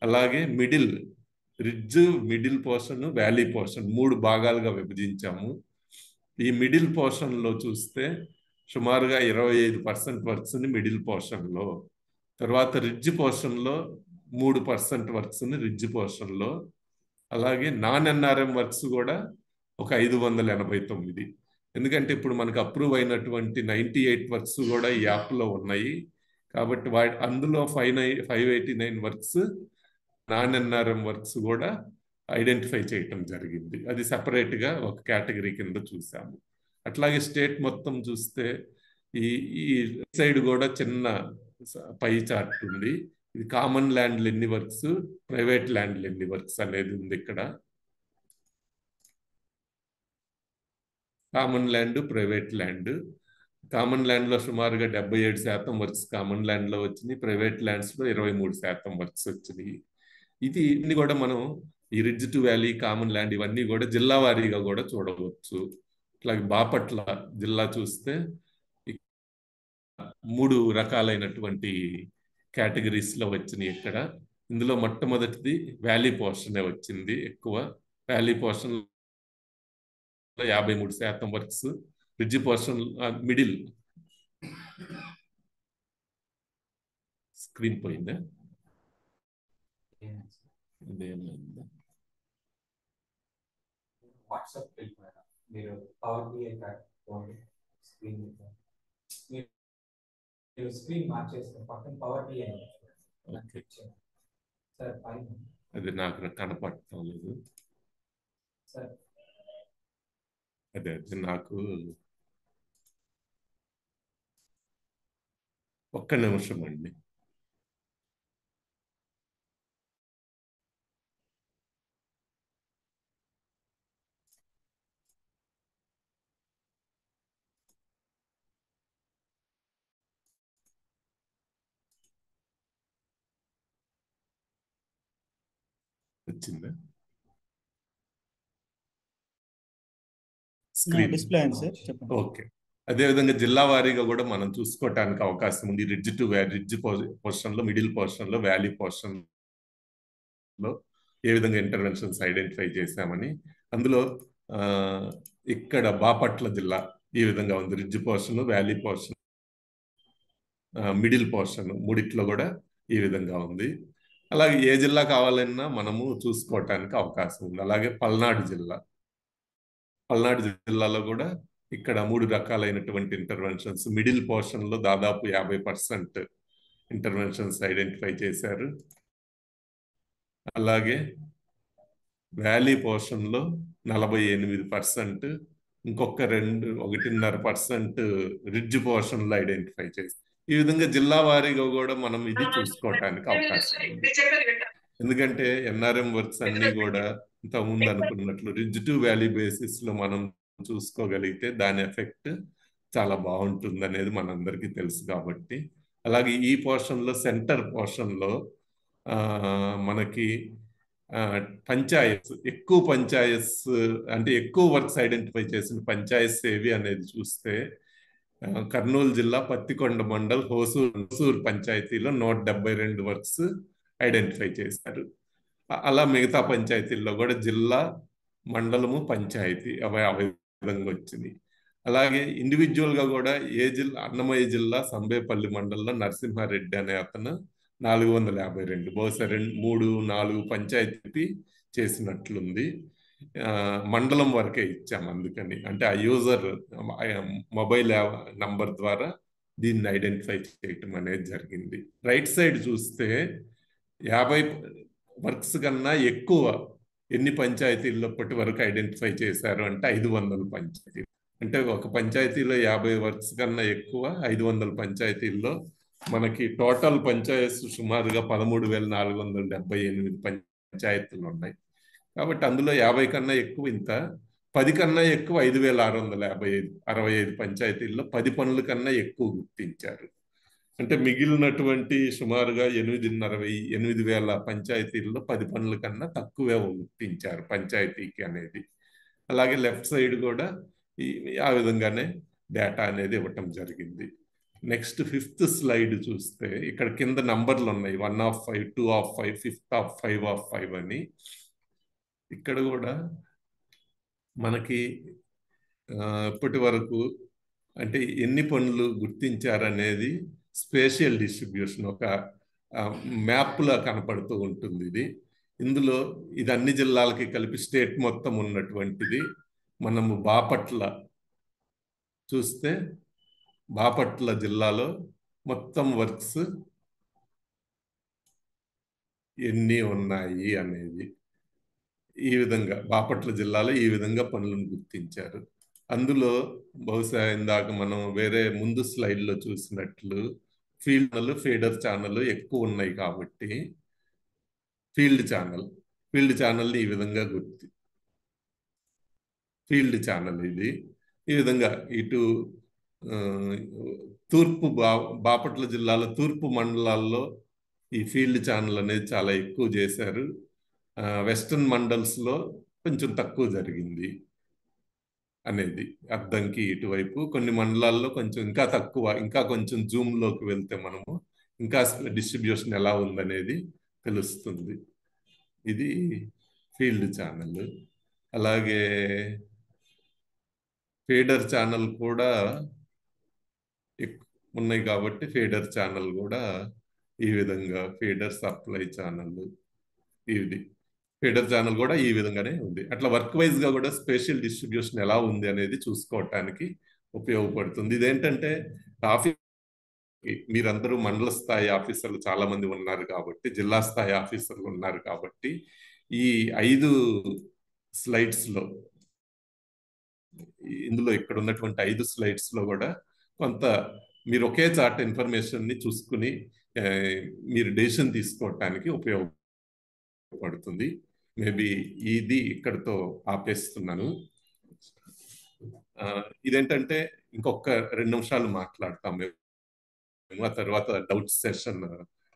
అలాగే మిడిల్ పోర్షన్, వ్యాలీ పోర్షన్ 3 భాగాలుగా విభజించాము. ఈ మిడిల్ పోర్షన్లో చూస్తే సుమారుగా 25% వర్క్స్ ని మిడిల్ పోర్షన్లో, తర్వాత రిడ్జ్ పోర్షన్లో 3% వర్క్స్ ని రిడ్జ్ పోర్షన్లో, అలాగే నాన్ ఎన్ఆర్ఎం వర్క్స్ కూడా ఒక 589. ఎందుకంటే ఇప్పుడు మనకు అప్రూవ్ అయినటువంటి 98 వర్క్స్ కూడా ఈ యాప్లో ఉన్నాయి. కాబట్టి అందులో 589 వర్క్స్ నాన్ ఎన్ఆర్ఎం వర్క్స్ కూడా ఐడెంటిఫై చేయటం జరిగింది. అది సెపరేట్గా ఒక కేటగిరీ కింద చూసాము. అట్లాగే స్టేట్ మొత్తం చూస్తే ఈ సైడ్ కూడా చిన్న పై చార్ట్ ఉంది. ఇది కామన్ ల్యాండ్లు ఎన్ని వర్క్స్, ప్రైవేట్ ల్యాండ్లు ఎన్ని వర్క్స్ అనేది ఉంది ఇక్కడ. Common land, private land. Common ల్యాండ్లో సుమారుగా 77% వర్క్స్ కామన్ ల్యాండ్లో వచ్చినాయి. ప్రైవేట్ ల్యాండ్స్లో 23% వర్క్స్ వచ్చినాయి. ఇన్ని కూడా మనం ఈ ridge to valley, common land ఇవన్నీ కూడా జిల్లా వారీగా కూడా చూడవచ్చు. అట్లాగే బాపట్ల జిల్లా చూస్తే 3 రకాలైనటువంటి కేటగిరీస్లో వచ్చినాయి ఇక్కడ. ఇందులో మొట్టమొదటిది వ్యాలీ పోర్షనే వచ్చింది ఎక్కువ. Valley portion 53% works, ridge portion middle. Screen పోయిందా? ఇదేమైందా? వాట్సాప్ మీరు పవర్ బిఐ స్క్రీన్ స్క్రీన్ మార్చేస్తారు, పక్కన పవర్ బిఐ సార్ పైన. అది నాకు కనపడటం లేదు. సార్ అదే నాకు ఒక్క నిమిషం అండి. వచ్చిందా స్క్రీన్? డిస్ప్లే అయింది సార్, చెప్పండి. ఓకే. అదేవిధంగా జిల్లా వారీగా కూడా మనం చూసుకోవటానికి అవకాశం ఉంది. రిడ్జ్ పోర్షన్లో, మిడిల్ పోర్షన్లో, వ్యాలీ పోర్షన్లో ఏ విధంగా ఇంటర్వెన్షన్స్ ఐడెంటిఫై చేశామని. అందులో ఇక్కడ బాపట్ల జిల్లా ఈ విధంగా ఉంది. Ridge portion, valley portion, middle portion మూడిట్లో కూడా ఈ విధంగా ఉంది. అలాగే ఏ జిల్లా కావాలన్నా మనము చూసుకోవటానికి అవకాశం ఉంది. అలాగే పల్నాడు జిల్లాలో కూడా ఇక్కడ 3 రకాలైనటువంటి ఇంటర్వెన్షన్స్. మిడిల్ పోర్షన్లో దాదాపు 50% ఇంటర్వెన్షన్స్ ఐడెంటిఫై చేశారు. అలాగే వ్యాలీ పోర్షన్లో 48%, ఇంకొక 1.5% రిడ్జ్ పోర్షన్లో ఐడెంటిఫై చేశారు. ఈ విధంగా జిల్లా వారీగా కూడా మనం ఇది చూసుకోవటానికి అవకాశం ఉంది. ఎందుకంటే ఎన్ఆర్ఎం వర్క్స్ అన్ని కూడా ఇంతకుముందు అనుకున్నట్లు రిడ్జ్ టు వ్యాలీ బేసిస్ లో మనం చూసుకోగలిగితే దాని ఎఫెక్ట్ చాలా బాగుంటుంది అనేది మనందరికీ తెలుసు కాబట్టి. అలాగే ఈ పోర్షన్లో సెంటర్ పోర్షన్లో మనకి పంచాయత్స్ ఎక్కువ పంచాయత్స్ అంటే ఎక్కువ వర్క్స్ ఐడెంటిఫై చేసిన పంచాయత్స్ ఏవి అనేది చూస్తే కర్నూలు జిల్లా పత్తికొండ మండల్ హోసూర్ పంచాయతీలో 172 వర్క్స్ ఐడెంటిఫై చేశారు. అలా మిగతా పంచాయతీల్లో కూడా జిల్లా, మండలము, పంచాయతీ ఆ విధంగా వచ్చింది. అలాగే ఇండివిజువల్ గా కూడా అన్నమయ్య జిల్లా సంబేపల్లి మండలంలో నరసింహారెడ్డి అనే అతను 452 బహుశా 3-4 పంచాయతీ చేసినట్లుంది. మండలం వరకే ఇచ్చాము అందుకని, అంటే ఆ యూజర్ మొబైల్ నంబర్ ద్వారా దీన్ని ఐడెంటిఫై చేయటం అనేది జరిగింది. రైట్ సైడ్ చూస్తే 50 వర్క్స్ కన్నా ఎక్కువ ఎన్ని పంచాయతీల్లో ఇప్పటి వరకు ఐడెంటిఫై చేశారు అంటే 500 పంచాయతీలు. అంటే ఒక పంచాయతీలో 50 వర్క్స్ కన్నా ఎక్కువ 500 పంచాయతీల్లో మనకి టోటల్ పంచాయతీస్ సుమారుగా 13,478 పంచాయతీలు ఉన్నాయి. కాబట్టి అందులో 50 కన్నా ఎక్కువ ఇంత, 10 కన్నా ఎక్కువ 5,665 పంచాయతీల్లో 10 పనుల కన్నా ఎక్కువ గుర్తించారు. అంటే మిగిలినటువంటి సుమారుగా 8,000 పంచాయతీల్లో 10 పనుల కన్నా తక్కువే గుర్తించారు పంచాయతీకి అనేది. అలాగే లెఫ్ట్ సైడ్ కూడా ఆ విధంగానే డేటా అనేది ఇవ్వటం జరిగింది. నెక్స్ట్ 5th స్లైడ్ చూస్తే ఇక్కడ కింద నంబర్లు ఉన్నాయి, 1 of 5, 2 of 5, 5th of 5 of 5 అని. ఇక్కడ కూడా మనకి ఇప్పటి వరకు అంటే ఎన్ని పనులు గుర్తించారనేది స్పేషియల్ డిస్ట్రిబ్యూషన్ ఒక మ్యాప్లా కనపడుతూ ఉంటుంది. ఇందులో ఇది అన్ని జిల్లాలకి కలిపి స్టేట్ మొత్తం ఉన్నటువంటిది. మనము బాపట్ల చూస్తే బాపట్ల జిల్లాలో మొత్తం వర్క్స్ ఎన్ని ఉన్నాయి అనేది ఈ విధంగా బాపట్ల జిల్లాలో ఈ విధంగా పనులను గుర్తించారు. అందులో బహుశా ఇందాక మనం వేరే ముందు స్లైడ్లో చూసినట్లు ఫీడర్ ఛానల్ ఎక్కువ ఉన్నాయి కాబట్టి ఫీల్డ్ ఛానల్ని ఈ విధంగా ఫీల్డ్ ఛానల్ ఇది ఈ విధంగా ఇటు తూర్పు బాపట్ల జిల్లాలో తూర్పు మండలాల్లో ఈ ఫీల్డ్ ఛానల్ అనేది చాలా ఎక్కువ చేశారు. వెస్టర్న్ మండల్స్లో కొంచెం తక్కువ జరిగింది అనేది అద్దంకి ఇటువైపు. కొన్ని మండలాల్లో కొంచెం ఇంకా తక్కువ, ఇంకా కొంచెం జూమ్లోకి వెళ్తే మనము ఇంకా డిస్ట్రిబ్యూషన్ ఎలా ఉందనేది తెలుస్తుంది. ఇది ఫీల్డ్ ఛానల్. అలాగే ఫీడర్ ఛానల్ కూడా ఉన్నాయి కాబట్టి ఫీడర్ ఛానల్ కూడా ఈ విధంగా ఫీడర్ సప్లై ఛానల్ ఇది ఫీడర్ ఛానల్ కూడా ఈ విధంగానే ఉంది. అట్లా వర్క్ వైజ్ గా కూడా స్పెషల్ డిస్ట్రిబ్యూషన్ ఎలా ఉంది అనేది చూసుకోవటానికి ఉపయోగపడుతుంది. ఇదేంటంటే మీరందరూ మండల స్థాయి ఆఫీసర్లు చాలా మంది ఉన్నారు కాబట్టి, జిల్లా స్థాయి ఆఫీసర్లు ఉన్నారు కాబట్టి ఈ 5 స్లైడ్స్లో ఇందులో ఇక్కడ ఉన్నటువంటి 5 స్లైడ్స్లో కూడా కొంత మీరు ఒకే చార్ట్ ఇన్ఫర్మేషన్ని చూసుకుని మీరు డెసిషన్ తీసుకోవటానికి ఉపయోగపడుతుంది. మేబీ ఇది ఇక్కడతో ఆపేస్తున్నాను. ఇదేంటంటే ఇంకొక 2 నిమిషాలు మాట్లాడతాం మేము, ఆ తర్వాత డౌట్స్ సెషన్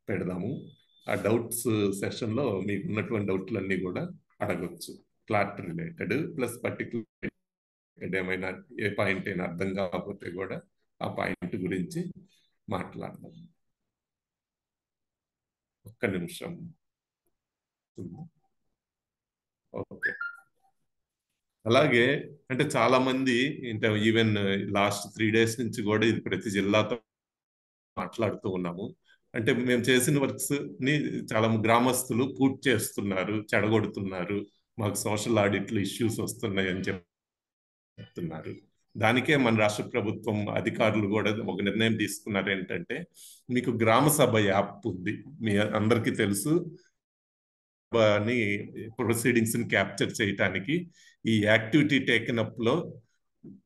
పెడదాము. ఆ డౌట్స్ సెషన్లో మీకు ఉన్నటువంటి డౌట్లన్నీ కూడా అడగచ్చు, క్లాట్ రిలేటెడ్ ప్లస్ పర్టికులర్ ఏమైనా ఏ పాయింట్ అయినా అర్థం కాకపోతే కూడా ఆ పాయింట్ గురించి మాట్లాడదాం. ఒక్క నిమిషం. ఓకే. అలాగే అంటే చాలా మంది ఈవెన్ లాస్ట్ 3 days నుంచి కూడా ఇది ప్రతి జిల్లాతో మాట్లాడుతూ ఉన్నాము. అంటే మేము చేసిన వర్క్స్ ని చాలా గ్రామస్తులు పూర్తి చేస్తున్నారు, చెడగొడుతున్నారు, మాకు సోషల్ ఆడిట్లు ఇష్యూస్ వస్తున్నాయి అని చెప్తున్నారు. దానికే మన రాష్ట్ర ప్రభుత్వం అధికారులు కూడా ఒక నిర్ణయం తీసుకున్నారు. ఏంటంటే మీకు గ్రామ సభ యాప్ ఉంది, మీ అందరికీ తెలుసు. ప్రొసీడింగ్స్ ని క్యాప్చర్ చేయటానికి ఈ యాక్టివిటీ టేకెన్ అప్ లో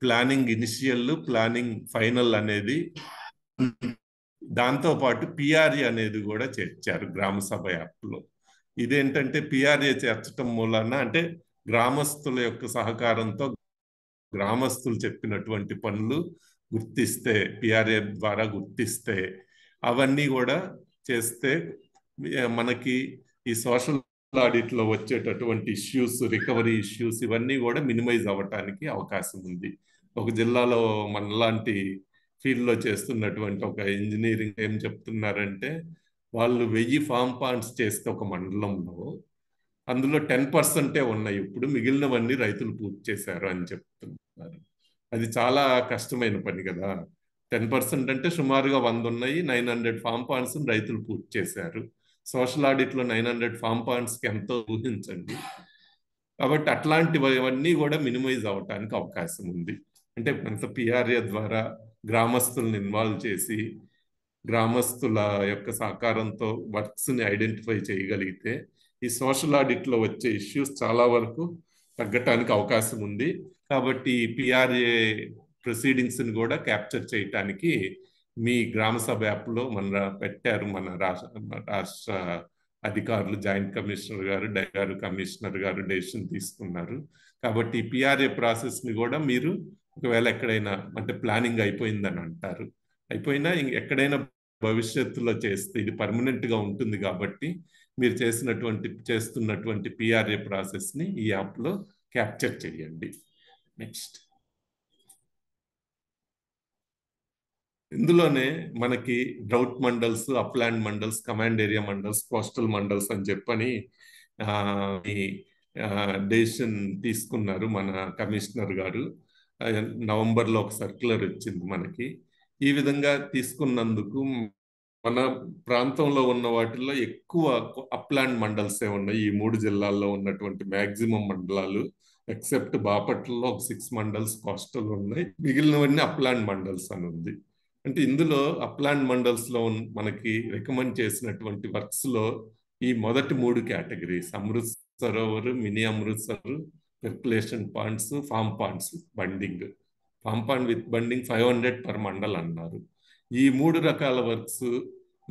ప్లానింగ్ ఇనిషియల్, ప్లానింగ్ ఫైనల్ అనేది, దాంతో పాటు పిఆర్ఏ అనేది కూడా చేర్చారు గ్రామ సభ యాప్ లో. ఇదేంటంటే పిఆర్ఏ చేర్చడం మూలన అంటే గ్రామస్తుల యొక్క సహకారంతో గ్రామస్తులు చెప్పినటువంటి పనులు గుర్తిస్తే, పిఆర్ఏ ద్వారా గుర్తిస్తే అవన్నీ కూడా చేస్తే మనకి ఈ సోషల్ ఆడిట్లో వచ్చేటటువంటి ఇష్యూస్, రికవరీ ఇష్యూస్ ఇవన్నీ కూడా మినిమైజ్ అవ్వటానికి అవకాశం ఉంది. ఒక జిల్లాలో మనలాంటి ఫీల్డ్లో చేస్తున్నటువంటి ఒక ఇంజనీరింగ్ ఏం చెప్తున్నారంటే, వాళ్ళు 1000 ఫామ్ పాండ్స్ చేస్తే ఒక మండలంలో అందులో 10% ఉన్నాయి, ఇప్పుడు మిగిలినవన్నీ రైతులు పూర్తి చేశారు అని చెప్తున్నారు. అది చాలా కష్టమైన పని కదా. 10% అంటే సుమారుగా 100 ఉన్నాయి, 900 ఫామ్ పాండ్స్ రైతులు పూర్తి చేశారు. సోషల్ ఆడిట్లో 900 ఫామ్ పాండ్స్కి ఎంతో ఊహించండి. కాబట్టి అట్లాంటివన్నీ కూడా మినిమైజ్ అవ్వటానికి అవకాశం ఉంది. అంటే కొంత పిఆర్ఏ ద్వారా గ్రామస్తులను ఇన్వాల్వ్ చేసి గ్రామస్తుల యొక్క సహకారంతో వర్క్స్ని ఐడెంటిఫై చేయగలిగితే ఈ సోషల్ ఆడిట్లో వచ్చే ఇష్యూస్ చాలా వరకు తగ్గటానికి అవకాశం ఉంది. కాబట్టి పిఆర్ఏ ప్రొసీడింగ్స్ని కూడా క్యాప్చర్ చేయటానికి మీ గ్రామ సభ యాప్లో పెట్టారు మన రాష్ట్ర అధికారులు, జాయింట్ కమిషనర్ గారు, కమిషనర్ గారు డెసిషన్ తీసుకున్నారు. కాబట్టి పిఆర్ఏ ప్రాసెస్ని కూడా మీరు ఒకవేళ ఎక్కడైనా అంటే ప్లానింగ్ అయిపోయిందని అంటారు, అయిపోయినా ఎక్కడైనా భవిష్యత్తులో చేస్తే ఇది పర్మనెంట్గా ఉంటుంది. కాబట్టి మీరు చేస్తున్నటువంటి పిఆర్ఏ ప్రాసెస్ని ఈ యాప్లో క్యాప్చర్ చేయండి. నెక్స్ట్, ఇందులోనే మనకి drought mandals, upland mandals, command area mandals, coastal mandals అని చెప్పని డెసిషన్ తీసుకున్నారు మన కమిషనర్ గారు. నవంబర్లో ఒక సర్క్యులర్ వచ్చింది మనకి. ఈ విధంగా తీసుకున్నందుకు మన ప్రాంతంలో ఉన్న వాటిల్లో ఎక్కువ అప్లాండ్ మండల్సే ఉన్నాయి. ఈ 3 జిల్లాల్లో ఉన్నటువంటి మ్యాక్సిమం మండలాలు ఎక్సెప్ట్ బాపట్లలో ఒక 6 మండల్స్ కోస్టల్ ఉన్నాయి, మిగిలినవన్నీ అప్లాండ్ మండల్స్ అని ఉంది. అంటే ఇందులో అప్లాండ్ మండల్స్లో మనకి రికమెండ్ చేసినటువంటి వర్క్స్లో ఈ మొదటి 3 categories Amrit Sarovar, mini Amrit Sarovar, percolation ponds, farm ponds bunding, farm pond with bunding 500 per mandal అన్నారు. ఈ 3 రకాల వర్క్స్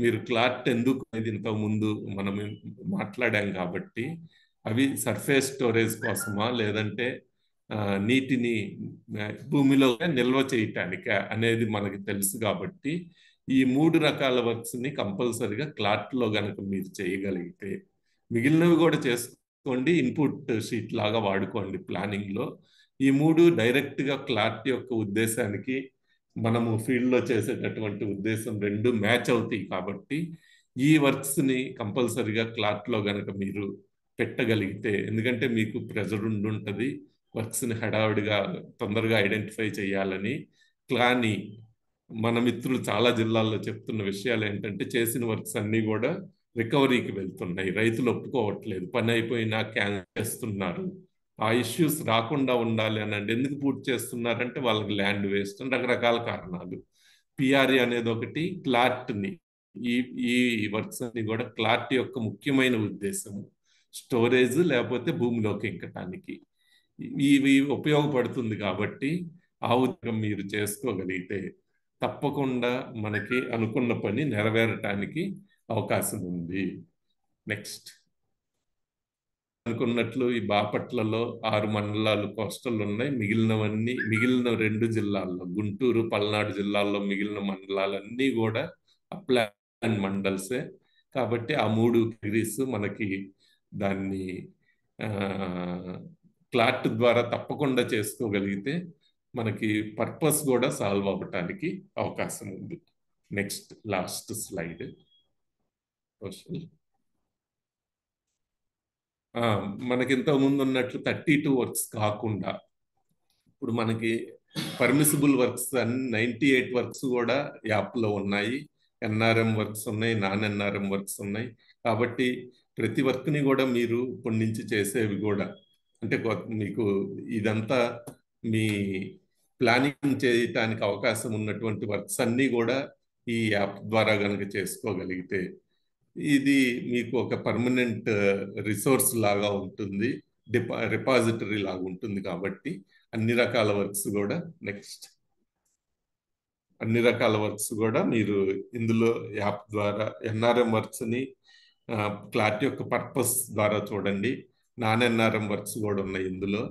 మీరు క్లాట్ ఎందుకు అనేది ఇంతకుముందు మనం మాట్లాడాం కాబట్టి అవి సర్ఫేస్ స్టోరేజ్ కోసమా లేదంటే నీటిని భూమిలో నిల్వ చేయటానికా అనేది మనకి తెలుసు. కాబట్టి ఈ 3 రకాల వర్క్స్ని కంపల్సరిగా క్లాట్లో కనుక మీరు చేయగలిగితే మిగిలినవి కూడా చేసుకోండి, ఇన్పుట్ షీట్ లాగా వాడుకోండి ప్లానింగ్లో. ఈ 3 డైరెక్ట్గా క్లాట్ యొక్క ఉద్దేశానికి, మనము ఫీల్డ్లో చేసేటటువంటి ఉద్దేశం 2 మ్యాచ్ అవుతాయి. కాబట్టి ఈ వర్క్స్ని కంపల్సరిగా క్లాట్లో కనుక మీరు పెట్టగలిగితే, ఎందుకంటే మీకు ప్రెజర్ ఉంటుంది వర్క్స్ని హడావిడిగా తొందరగా ఐడెంటిఫై చేయాలని. కానీ మన మిత్రులు చాలా జిల్లాల్లో చెప్తున్న విషయాలు ఏంటంటే చేసిన వర్క్స్ అన్నీ కూడా రికవరీకి వెళ్తున్నాయి, రైతులు ఒప్పుకోవట్లేదు, పని అయిపోయినా క్యాన్సిల్ చేస్తున్నారు. ఆ ఇష్యూస్ రాకుండా ఉండాలి అని అంటే ఎందుకు పూర్తి చేస్తున్నారంటే వాళ్ళకి ల్యాండ్ వేస్ట్ అని రకరకాల కారణాలు. పిఆర్ఏ అనేది ఒకటి, క్లాట్ని ఈ వర్క్స్ అన్ని కూడా క్లాట్ యొక్క ముఖ్యమైన ఉద్దేశము స్టోరేజ్ లేకపోతే భూమిలోకి ఇంకటానికి ఇవి ఉపయోగపడుతుంది. కాబట్టి ఆ ఉద్యోగం మీరు చేసుకోగలిగితే తప్పకుండా మనకి అనుకున్న పని నెరవేరటానికి అవకాశం ఉంది. నెక్స్ట్, అనుకున్నట్లు ఈ బాపట్లలో 6 మండలాలు కోస్టల్ ఉన్నాయి, మిగిలిన 2 జిల్లాల్లో గుంటూరు, పల్నాడు జిల్లాల్లో మిగిలిన మండలాలన్నీ కూడా అప్లాండ్ మండల్సే. కాబట్టి ఆ 3 డిగ్రీస్ మనకి దాన్ని క్లాట్ ద్వారా తప్పకుండా చేసుకోగలిగితే మనకి పర్పస్ కూడా సాల్వ్ అవ్వటానికి అవకాశం ఉంది. Next, last slide. మనకి ఇంతకుముందు ఉన్నట్లు 32 వర్క్స్ కాకుండా ఇప్పుడు మనకి పర్మిసిబుల్ వర్క్స్ 98 వర్క్స్ కూడా యాప్లో ఉన్నాయి. ఎన్ఆర్ఎం వర్క్స్ ఉన్నాయి, నాన్ ఎన్ఆర్ఎం వర్క్స్ ఉన్నాయి. కాబట్టి ప్రతి వర్క్ని కూడా మీరు ఇప్పటి నుంచి చేసేవి కూడా అంటే మీకు ఇదంతా మీ ప్లానింగ్ చేయటానికి అవకాశం ఉన్నటువంటి వర్క్స్ అన్నీ కూడా ఈ యాప్ ద్వారా కనుక చేసుకోగలిగితే ఇది మీకు ఒక పర్మనెంట్ రిసోర్స్ లాగా ఉంటుంది, రిపాజిటరీ లాగా ఉంటుంది. కాబట్టి అన్ని రకాల వర్క్స్ కూడా అన్ని రకాల వర్క్స్ కూడా మీరు ఇందులో యాప్ ద్వారా ఎన్ఆర్ఎం వర్క్స్ని క్లాట్ యొక్క పర్పస్ ద్వారా చూడండి. నాన్ ఎన్ఆర్ఎం వర్క్స్ కూడా ఉన్నాయి ఇందులో.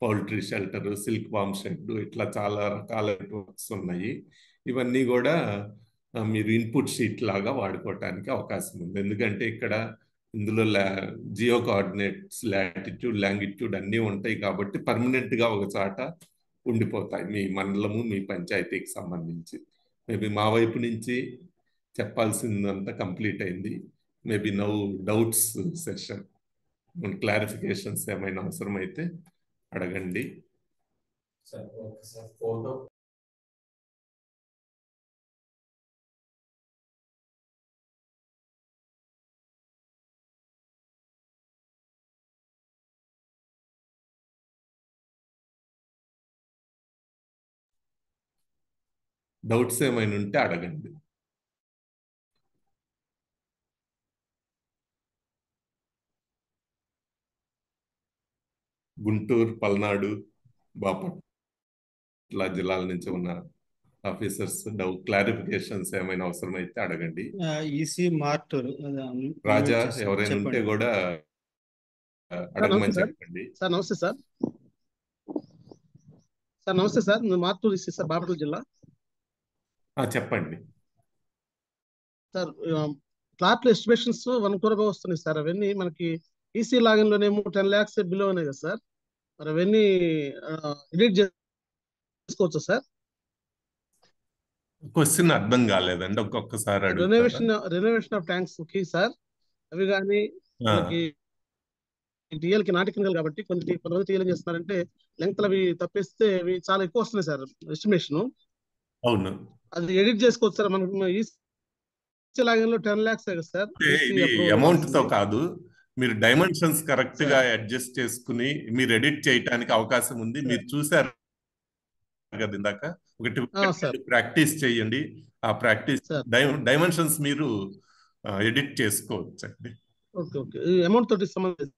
పౌల్ట్రీ షెల్టర్, సిల్క్ వామ్ షెడ్, ఇట్లా చాలా రకాల వర్క్స్ ఉన్నాయి. ఇవన్నీ కూడా మీరు ఇన్పుట్ షీట్ లాగా వాడుకోవటానికి అవకాశం ఉంది. ఎందుకంటే ఇక్కడ ఇందులో జియో కోఆర్డినేట్స్, లాటిట్యూడ్, లాంగిట్యూడ్ అన్నీ ఉంటాయి కాబట్టి పర్మనెంట్ గా ఒక చాట ఉండిపోతాయి మీ మండలము, మీ పంచాయతీకి సంబంధించి. మేబీ మా వైపు నుంచి చెప్పాల్సిందంతా కంప్లీట్ అయింది. Maybe now doubts session, clarifications ఏమైనా అవసరమైతే అడగండి. ఫోటో డౌట్స్ ఏమైనా ఉంటే అడగండి. గుంటూరు, పల్నాడు, బాపట్ల జిల్లాల నుంచి ఉన్న ఆఫీసర్స్ క్లారిఫికేషన్స్ ఏమైనా అవసరమైతే అడగండి. ఈసీ మార్టూరు రాజా ఎవరైనా ఉంటే కూడా అడగమని చెప్పండి. సార్ నమస్తే సార్. సార్ నమస్తే sir, Martur EC sir, Bapatla జిల్లా. చెప్పండి సార్. ప్లాట్ల ఎస్టిమేషన్స్ 1 crore వస్తున్నాయి సార్. అవన్నీ మనకి ఈసీ లాగిన్ లోనేమో 10 lakhs బిలో ఉన్నాయి కదా సార్. మరి అవన్నీ ఎడిట్ చేసుకోవచ్చా సార్? క్వశ్చన్ అర్థం కాలేదండి, ఒక్కొక్కసారి రెనోవేషన్ ఆఫ్ ట్యాంక్స్ కి సార్. అవి కానీ మనకి టీఎల్ కి నాట్ టెక్నికల్ కాబట్టి కొంతమంది టీఎల్ ఏం చేస్తున్నారంటే లెంగ్త్ అవి తప్పిస్తే అవి చాలా ఎక్కువ వస్తున్నాయి సార్ ఎస్టిమేషన్. అవును, అది ఎడిట్ చేసుకోవచ్చు సార్. మనకు ఈసీ లాగిన్ లో 10 lakhs కదా సార్. ఇది అమౌంట్ తో కాదు, మీరు డైమెన్షన్స్ కరెక్ట్ గా అడ్జస్ట్ చేసుకుని మీరు ఎడిట్ చేయడానికి అవకాశం ఉంది. మీరు చూసారు కదా ఇందాక, ఒకటి ప్రాక్టీస్ చేయండి. ఆ ప్రాక్టీస్ డైమెన్షన్స్ మీరు ఎడిట్ చేసుకోవచ్చు అండి. అమౌంట్ తోటి సంబంధం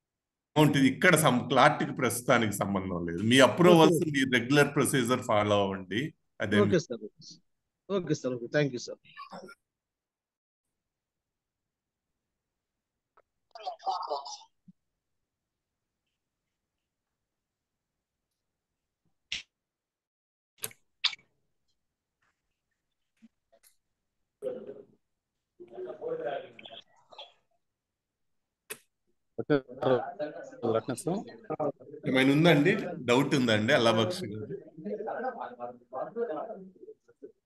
అమౌంట్ ఇక్కడ ప్లాట్కి ప్రస్తుతానికి సంబంధం లేదు. మీ అప్రూవల్స్ మీ రెగ్యులర్ ప్రొసీజర్ ఫాలో అవ్వండి. అదే. Okay sir. Okay sir. Okay, thank you sir. ఏమైనా ఉందండి? డౌట్ ఉందండి? అల్లాబక్షి గారు.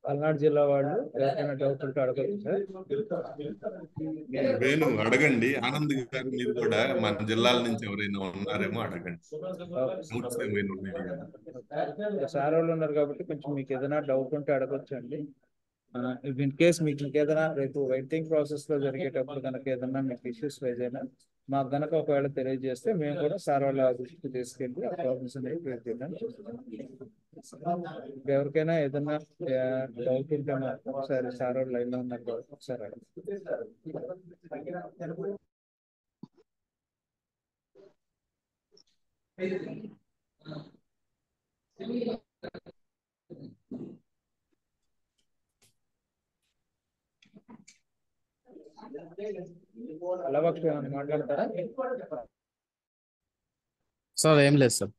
పల్నాడు జిల్లా వాళ్ళు ఎవరికైనా డౌట్ ఉంటే అడగచ్చు సార్. వేణు అడగండి. ఆనంద్ గారు మీరు కూడా మన జిల్లాల నుంచి ఎవరైనా ఉన్నారేమో అడగండి. డౌట్స్ ఏమైనా ఉన్నాయి? సార్ వాళ్ళు ఉన్నారు కాబట్టి కొంచెం మీకు ఏదైనా డౌట్ ఉంటే అడగచ్చు అండి. ఇన్ కేస్ మీకు ఇంకేదైనా రేపు వెయిటింగ్ ప్రాసెస్ లో జరిగేటప్పుడు కనుక ఏదైనా మీకు ఇష్యూస్ రైజ్ అయినా మాకు కనుక ఒకవేళ తెలియజేస్తే మేము కూడా సార్ వాళ్ళ దృష్టికి తీసుకెళ్ళి ఆ ప్రాబ్లమ్స్ అనేవి క్లియర్ చేయడానికి ఎవరికైనా ఏదైనా డౌట్ ఉంటే ఒకసారి సార్ వాళ్ళు లైన్ లో ఉన్నారు కాబట్టి ఒకసారి అలవాటు మాట్లాడతారా సార్? ఏం లేదు సార్.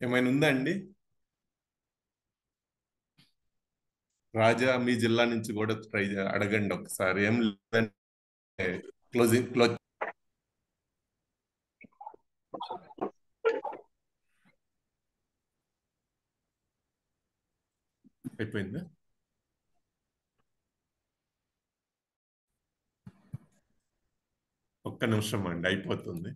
ఏమైనా ఉందా అండి? రాజా మీ జిల్లా నుంచి కూడా ట్రై అడగండి ఒకసారి. ఏం లేదంటే క్లోజ్ అయిపోయిందా? ఒక్క నిమిషం అండి, అయిపోతుంది.